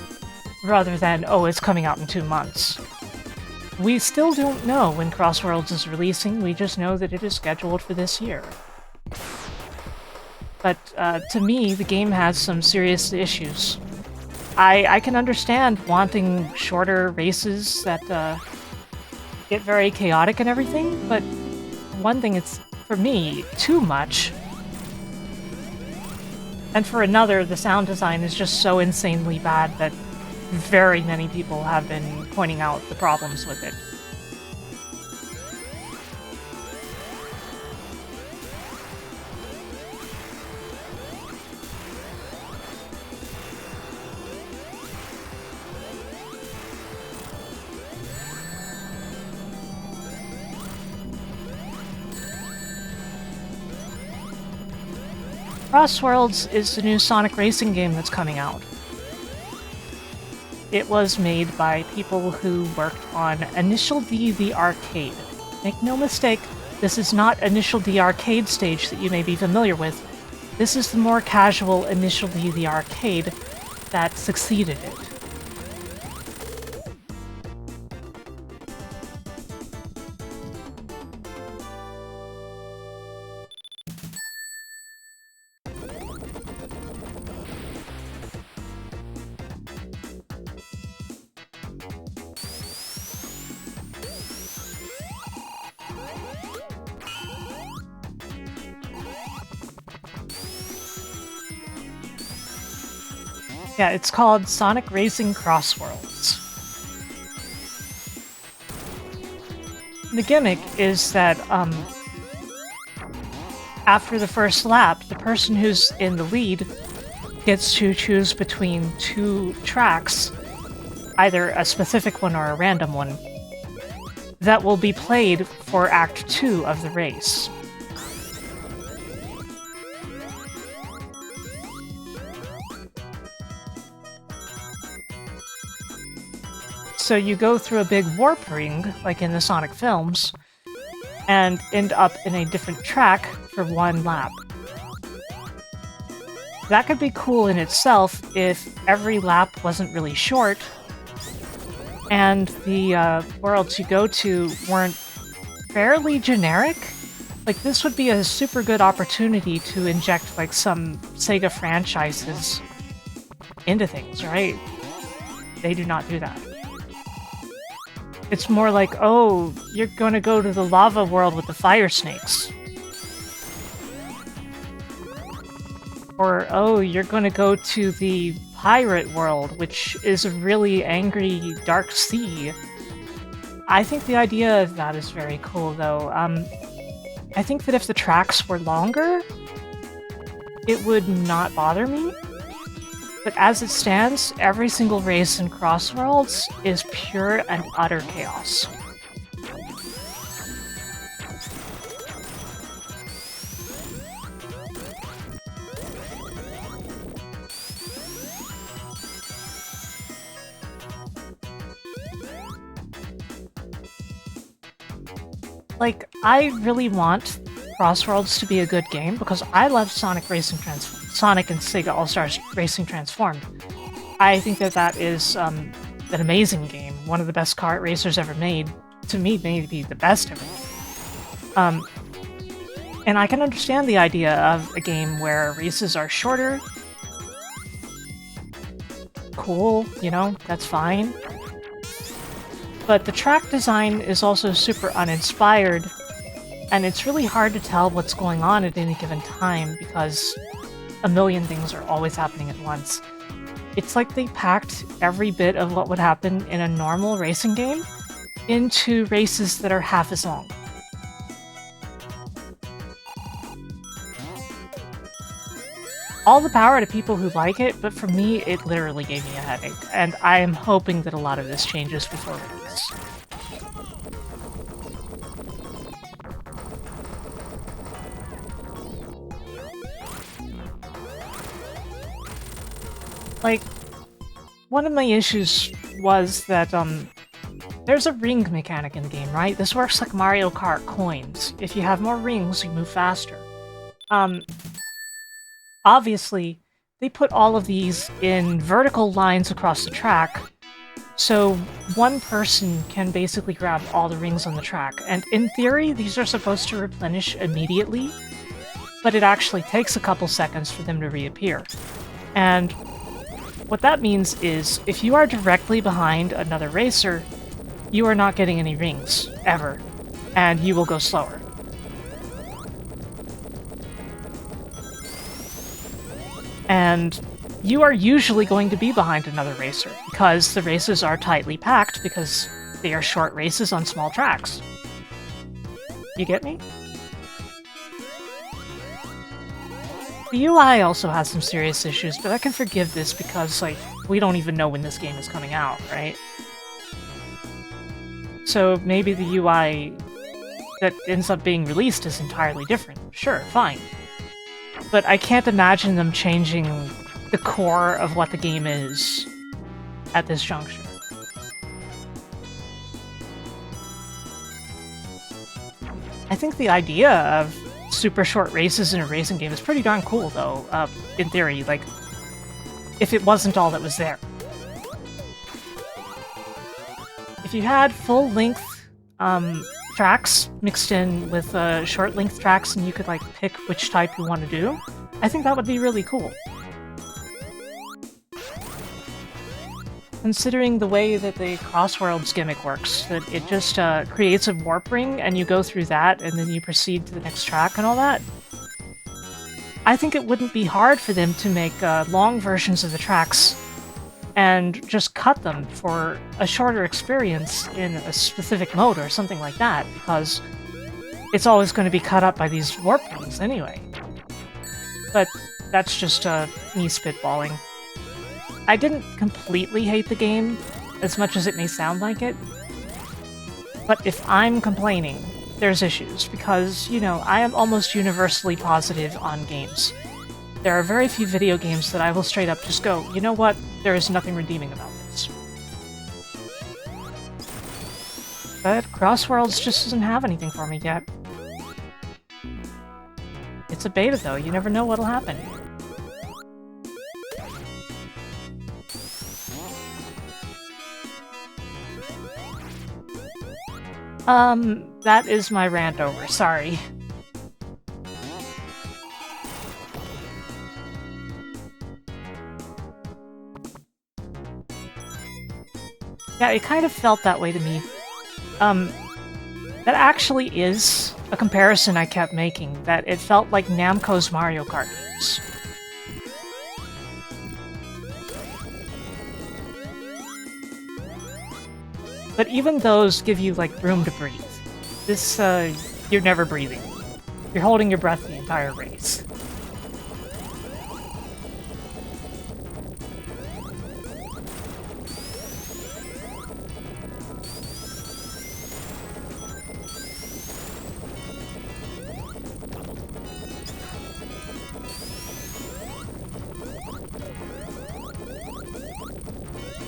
rather than, oh, it's coming out in 2 months. We still don't know when Crossworlds is releasing, we just know that it is scheduled for this year. But to me, the game has some serious issues. I can understand wanting shorter races that get very chaotic and everything, but one thing, it's, for me, too much. And for another, the sound design is just so insanely bad that very many people have been pointing out the problems with it. Crossworlds is the new Sonic racing game that's coming out. It was made by people who worked on Initial D the Arcade. Make no mistake, this is not Initial D Arcade stage that you may be familiar with. This is the more casual Initial D the Arcade that succeeded it. Yeah, it's called Sonic Racing Crossworlds. The gimmick is that, after the first lap, the person who's in the lead gets to choose between 2 tracks, either a specific one or a random one, that will be played for Act 2 of the race. So you go through a big warp ring, like in the Sonic films, and end up in a different track for 1 lap. That could be cool in itself if every lap wasn't really short, and the worlds you go to weren't fairly generic. Like, this would be a super good opportunity to inject, like, some Sega franchises into things, right? They do not do that. It's more like, oh, you're gonna go to the lava world with the fire snakes. Or, oh, you're gonna go to the pirate world, which is a really angry dark sea. I think the idea of that is very cool, though. I think that if the tracks were longer, it would not bother me. But as it stands, every single race in Crossworlds is pure and utter chaos. Like, I really want Crossworlds to be a good game because I love Sonic and Sega All-Stars Racing Transformed. I think that that is an amazing game, one of the best kart racers ever made. To me, maybe the best ever. And I can understand the idea of a game where races are shorter. Cool, you know, that's fine. But the track design is also super uninspired, and it's really hard to tell what's going on at any given time because a million things are always happening at once. It's like they packed every bit of what would happen in a normal racing game into races that are half as long. All the power to people who like it, but for me, it literally gave me a headache, and I am hoping that a lot of this changes before release. Like, one of my issues was that, there's a ring mechanic in the game, right? This works like Mario Kart coins. If you have more rings, you move faster. Obviously, they put all of these in vertical lines across the track, so one person can basically grab all the rings on the track, and in theory, these are supposed to replenish immediately, but it actually takes a couple seconds for them to reappear. And what that means is, if you are directly behind another racer, you are not getting any rings, ever, and you will go slower. And you are usually going to be behind another racer, because the races are tightly packed, because they are short races on small tracks. You get me? The UI also has some serious issues, but I can forgive this because, like, we don't even know when this game is coming out, right? So maybe the UI that ends up being released is entirely different. Sure, fine. But I can't imagine them changing the core of what the game is at this juncture. I think the idea of super short races in a racing game is pretty darn cool, though, in theory, like, if it wasn't all that was there. If you had full-length tracks mixed in with short-length tracks and you could, like, pick which type you want to do, I think that would be really cool. Considering the way that the Crossworlds gimmick works, that it just creates a warp ring and you go through that and then you proceed to the next track and all that, I think it wouldn't be hard for them to make long versions of the tracks and just cut them for a shorter experience in a specific mode or something like that, because it's always going to be cut up by these warp rings anyway. But that's just me spitballing. I didn't completely hate the game, as much as it may sound like it, but if I'm complaining, there's issues, because, you know, I am almost universally positive on games. There are very few video games that I will straight up just go, you know what, there is nothing redeeming about this. But Crossworlds just doesn't have anything for me yet. It's a beta though, you never know what'll happen. That is my rant over, sorry. Yeah, it kind of felt that way to me. That actually is a comparison I kept making, that it felt like Namco's Mario Kart games. But even those give you, like, room to breathe. This, you're never breathing. You're holding your breath the entire race.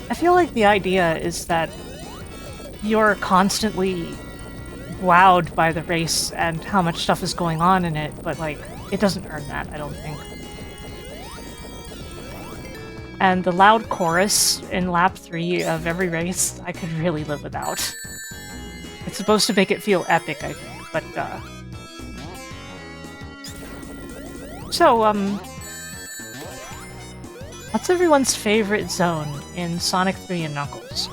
I feel like the idea is that you're constantly wowed by the race and how much stuff is going on in it, but, like, it doesn't earn that, I don't think. And the loud chorus in lap 3 of every race, I could really live without. It's supposed to make it feel epic, I think, but, So, what's everyone's favorite zone in Sonic 3 and Knuckles?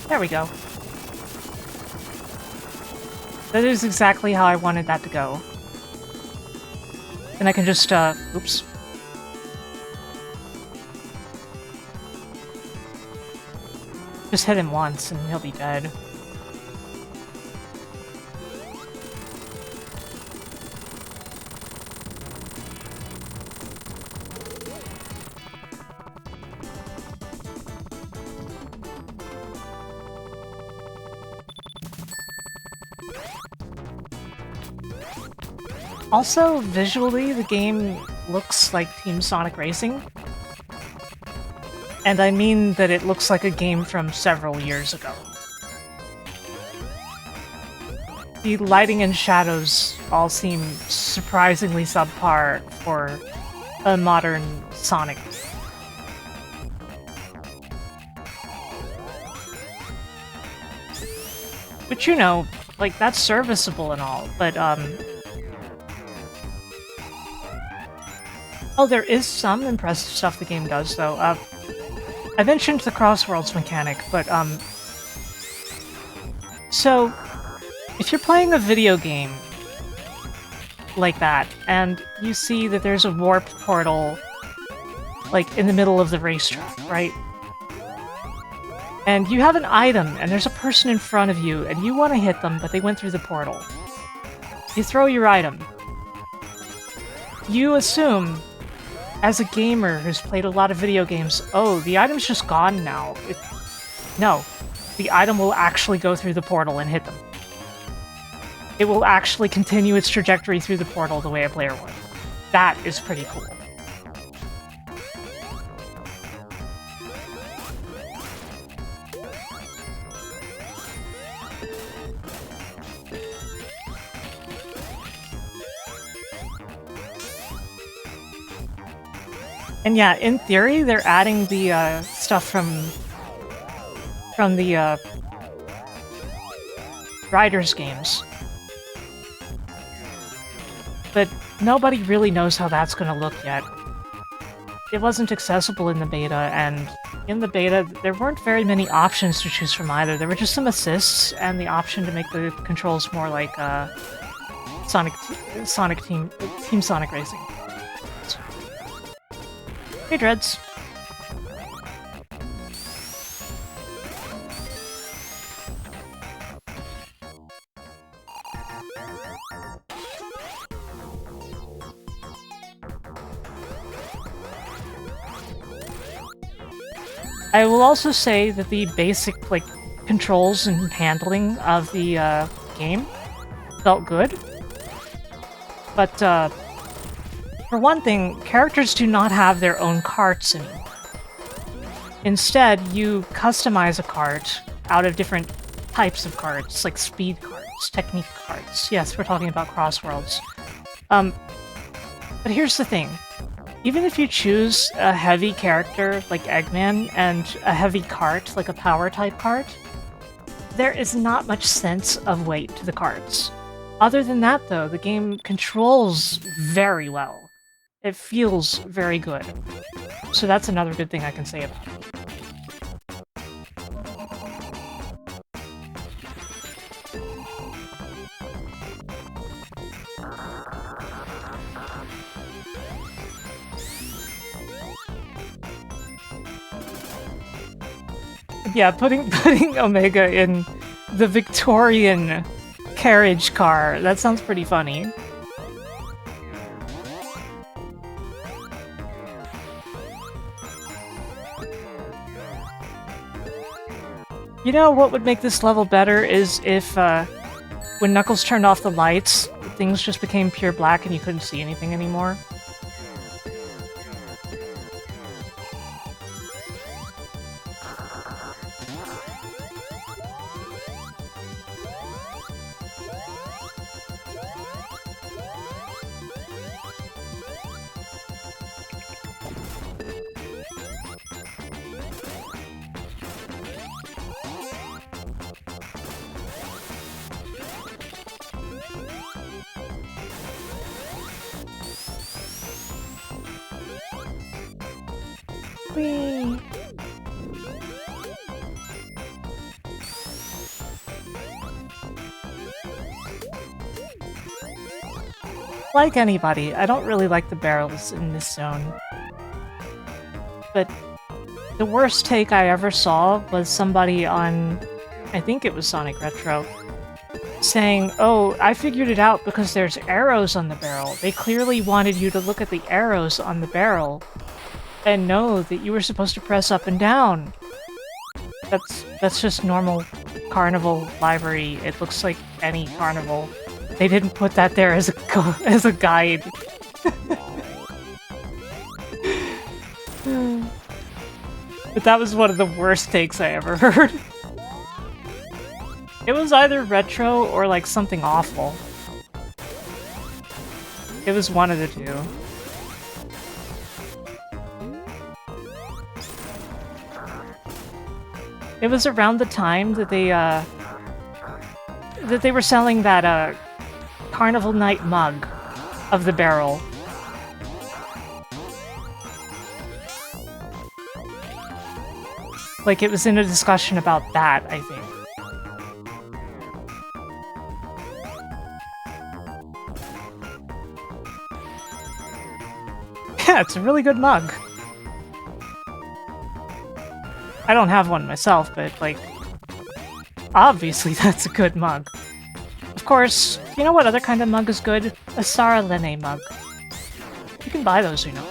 There we go. That is exactly how I wanted that to go. And I can just, oops. Just hit him once and he'll be dead. Also, visually, the game looks like Team Sonic Racing. And I mean that it looks like a game from several years ago. The lighting and shadows all seem surprisingly subpar for a modern Sonic. Which, you know, like, that's serviceable and all, but, oh, there is some impressive stuff the game does, though. I mentioned the Crossworlds mechanic, but, so, if you're playing a video game like that, and you see that there's a warp portal, like, in the middle of the racetrack, right? And you have an item, and there's a person in front of you, and you want to hit them, but they went through the portal. You throw your item. You assume, as a gamer who's played a lot of video games, oh, the item's just gone now. No. The item will actually go through the portal and hit them. It will actually continue its trajectory through the portal the way a player would. That is pretty cool. And yeah, in theory, they're adding the stuff from the Riders games. But nobody really knows how that's going to look yet. It wasn't accessible in the beta, and in the beta, there weren't very many options to choose from either. There were just some assists and the option to make the controls more like Team Sonic Racing. Hey, Dreads. I will also say that the basic, like, controls and handling of the game felt good. But, for one thing, characters do not have their own carts anymore. Instead, you customize a cart out of different types of carts, like speed carts, technique carts. Yes, we're talking about Crossworlds. But here's the thing. Even if you choose a heavy character like Eggman and a heavy cart like a power-type cart, there is not much sense of weight to the carts. Other than that, though, the game controls very well. It feels very good. So that's another good thing I can say about it. Yeah, putting Omega in the Victorian carriage car, that sounds pretty funny. You know what would make this level better is if, when Knuckles turned off the lights, things just became pure black and you couldn't see anything anymore. Whee! Like anybody, I don't really like the barrels in this zone. But the worst take I ever saw was somebody on, I think it was Sonic Retro, saying, "Oh, I figured it out because there's arrows on the barrel. They clearly wanted you to look at the arrows on the barrel and know that you were supposed to press up and down." That's just normal carnival library. It looks like any carnival. They didn't put that there as a guide. But that was one of the worst takes I ever heard. It was either retro or like something awful. It was one of the two. It was around the time that they were selling that Carnival Night mug of the barrel. Like, it was in a discussion about that, I think. Yeah, it's a really good mug. I don't have one myself, but, like, obviously that's a good mug. Of course, you know what other kind of mug is good? A Sarah Lene mug. You can buy those, you know.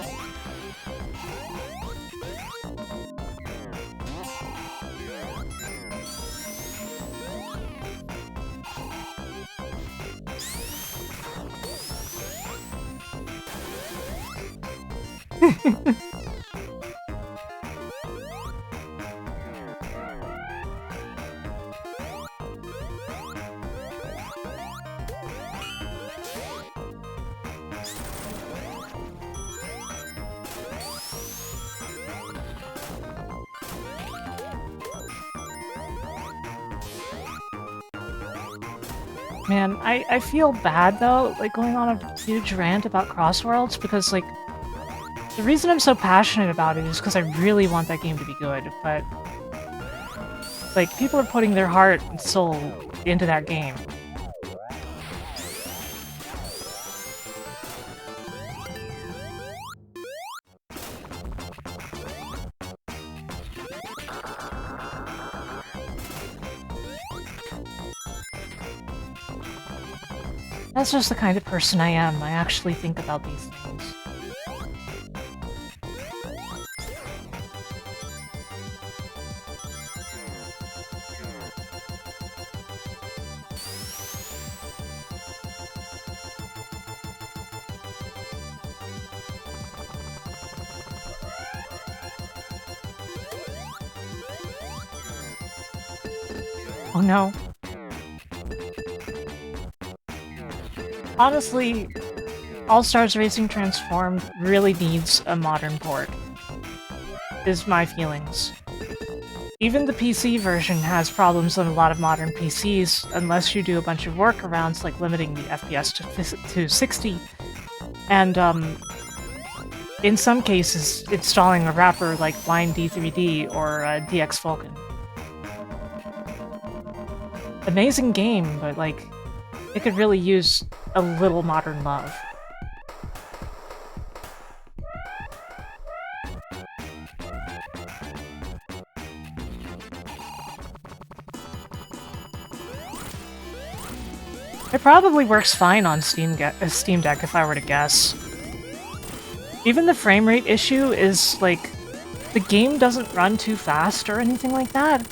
Man, I feel bad though, like going on a huge rant about Crossworlds, because like, the reason I'm so passionate about it is because I really want that game to be good, but like, people are putting their heart and soul into that game. That's just the kind of person I am. I actually think about these things. Oh no. Honestly, All-Stars Racing Transformed really needs a modern port, is my feelings. Even the PC version has problems on a lot of modern PCs, unless you do a bunch of workarounds like limiting the FPS to 60, and in some cases, installing a wrapper like Line D3D or DX Vulkan. Amazing game, but like, it could really use a little modern love. It probably works fine on Steam Deck if I were to guess. Even the frame rate issue is like, the game doesn't run too fast or anything like that.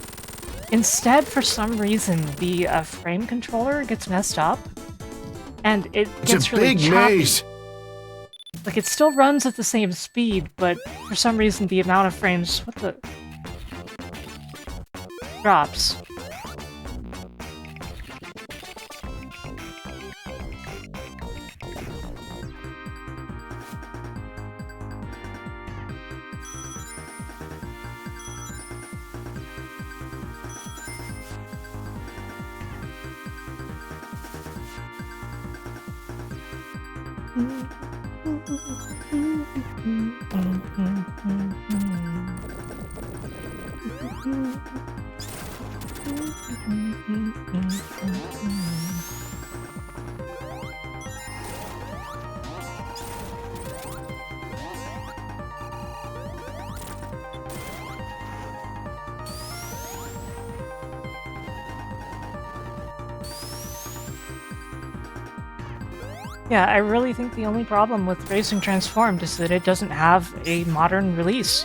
Instead, for some reason, the frame controller gets messed up, and it gets really choppy. It's a big maze! Like, it still runs at the same speed, but for some reason the amount of frames... What the... drops. Yeah, I really think the only problem with Racing Transformed is that it doesn't have a modern release.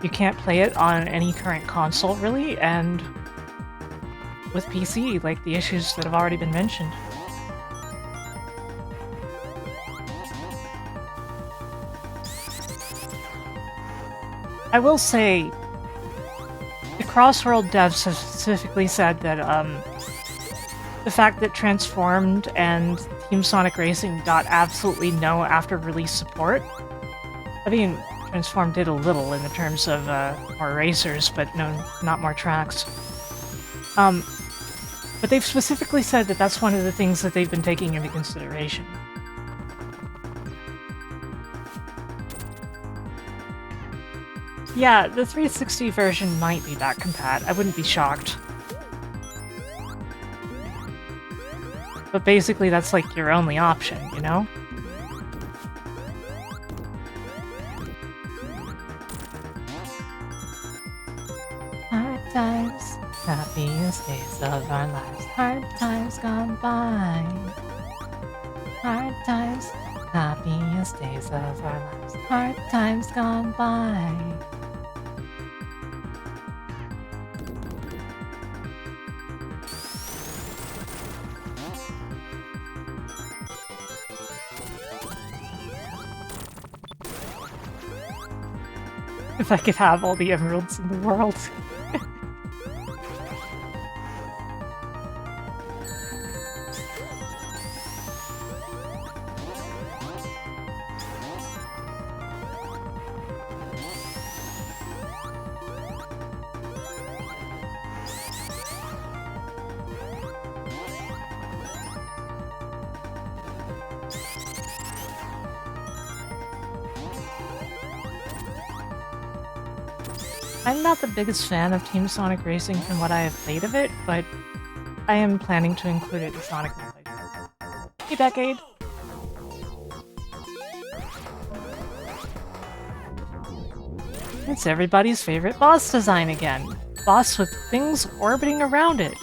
You can't play it on any current console, really, and with PC, like the issues that have already been mentioned. I will say, the Crossworld devs have specifically said that the fact that Transformed and Team Sonic Racing got absolutely no after-release support. I mean, Transformed did a little in the terms of more racers, but no, not more tracks. But they've specifically said that that's one of the things that they've been taking into consideration. Yeah, the 360 version might be back compat. I wouldn't be shocked. But basically that's like your only option, you know? Hard times, happiest days of our lives. Hard times gone by. Hard times, happiest days of our lives. Hard times gone by. If I could have all the emeralds in the world. I'm not the biggest fan of Team Sonic Racing from what I have played of it, but I am planning to include it in Sonic my playthrough. Hey, Decade! It's everybody's favorite boss design again. Boss with things orbiting around it.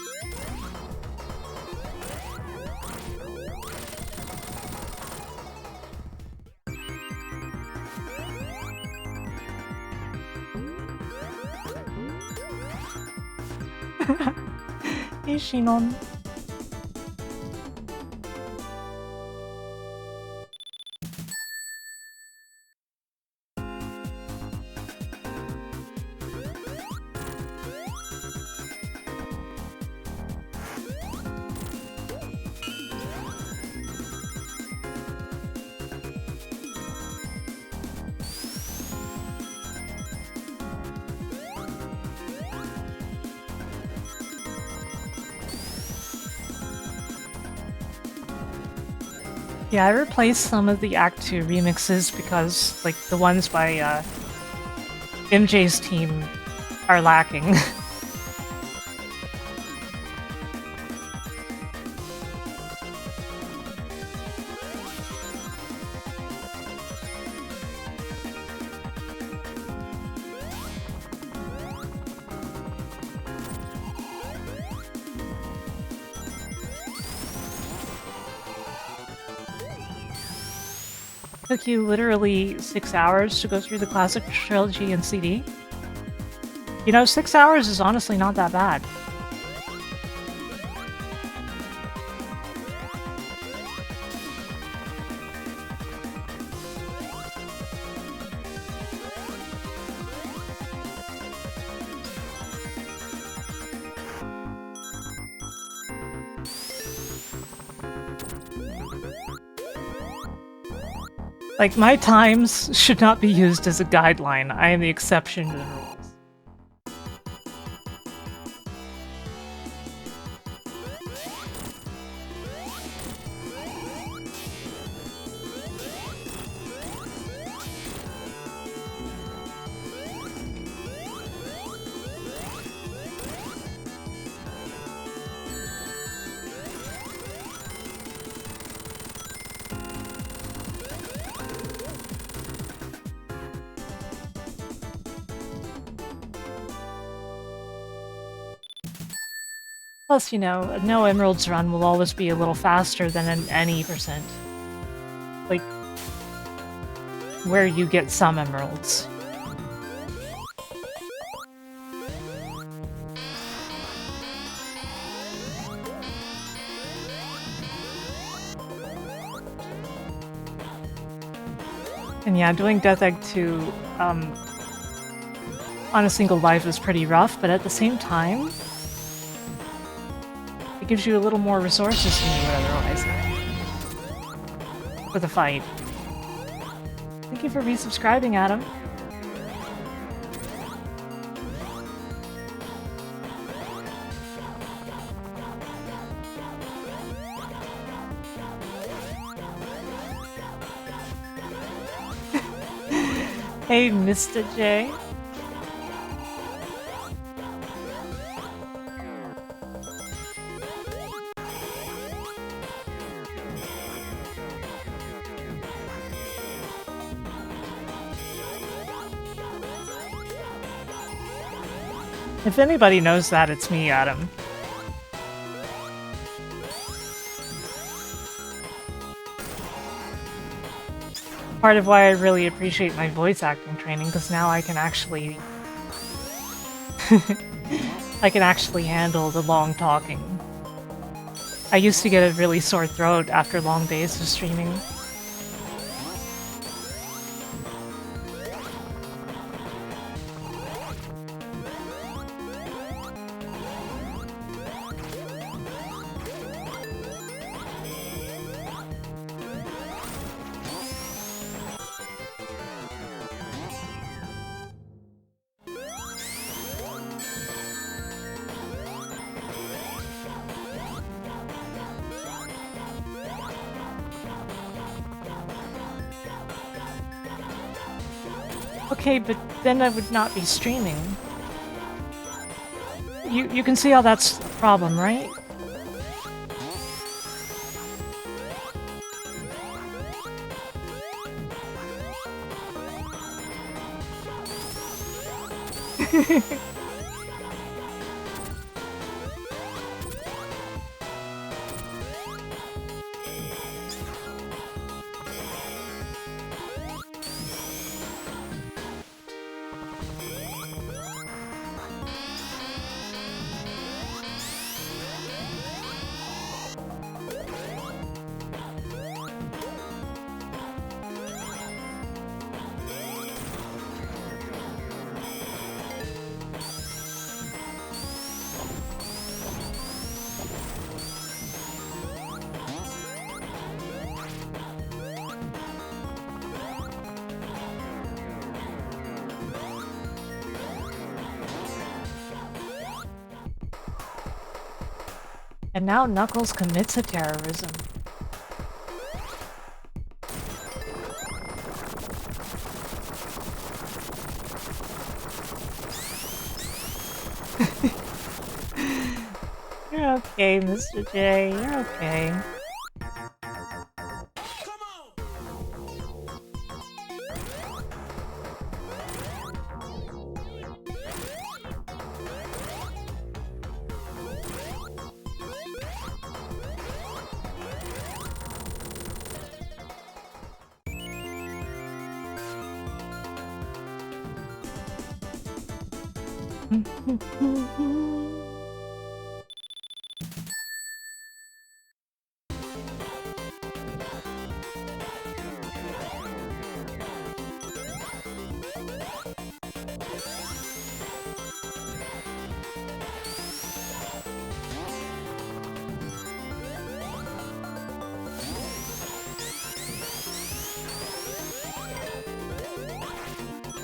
Hey, Shinon. Yeah, I replaced some of the Act 2 remixes because, like, the ones by MJ's team are lacking. Took you literally 6 hours to go through the classic trilogy and CD. You know, 6 hours is honestly not that bad. Like, my times should not be used as a guideline. I am the exception to the rules. Plus, you know, no emeralds run will always be a little faster than an any percent. Like, where you get some emeralds. And yeah, doing Death Egg 2 on a single life is pretty rough, but at the same time, it gives you a little more resources than you would otherwise have for the fight. Thank you for resubscribing, Adam. Hey, Mr. J. If anybody knows that, it's me, Adam. Part of why I really appreciate my voice acting training, because now I can actually... I can actually handle the long talking. I used to get a really sore throat after long days of streaming. Okay, but then I would not be streaming. You can see how that's a problem, right? And now Knuckles commits a terrorism. You're okay, Mr. J. You're okay.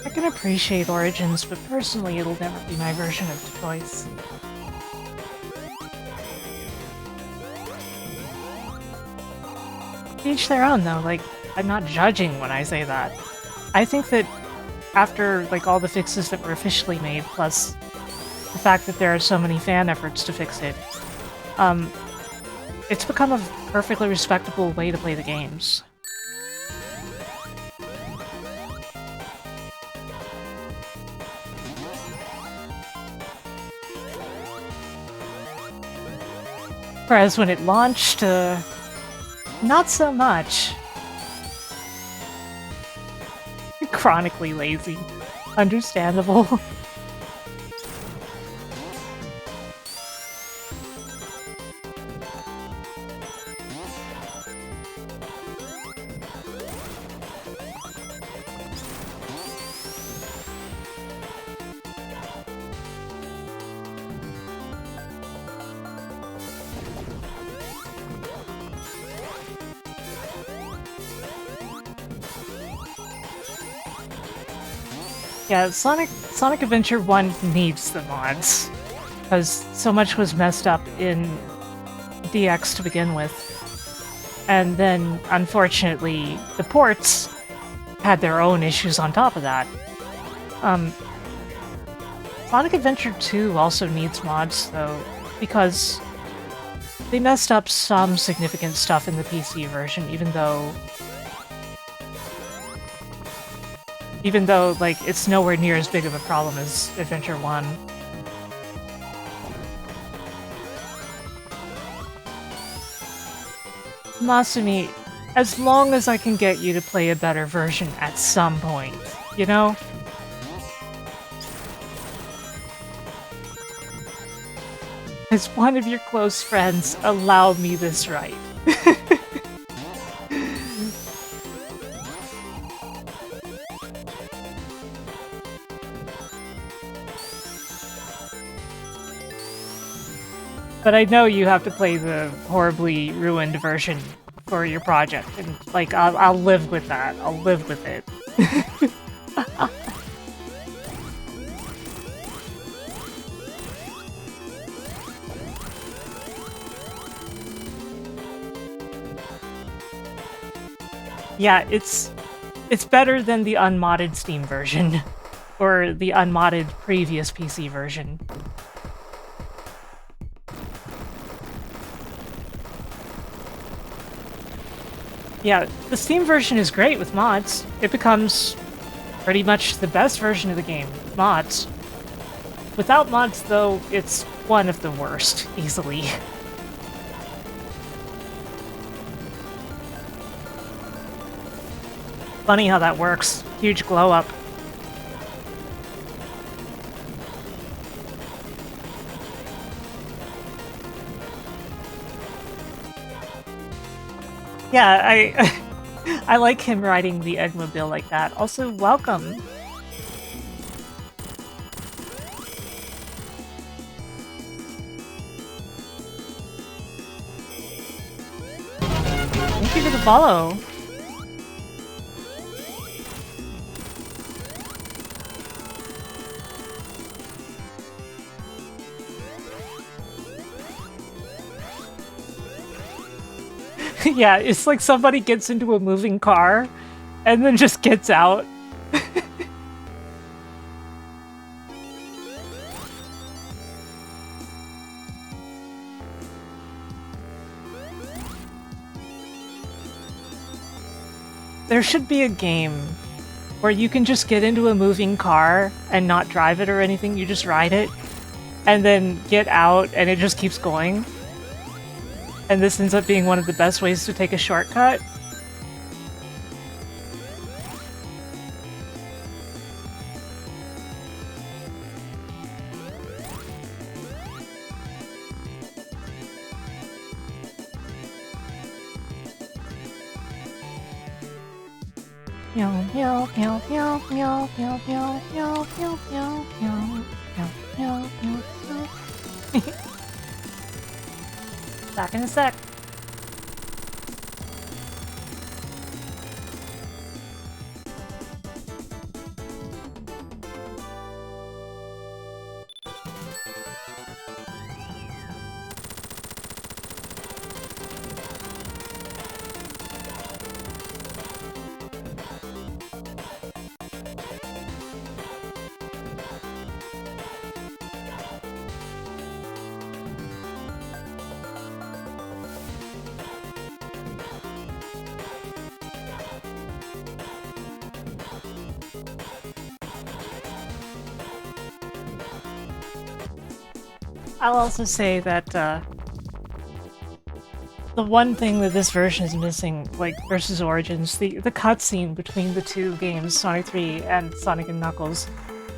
I can appreciate Origins, but personally it'll never be my version of choice. Each their own, though. Like, I'm not judging when I say that. I think that after, like, all the fixes that were officially made, plus the fact that there are so many fan efforts to fix it, it's become a perfectly respectable way to play the games. Whereas when it launched, not so much. Chronically lazy. Understandable. Yeah, Sonic Adventure 1 needs the mods, because so much was messed up in DX to begin with. And then, unfortunately, the ports had their own issues on top of that. Sonic Adventure 2 also needs mods, though, because they messed up some significant stuff in the PC version, even though, like, it's nowhere near as big of a problem as Adventure 1. Masumi, as long as I can get you to play a better version at some point, you know? As one of your close friends, allow me this right. But I know you have to play the horribly ruined version for your project, and like I'll live with that. I'll live with it. Yeah, it's better than the unmodded Steam version or the unmodded previous PC version. Yeah, the Steam version is great with mods. It becomes pretty much the best version of the game with mods. Without mods, though, it's one of the worst, easily. Funny how that works. Huge glow up. Yeah, I like him riding the Eggmobile like that. Also, welcome. Thank you for the follow. Yeah, it's like somebody gets into a moving car and then just gets out. There should be a game where you can just get into a moving car and not drive it or anything, you just ride it, and then get out and it just keeps going. And this ends up being one of the best ways to take a shortcut. Meow meow meow meow meow meow meow meow meow meow meow meow meow meow. Back in a sec. I'll also say that the one thing that this version is missing, like, versus Origins, the cutscene between the two games, Sonic 3 and Sonic and Knuckles.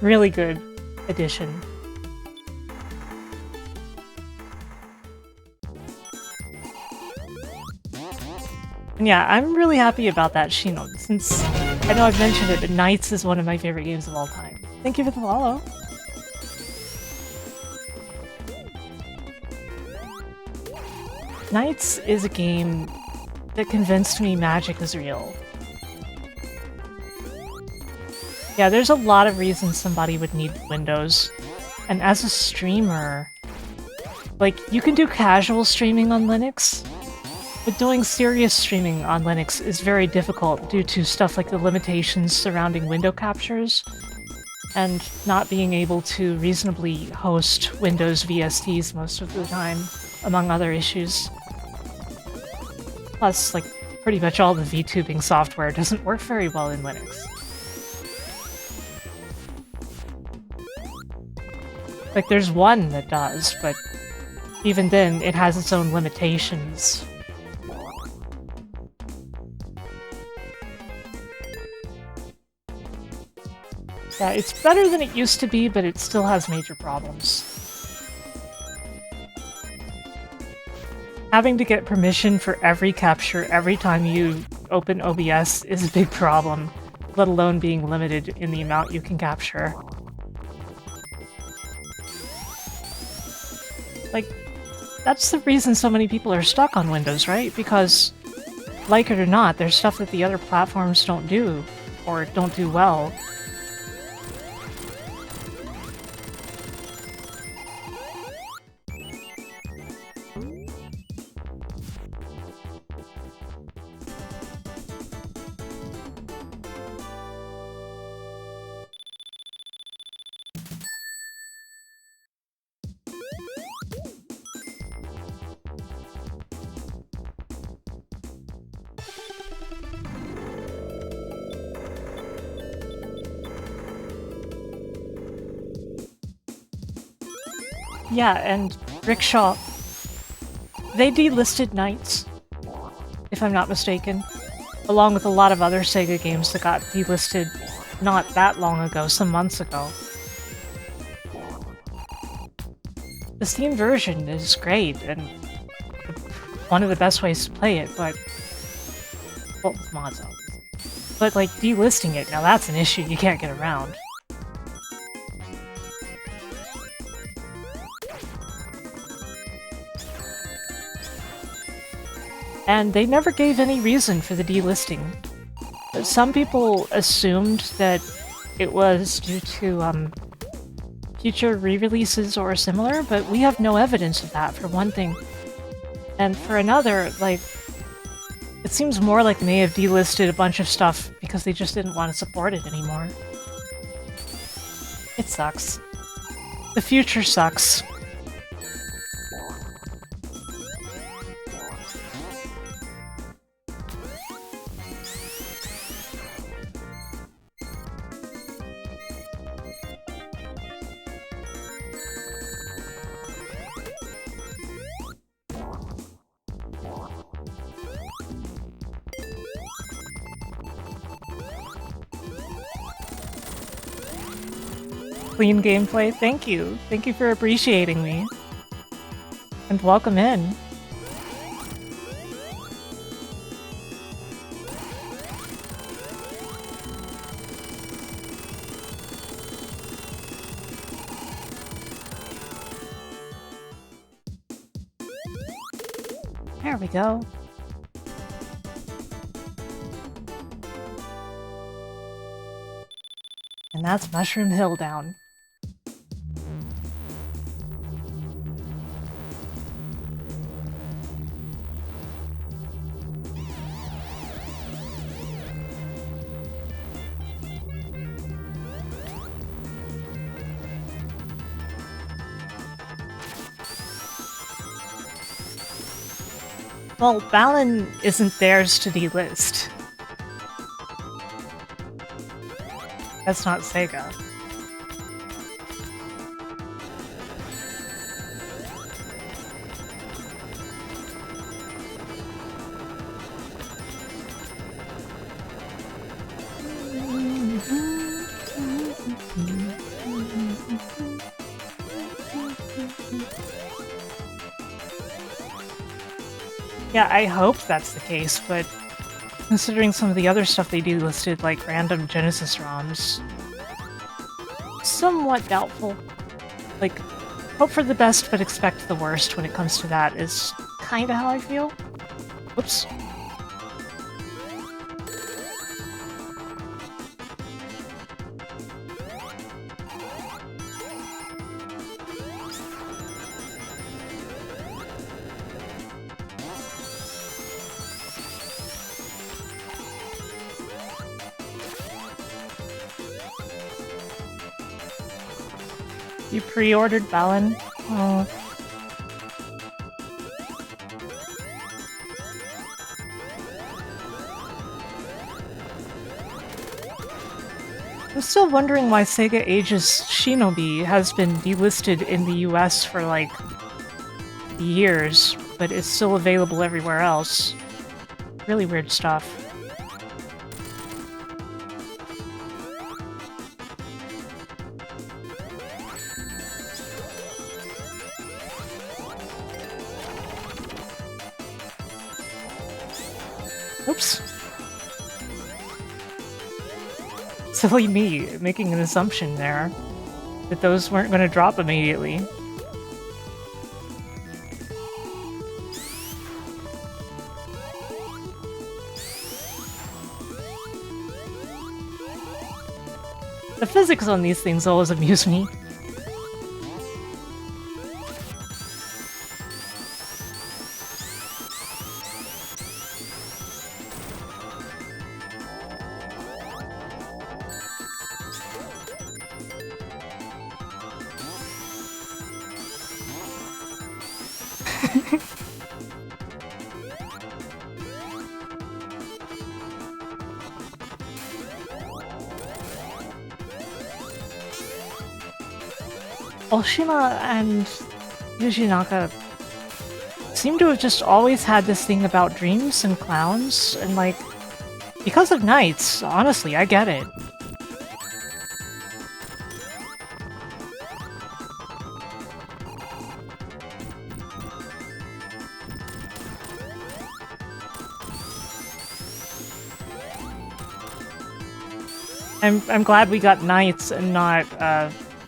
Really good addition. And yeah, I'm really happy about that, Shino, since I know I've mentioned it, but Knights is one of my favorite games of all time. Thank you for the follow. Knights is a game that convinced me magic is real. Yeah, there's a lot of reasons somebody would need Windows. And as a streamer, like, you can do casual streaming on Linux, but doing serious streaming on Linux is very difficult due to stuff like the limitations surrounding window captures and not being able to reasonably host Windows VSTs most of the time, among other issues. Plus, like, pretty much all the VTubing software doesn't work very well in Linux. Like, there's one that does, but even then, it has its own limitations. Yeah, it's better than it used to be, but it still has major problems. Having to get permission for every capture every time you open OBS is a big problem, let alone being limited in the amount you can capture. Like, that's the reason so many people are stuck on Windows, right? Because, like it or not, there's stuff that the other platforms don't do, or don't do well. Yeah, and Rickshaw, they delisted Knights, if I'm not mistaken, along with a lot of other Sega games that got delisted not that long ago, some months ago. The Steam version is great, and one of the best ways to play it, but... well, mods obviously. But, like, delisting it, now that's an issue you can't get around. And they never gave any reason for the delisting. Some people assumed that it was due to future re-releases or similar, but we have no evidence of that, for one thing. And for another, like, it seems more like they may have delisted a bunch of stuff because they just didn't want to support it anymore. It sucks. The future sucks. Clean gameplay, thank you. Thank you for appreciating me. And welcome in. There we go. And that's Mushroom Hill down. Well, Balan isn't theirs to delist. That's not Sega. Yeah, I hope that's the case, but considering some of the other stuff they delisted, like random Genesis ROMs, somewhat doubtful. Like, hope for the best, but expect the worst when it comes to that is kinda how I feel. Oops. You pre-ordered Balan? Oh. I'm still wondering why Sega Aegis Shinobi has been delisted in the US for, like, years, but is still available everywhere else. Really weird stuff. Oops. Silly me, making an assumption there that those weren't going to drop immediately. The physics on these things always amuse me. Oshima and Yuji Naka seem to have just always had this thing about dreams and clowns, and like, because of Nights, honestly, I get it. I'm glad we got Nights and not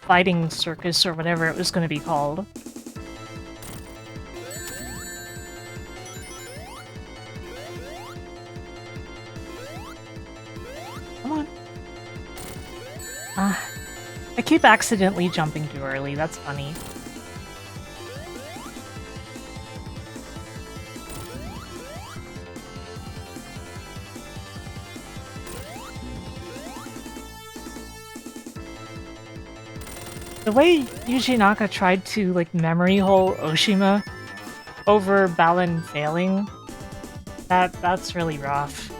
Fighting Circus or whatever it was going to be called. Come on. I keep accidentally jumping too early, that's funny. The way Yuji Naka tried to, like, memory hole Oshima over Balan failing, that's really rough.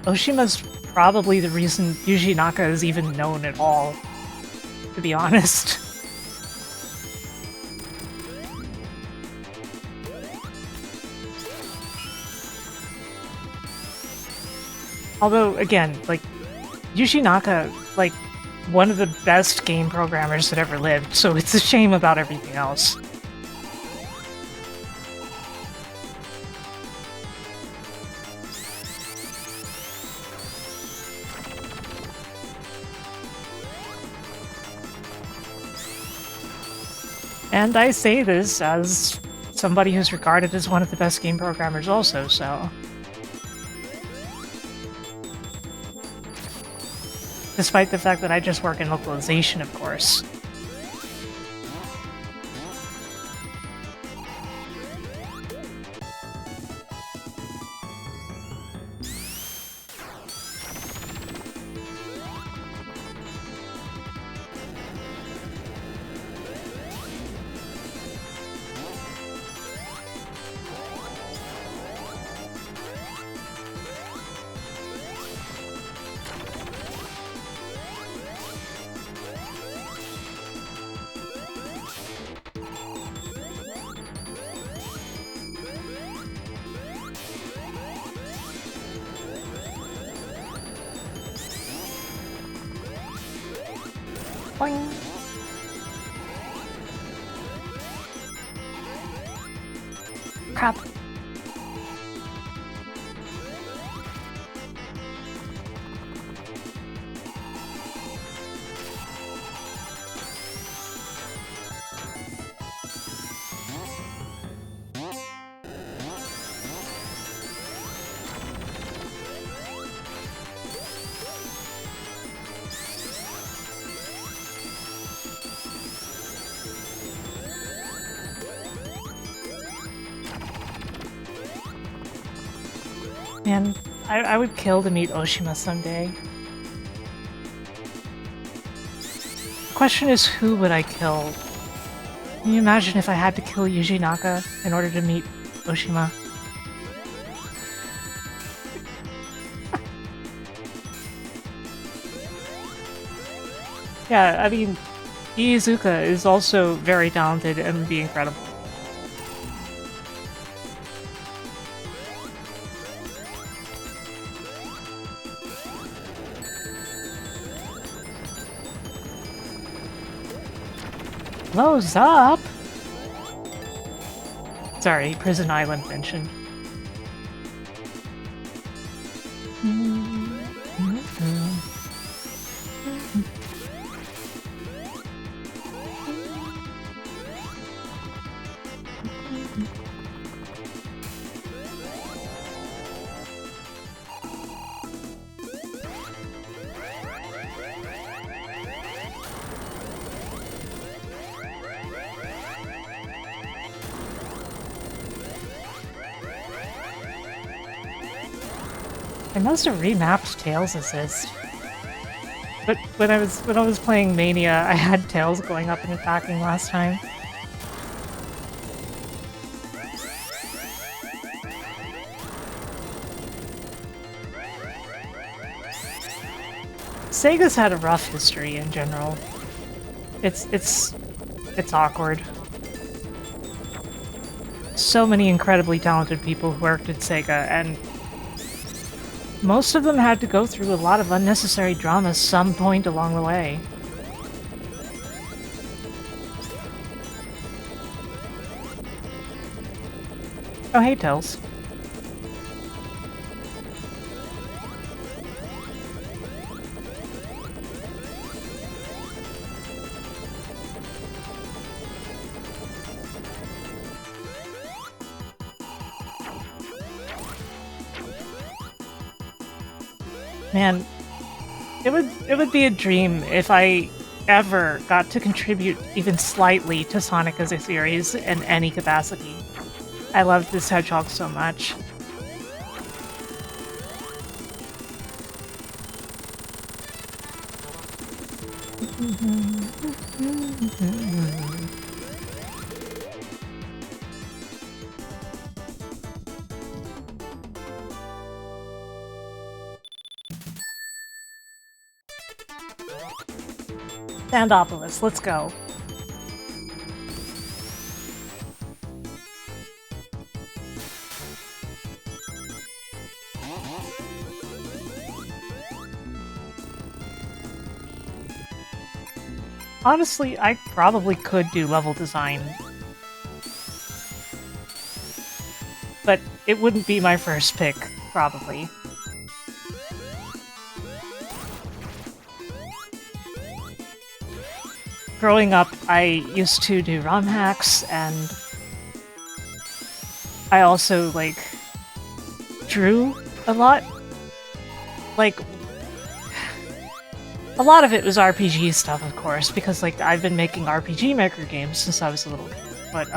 Oshima's probably the reason Yuji Naka is even known at all, to be honest. Although, again, like, Yuji Naka, like, one of the best game programmers that ever lived, so it's a shame about everything else. And I say this as somebody who's regarded as one of the best game programmers also, so... Despite the fact that I just work in localization, of course. Boing. Crap. Man, I would kill to meet Oshima someday. The question is, who would I kill? Can you imagine if I had to kill Yuji Naka in order to meet Oshima? Yeah, I mean, Iizuka is also very talented and would be incredible. Close up! Sorry, Prison Island mentioned. I must have remapped Tails as this. But when I was playing Mania, I had Tails going up and attacking last time. Sega's had a rough history in general. It's awkward. So many incredibly talented people who worked at Sega, and most of them had to go through a lot of unnecessary drama some point along the way. Oh, hey, Tails. Man, it would be a dream if I ever got to contribute even slightly to Sonic as a series in any capacity. I love this Hedgehog so much. Sandopolis, let's go. Honestly, I probably could do level design. But it wouldn't be my first pick, probably. Growing up, I used to do ROM hacks, and I also, like, drew a lot. Like, a lot of it was RPG stuff, of course, because, like, I've been making RPG Maker games since I was a little kid. But,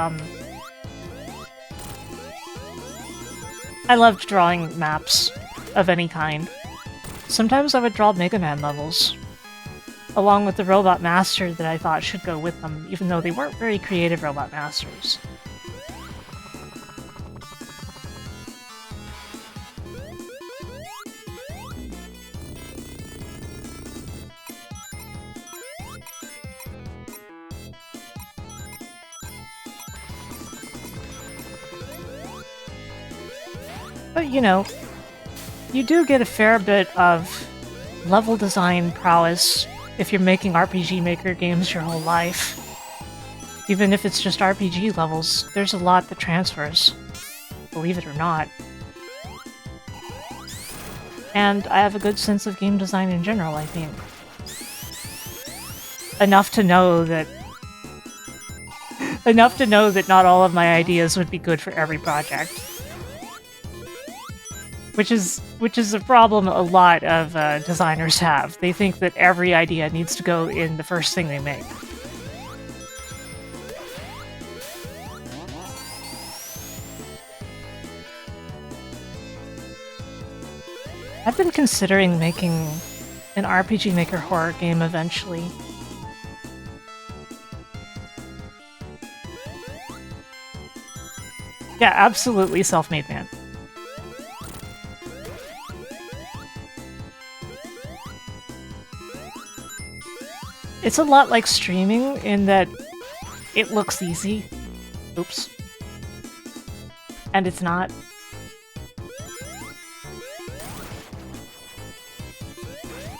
I loved drawing maps of any kind. Sometimes I would draw Mega Man levels, along with the Robot Master that I thought should go with them, even though they weren't very creative Robot Masters. But, you know, you do get a fair bit of level design prowess if you're making RPG Maker games your whole life. Even if it's just RPG levels, there's a lot that transfers, believe it or not. And I have a good sense of game design in general, I think. Enough to know that not all of my ideas would be good for every project. Which is a problem a lot of designers have. They think that every idea needs to go in the first thing they make. I've been considering making an RPG Maker horror game eventually. Yeah, absolutely self-made man. It's a lot like streaming in that it looks easy. Oops. And it's not.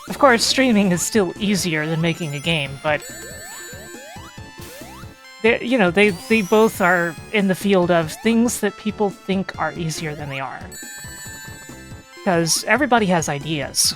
Of course, streaming is still easier than making a game, but they both are in the field of things that people think are easier than they are. Because everybody has ideas.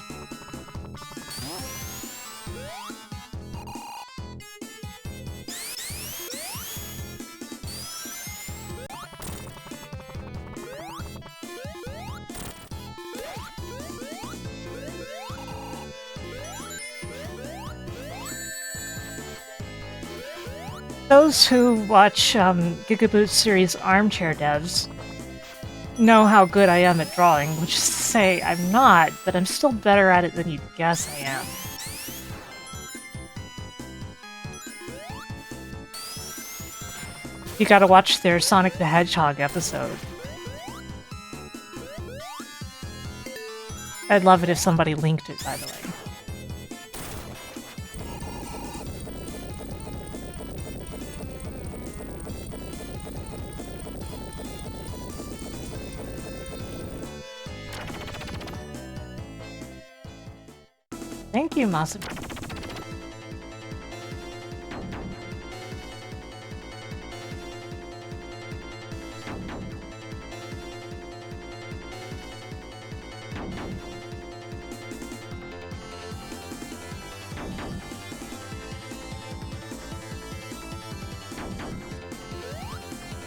Those who watch Gigaboot series Armchair Devs know how good I am at drawing, which is to say I'm not, but I'm still better at it than you'd guess I am. You gotta watch their Sonic the Hedgehog episode. I'd love it if somebody linked it, by the way. Thank you, Masabi.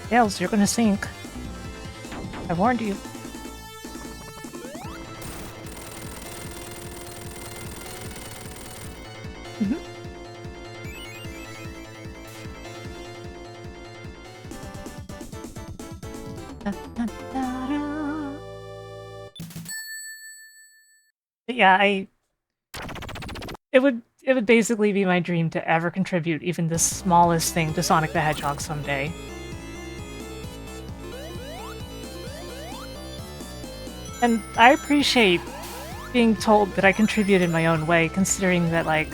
Tails, you're gonna sink. I warned you. Yeah, it would basically be my dream to ever contribute even the smallest thing to Sonic the Hedgehog someday. And I appreciate being told that I contribute in my own way, considering that, like,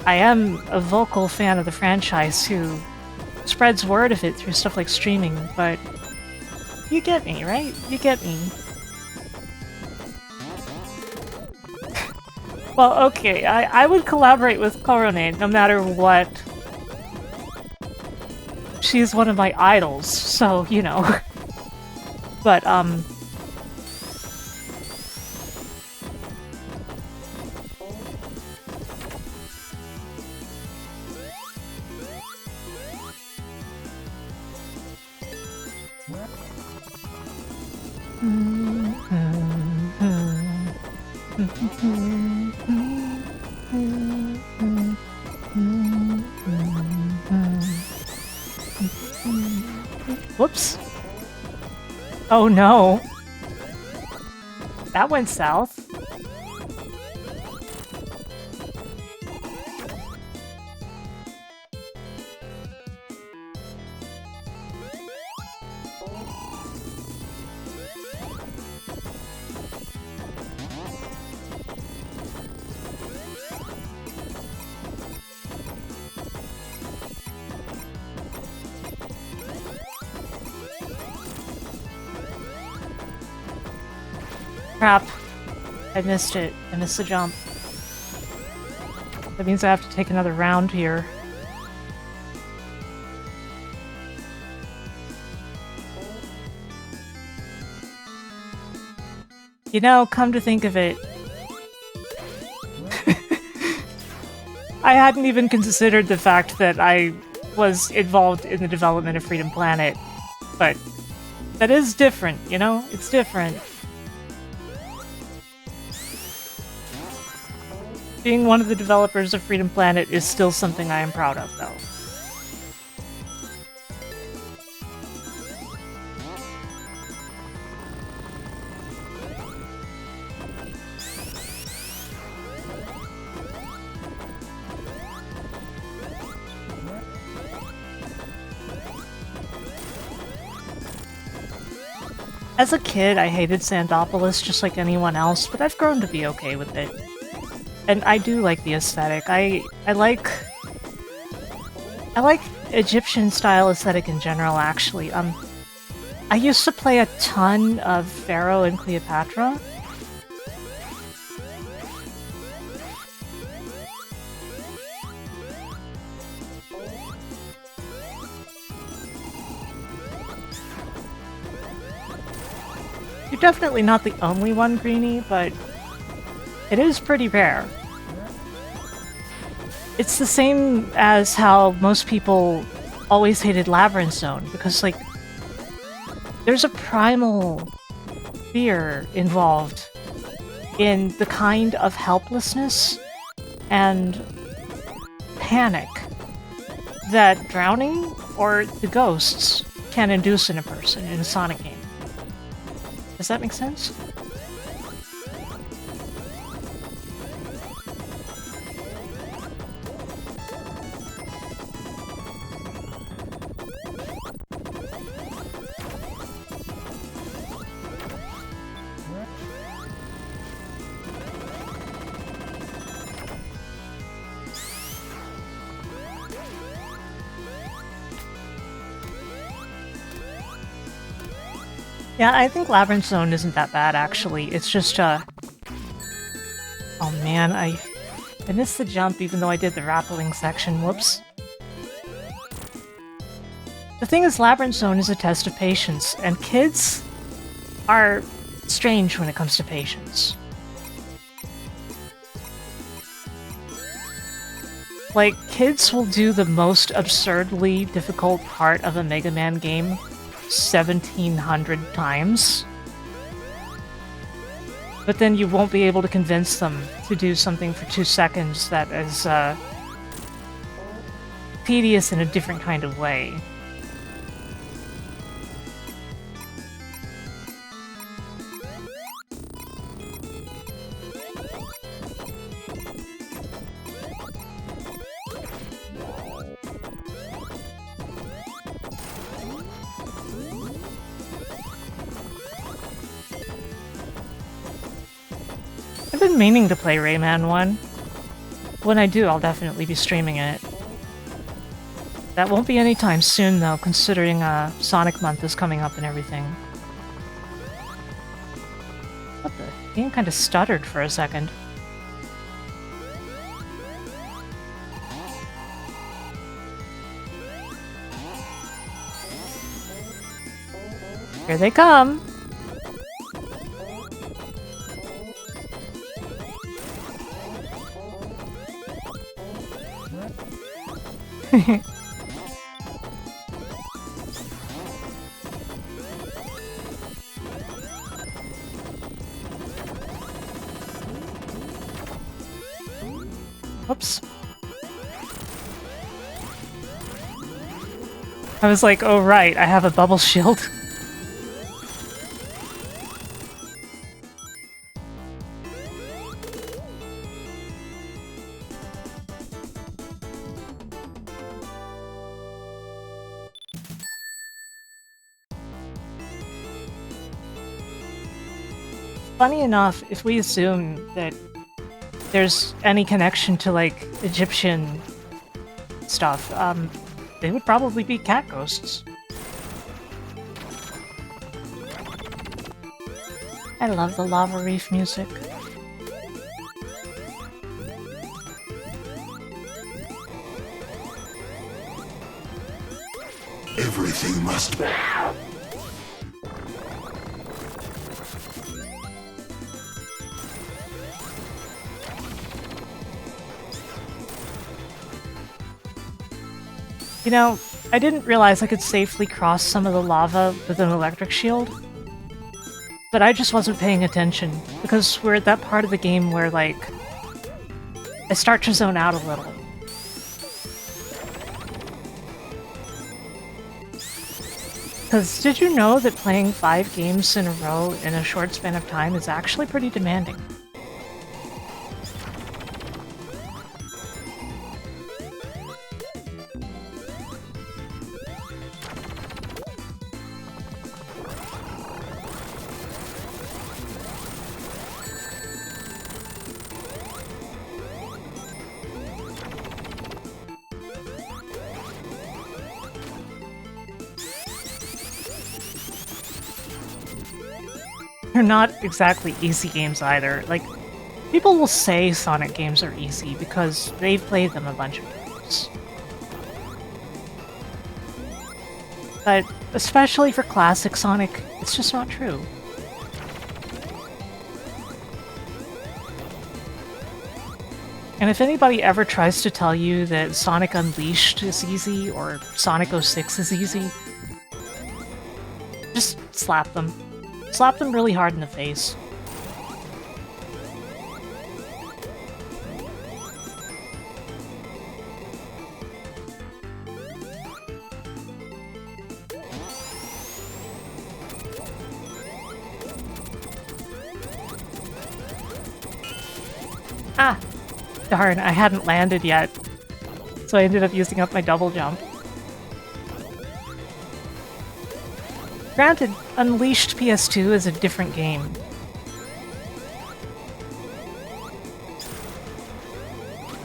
I am a vocal fan of the franchise who spreads word of it through stuff like streaming, but you get me, right? You get me. Well, okay, I would collaborate with Korone no matter what. She's one of my idols, so, you know. But, whoops. Oh no. That went south. Crap. I missed it. I missed the jump. That means I have to take another round here. You know, come to think of it, I hadn't even considered the fact that I was involved in the development of Freedom Planet, but that is different, you know? It's different. Being one of the developers of Freedom Planet is still something I am proud of, though. As a kid, I hated Sandopolis just like anyone else, but I've grown to be okay with it. And I do like the aesthetic. I like Egyptian style aesthetic in general, actually. I used to play a ton of Pharaoh and Cleopatra. You're definitely not the only one, Greenie, but it is pretty rare. It's the same as how most people always hated Labyrinth Zone, because, like, there's a primal fear involved in the kind of helplessness and panic that drowning or the ghosts can induce in a person in a Sonic game. Does that make sense? Yeah, I think Labyrinth Zone isn't that bad, actually. It's just, oh man, I missed the jump even though I did the rappelling section. Whoops. The thing is, Labyrinth Zone is a test of patience, and kids are strange when it comes to patience. Like, kids will do the most absurdly difficult part of a Mega Man game 1,700 times. But then you won't be able to convince them to do something for 2 seconds that is, tedious in a different kind of way. I've been meaning to play Rayman 1. When I do, I'll definitely be streaming it. That won't be anytime soon, though, considering Sonic Month is coming up and everything. What the? Game kind of stuttered for a second. Here they come! Whoops. I was like, oh right, I have a bubble shield. Funny enough, if we assume that there's any connection to, like, Egyptian stuff, they would probably be cat ghosts. I love the Lava Reef music. Everything must... You know, I didn't realize I could safely cross some of the lava with an electric shield. But I just wasn't paying attention, because we're at that part of the game where, like, I start to zone out a little. Because did you know that playing 5 games in a row in a short span of time is actually pretty demanding? They're not exactly easy games either. Like, people will say Sonic games are easy because they've played them a bunch of times. But especially for classic Sonic, it's just not true. And if anybody ever tries to tell you that Sonic Unleashed is easy or Sonic 06 is easy, just slap them. Slap them really hard in the face. Ah! Darn, I hadn't landed yet. So I ended up using up my double jump. Granted, Unleashed PS2 is a different game.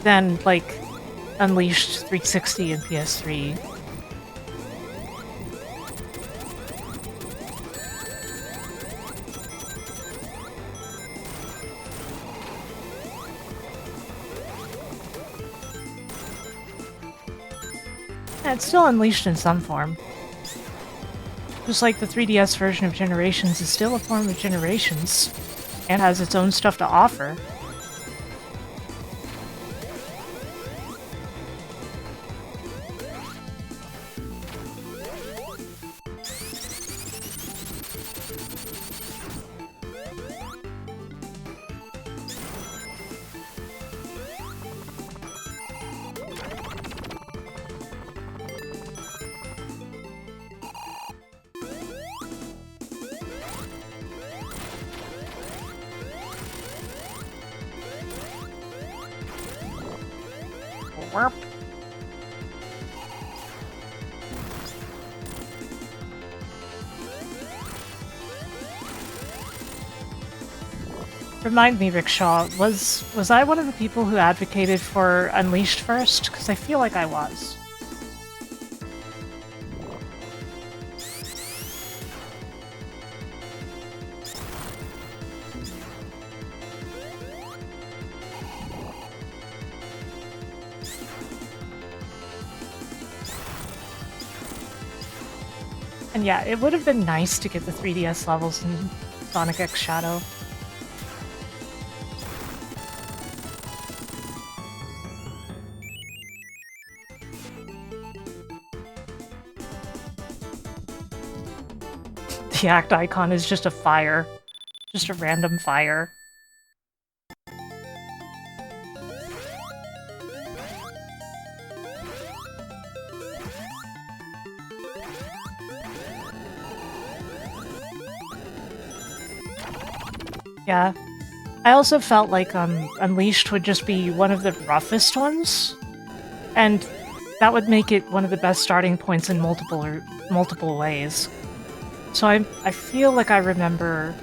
Than, like, Unleashed 360 and PS3. Yeah, it's still Unleashed in some form. Just like the 3DS version of Generations is still a form of Generations, and has its own stuff to offer. Warp. Remind me, Rickshaw, was I one of the people who advocated for Unleashed first? Because I feel like I was. And yeah, it would have been nice to get the 3DS levels in Sonic X Shadow. The act icon is just a fire. Just a random fire. Yeah. I also felt like Unleashed would just be one of the roughest ones, and that would make it one of the best starting points in multiple ways. So I feel like I remember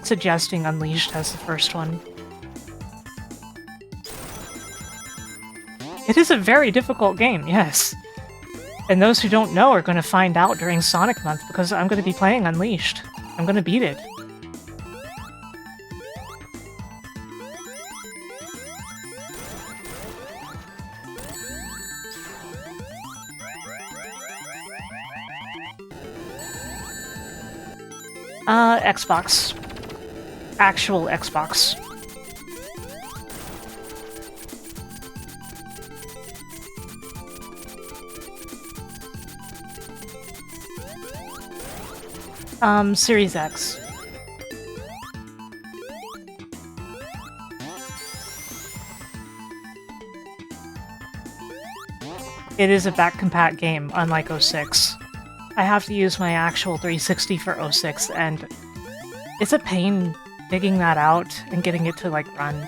suggesting Unleashed as the first one. It is a very difficult game, yes. And those who don't know are going to find out during Sonic Month, because I'm going to be playing Unleashed. I'm going to beat it. Xbox. Actual Xbox. Series X. It is a back-compat game, unlike 06. I have to use my actual 360 for 06, and it's a pain digging that out and getting it to, like, run.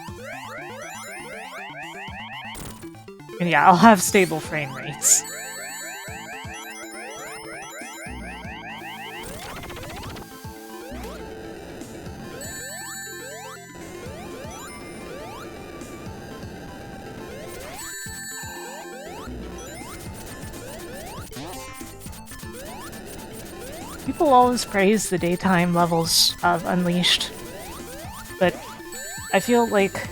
And yeah, I'll have stable frame rates. People always praise the daytime levels of Unleashed, but I feel like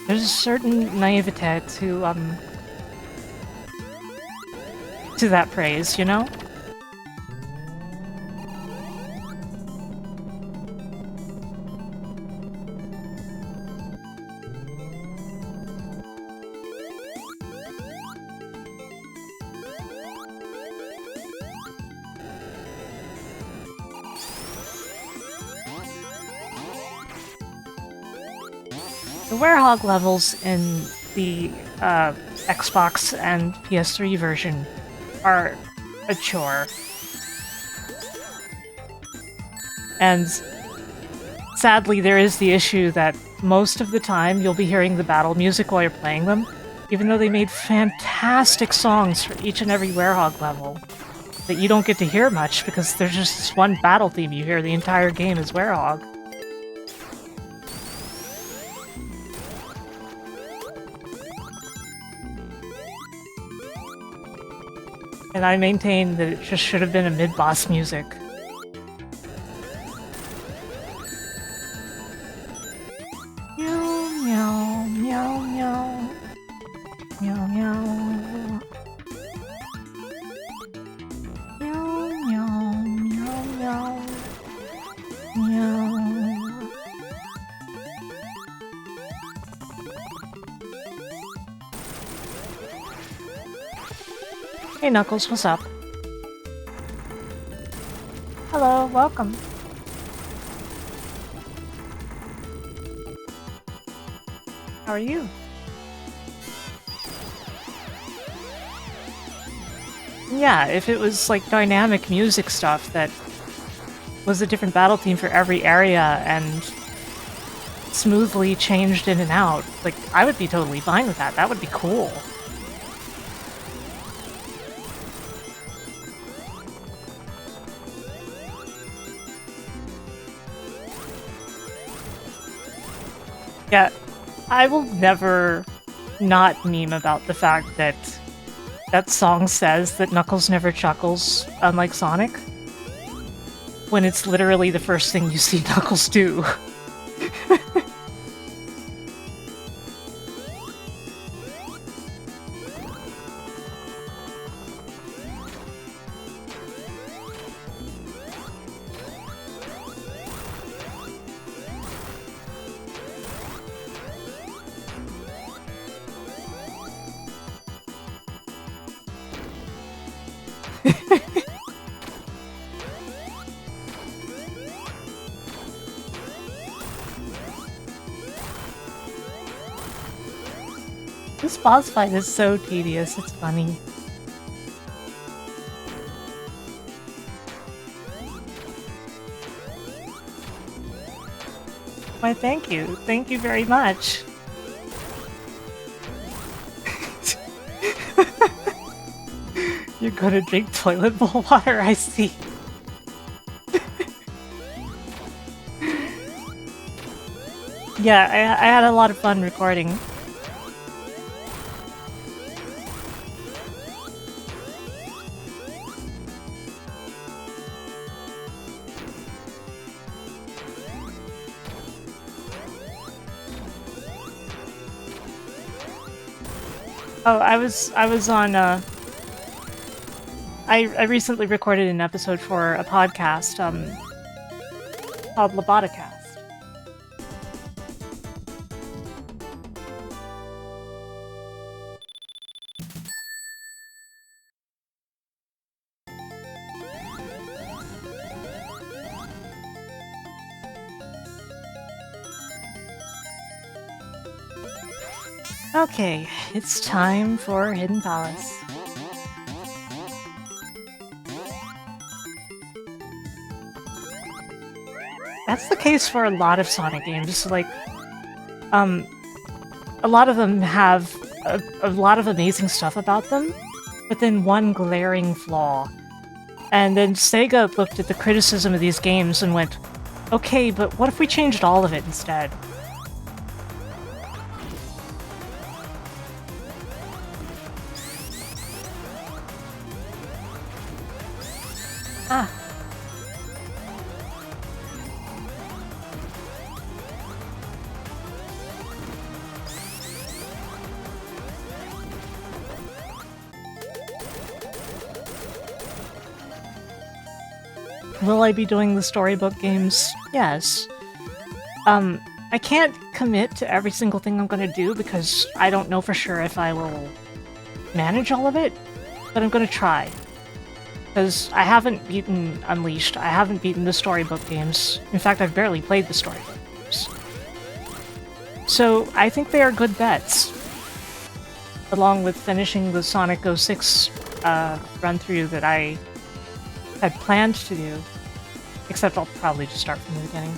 there's a certain naivete to that praise, you know? The Werehog levels in the Xbox and PS3 version are a chore. And sadly, there is the issue that most of the time you'll be hearing the battle music while you're playing them, even though they made fantastic songs for each and every Werehog level that you don't get to hear much because there's just this one battle theme you hear the entire game is Werehog. And I maintain that it just should have been a mid-boss music. Meow, meow, meow, meow. Meow, meow. Meow, meow, meow, meow. Meow. Hey Knuckles, what's up? Hello, welcome. How are you? Yeah, if it was like dynamic music stuff that was a different battle theme for every area and smoothly changed in and out, like, I would be totally fine with that. That would be cool. Yeah, I will never not meme about the fact that that song says that Knuckles never chuckles, unlike Sonic, when it's literally the first thing you see Knuckles do. This boss fight is so tedious, it's funny. Why, thank you. Thank you very much. You're gonna drink toilet bowl water, I see. Yeah, I had a lot of fun recording. Oh, I was on, I recently recorded an episode for a podcast, called Loboticast. Okay, it's time for Hidden Palace. That's the case for a lot of Sonic games. Like, a lot of them have a lot of amazing stuff about them, but then one glaring flaw. And then Sega looked at the criticism of these games and went, okay, but what if we changed all of it instead? Ah. Will I be doing the storybook games? Yes. I can't commit to every single thing I'm gonna do because I don't know for sure if I will manage all of it, but I'm gonna try. Because I haven't beaten Unleashed, I haven't beaten the storybook games. In fact, I've barely played the storybook games. So I think they are good bets. Along with finishing the Sonic 06 run-through that I had planned to do. Except I'll probably just start from the beginning.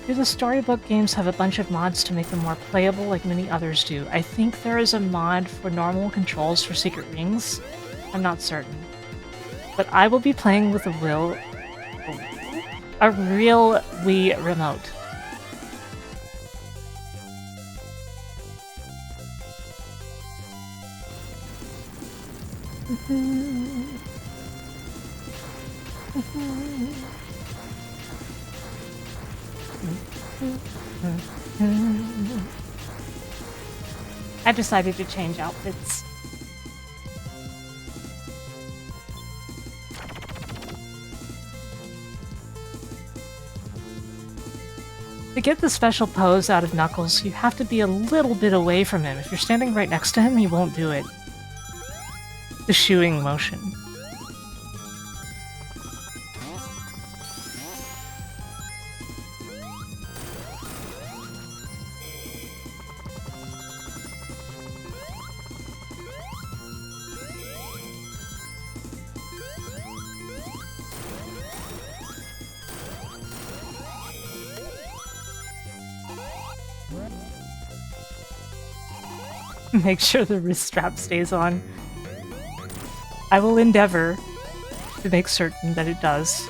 Do the storybook games have a bunch of mods to make them more playable like many others do? I think there is a mod for normal controls for Secret Rings. I'm not certain. But I will be playing with a real Wii remote. I decided to change outfits. To get the special pose out of Knuckles, you have to be a little bit away from him. If you're standing right next to him, he won't do it. The shooing motion. Make sure the wrist strap stays on. I will endeavor to make certain that it does.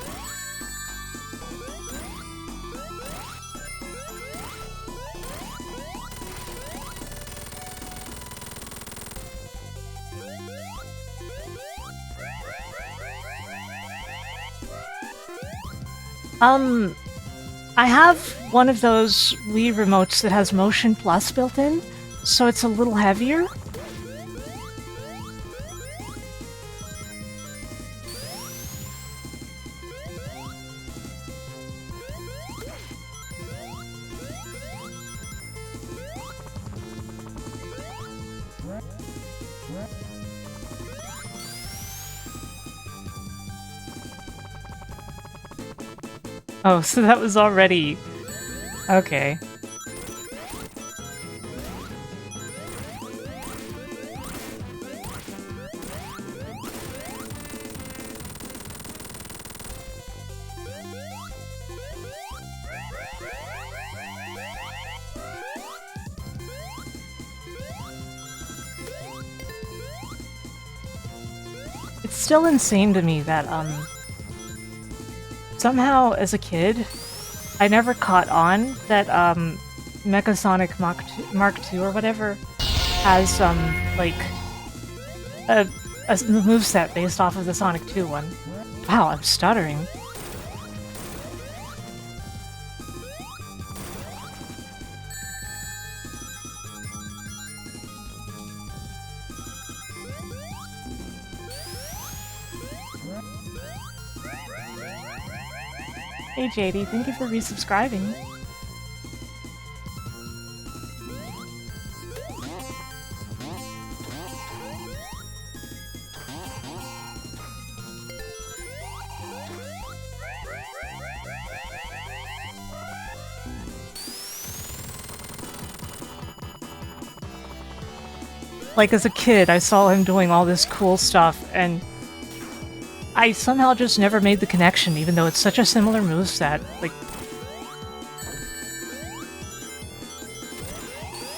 I have one of those Wii remotes that has Motion Plus built in, so it's a little heavier. Oh, so that was already... Okay. It's still insane to me that, somehow, as a kid, I never caught on that, Mecha Sonic Mark II or whatever has, like, a moveset based off of the Sonic 2 one. Wow, I'm stuttering. Hey JD, thank you for resubscribing. Like, as a kid, I saw him doing all this cool stuff, and I somehow just never made the connection, even though it's such a similar moveset. Like,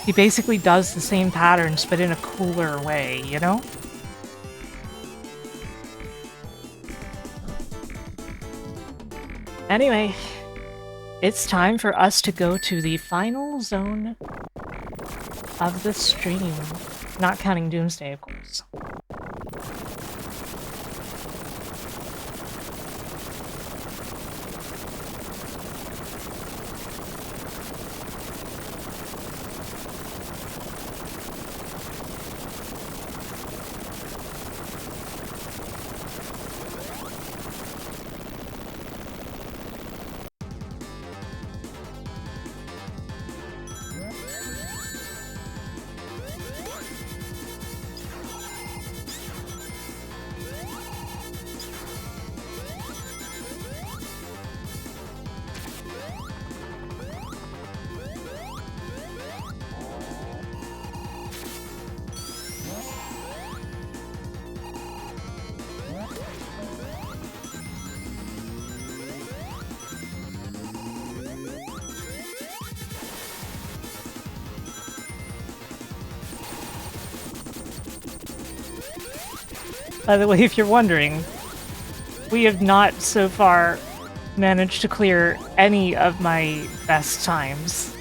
he basically does the same patterns, but in a cooler way, you know? Anyway, it's time for us to go to the final zone of the stream. Not counting Doomsday, of course. By the way, if you're wondering, we have not so far managed to clear any of my best times.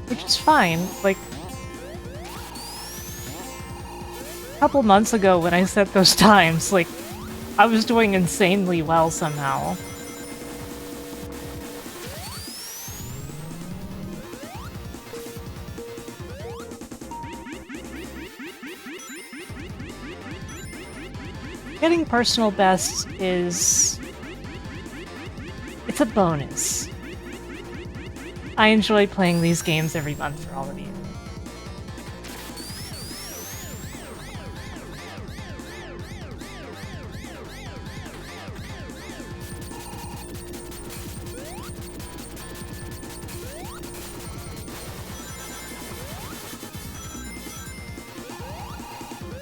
Which is fine. Like, a couple months ago when I set those times, like, I was doing insanely well somehow. Getting personal best is... it's a bonus. I enjoy playing these games every month for all of you.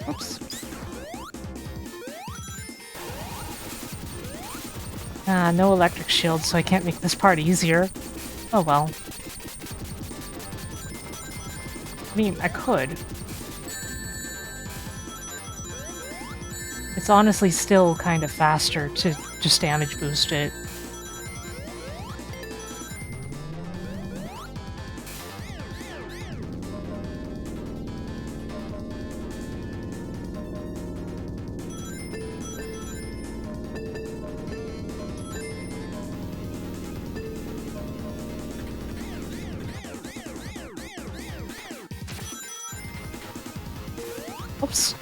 Oops. No electric shield, so I can't make this part easier. Oh well. I mean, I could. It's honestly still kind of faster to just damage boost it. Oops.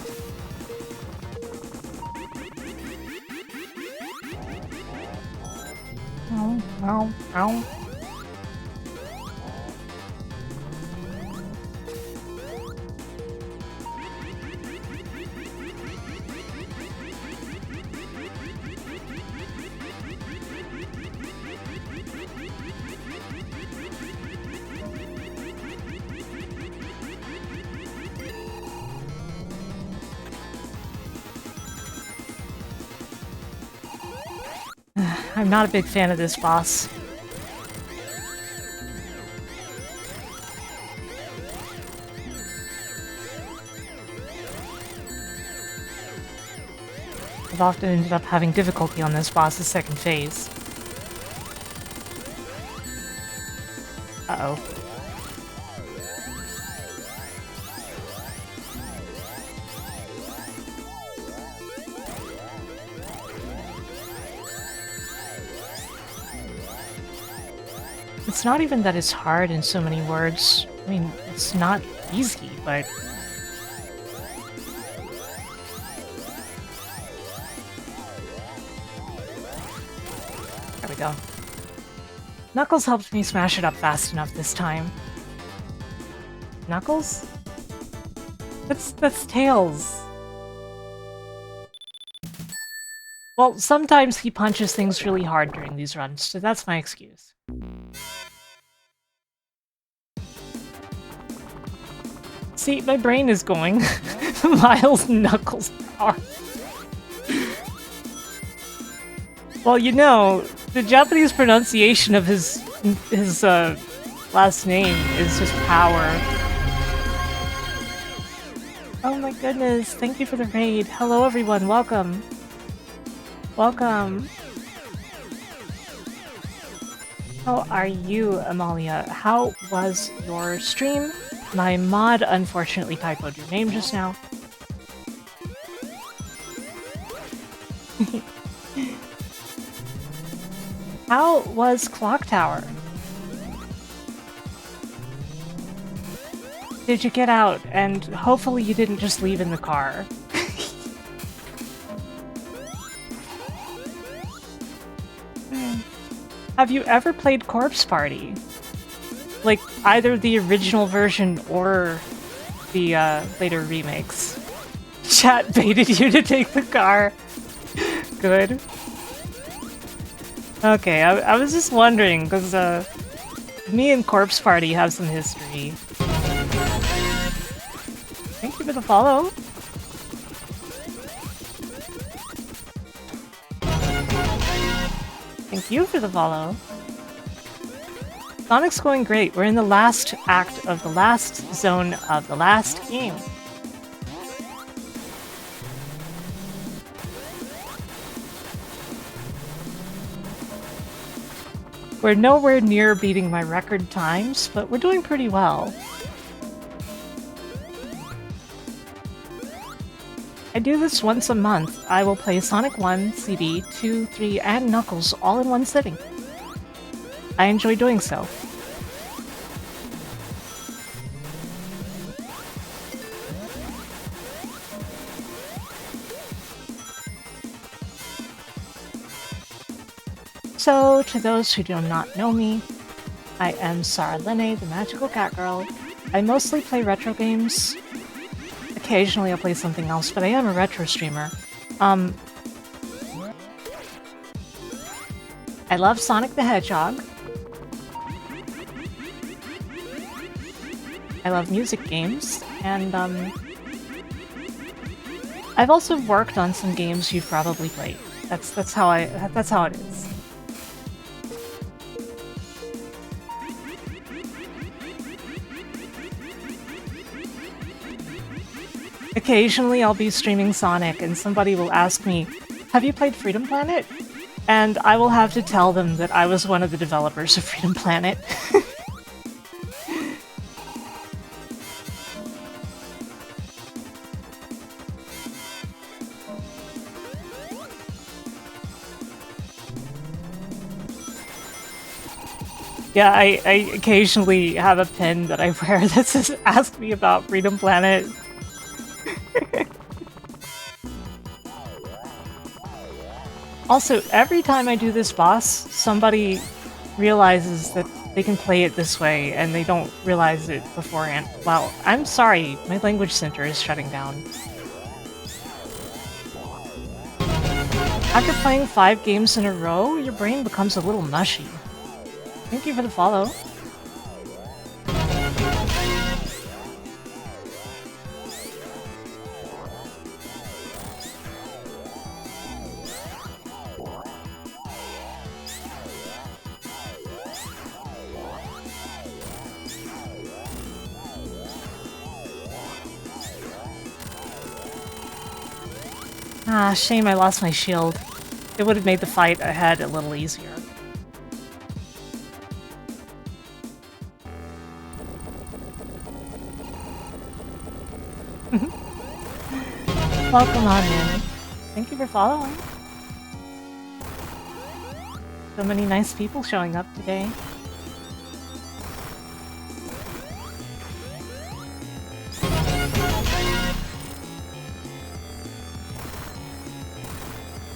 Ow, ow, ow. I'm not a big fan of this boss. I've often ended up having difficulty on this boss's second phase. Uh-oh. It's not even that it's hard in so many words. I mean, it's not easy, but... There we go. Knuckles helped me smash it up fast enough this time. Knuckles? That's Tails. Well, sometimes he punches things really hard during these runs, so that's my excuse. See, my brain is going. Miles Knuckles power. Well, you know, the Japanese pronunciation of his last name is just power. Oh my goodness, thank you for the raid. Hello everyone, welcome. Welcome. How are you, Amalia? How was your stream? My mod unfortunately typoed your name just now. How was Clock Tower? Did you get out? And hopefully you didn't just leave in the car. Have you ever played Corpse Party? Like, either the original version or the later remakes. Chat baited you to take the car. Good. Okay, I was just wondering, because me and Corpse Party have some history. Thank you for the follow. Thank you for the follow. Sonic's going great. We're in the last act of the last zone of the last game. We're nowhere near beating my record times, but we're doing pretty well. I do this once a month. I will play Sonic 1, CD, 2, 3, and Knuckles all in one sitting. I enjoy doing so. So, to those who do not know me, I am Sarah Lene, the Magical Cat Girl. I mostly play retro games. Occasionally I'll play something else, but I am a retro streamer. I love Sonic the Hedgehog. I love music games, and I've also worked on some games you've probably played. That's how it is. Occasionally I'll be streaming Sonic and somebody will ask me, have you played Freedom Planet? And I will have to tell them that I was one of the developers of Freedom Planet. Yeah, I occasionally have a pin that I wear that says, ask me about Freedom Planet. Also, every time I do this boss, somebody realizes that they can play it this way, and they don't realize it beforehand. Wow, I'm sorry, my language center is shutting down. After playing 5 games in a row, your brain becomes a little mushy. Thank you for the follow. Ah, shame I lost my shield. It would have made the fight ahead a little easier. Welcome on in. Thank you for following. So many nice people showing up today.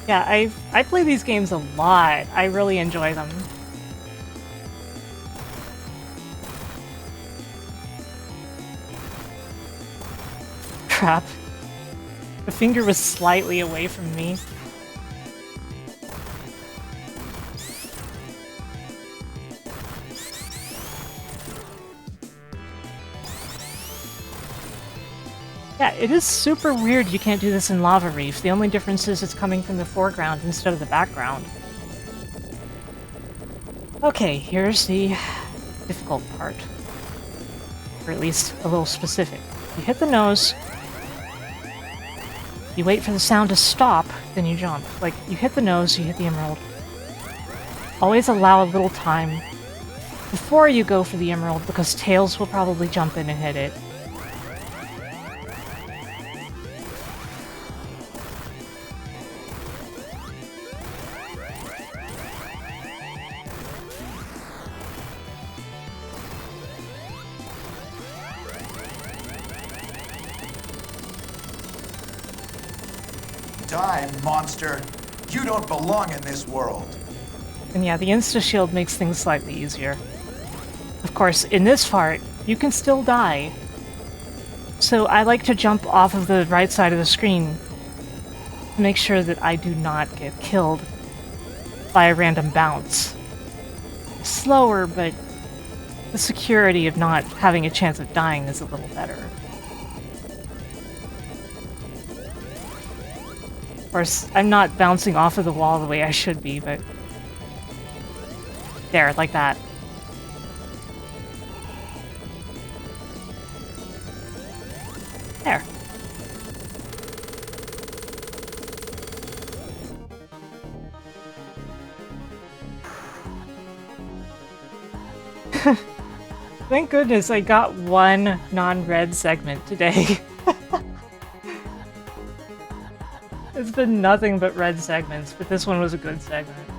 Yeah, I play these games a lot. I really enjoy them. Crap. The finger was slightly away from me. Yeah, it is super weird you can't do this in Lava Reef. The only difference is it's coming from the foreground instead of the background. Okay, here's the difficult part. Or at least a little specific. You hit the nose, you wait for the sound to stop, then you jump. Like, you hit the nose, you hit the emerald. Always allow a little time before you go for the emerald, because Tails will probably jump in and hit it. Die, monster. You don't belong in this world. And yeah, the insta-shield makes things slightly easier. Of course, in this part, you can still die. So I like to jump off of the right side of the screen to make sure that I do not get killed by a random bounce. Slower, but the security of not having a chance of dying is a little better. Of course, I'm not bouncing off of the wall the way I should be, but... There, like that. There. Thank goodness I got one non-red segment today. It's been nothing but red segments, but this one was a good segment.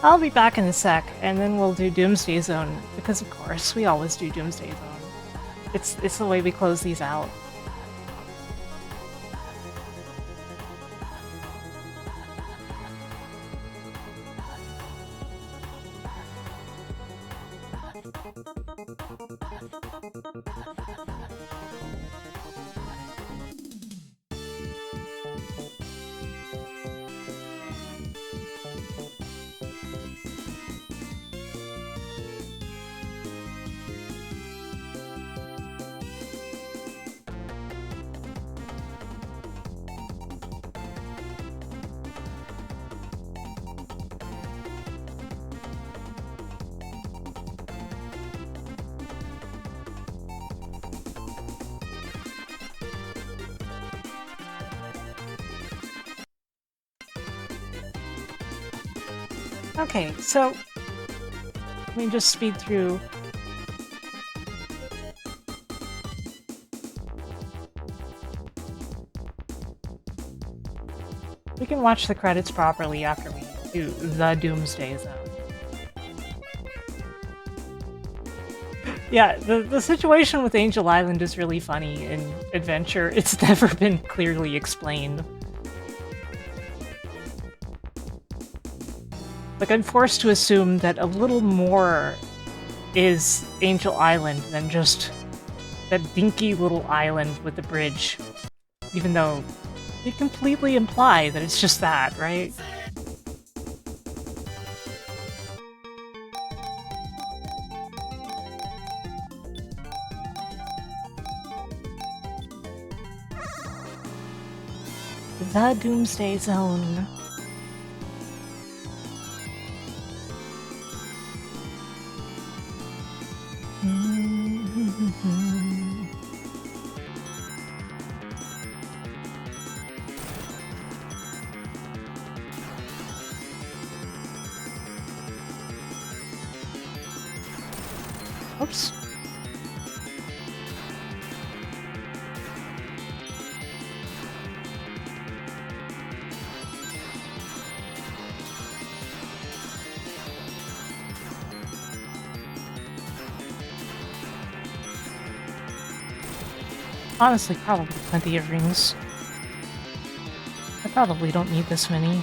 I'll be back in a sec, and then we'll do Doomsday Zone, because of course, we always do Doomsday Zone. It's the way we close these out. Okay, so let me just speed through. We can watch the credits properly after we do the Doomsday Zone. Yeah, the situation with Angel Island is really funny in Adventure. It's never been clearly explained. Like, I'm forced to assume that a little more is Angel Island than just that dinky little island with the bridge. Even though they completely imply that it's just that, right? The Doomsday Zone. Oops. Honestly, probably plenty of rings. I probably don't need this many.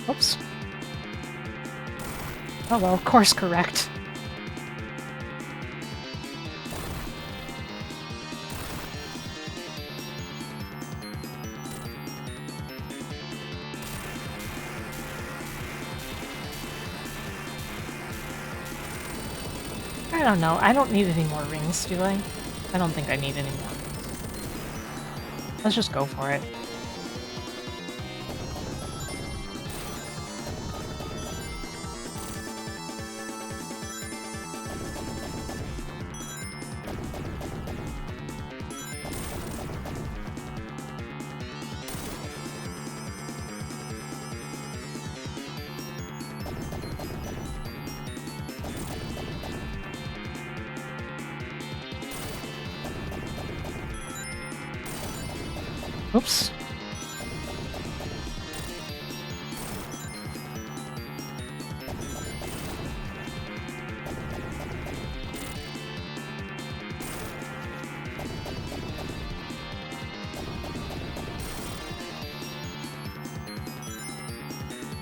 Oops. Oh well, course correct. I don't know. I don't need any more rings, do I? I don't think I need any more rings. Let's just go for it. Oops.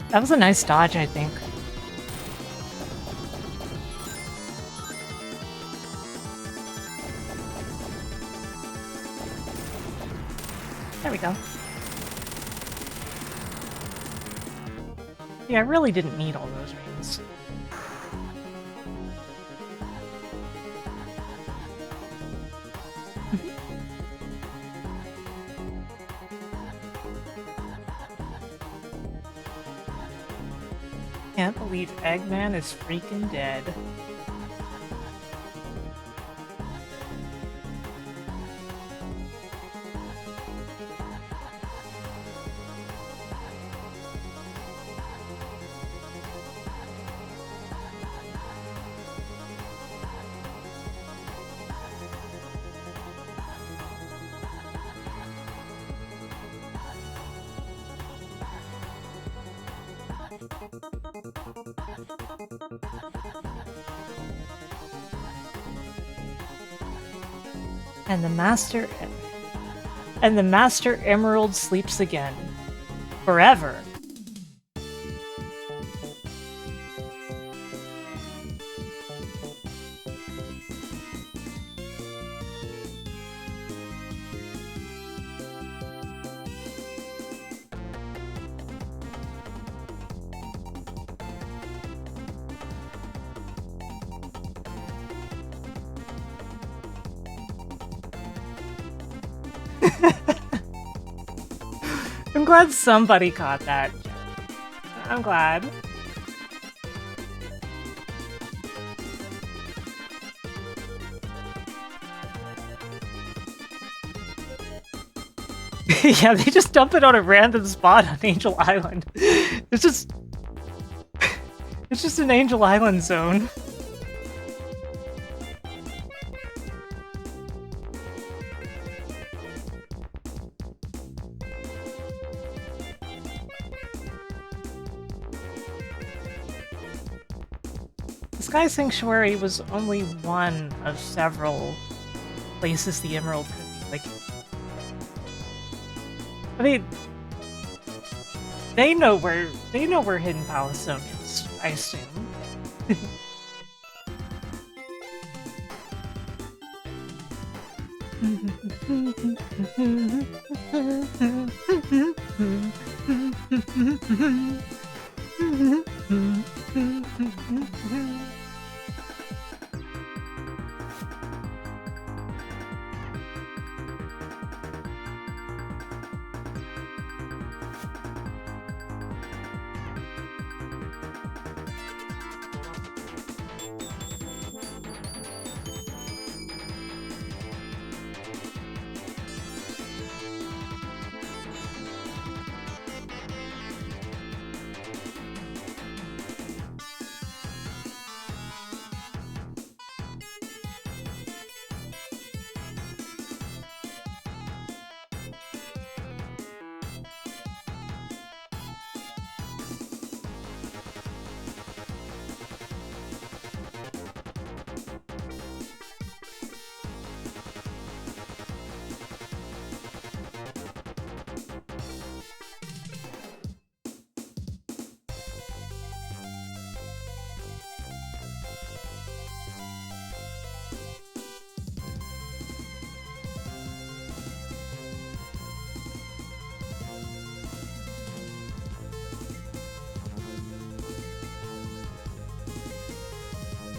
That was a nice dodge, I think. There we go. Yeah, I really didn't need all those rings. Can't believe Eggman is freaking dead. And the Master Emerald sleeps again. Forever. I'm glad somebody caught that. I'm glad. Yeah, they just dump it on a random spot on Angel Island. It's just an Angel Island zone. Sky Sanctuary was only one of several places the Emerald could be. Like, I mean, they know where Hidden Palace Zone is, I assume.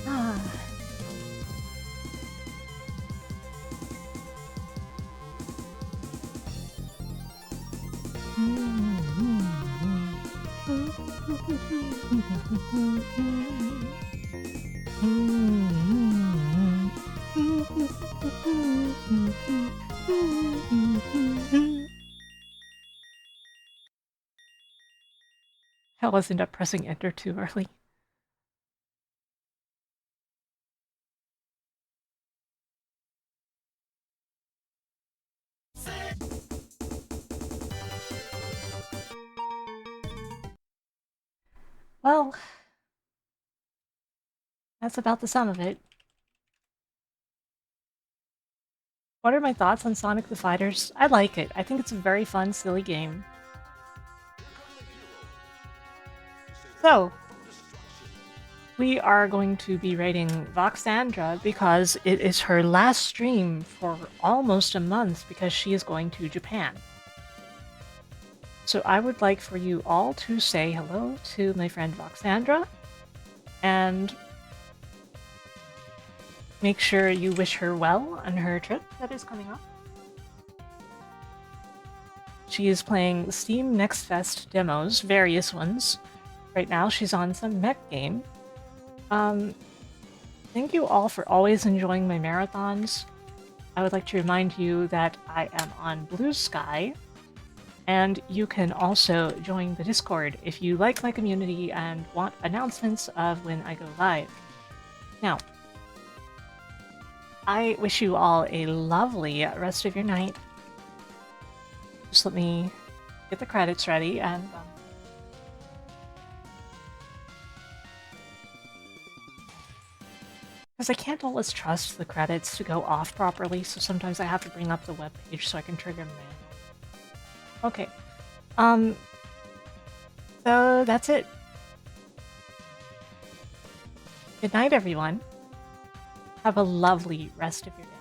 Ah. I always end up pressing enter too early. Well, that's about the sum of it. What are my thoughts on Sonic the Fighters? I like it. I think it's a very fun, silly game. So, we are going to be rating Voxandra because it is her last stream for almost a month because she is going to Japan. So I would like for you all to say hello to my friend Voxandra and make sure you wish her well on her trip that is coming up. She is playing Steam Next Fest demos, various ones. Right now she's on some mech game. Thank you all for always enjoying my marathons. I would like to remind you that I am on Blue Sky, and you can also join the Discord if you like my community and want announcements of when I go live. Now, I wish you all a lovely rest of your night. Just let me get the credits ready and because I can't always trust the credits to go off properly, so sometimes I have to bring up the web page so I can trigger them manually. Okay. So that's it. Good night, everyone. Have a lovely rest of your day.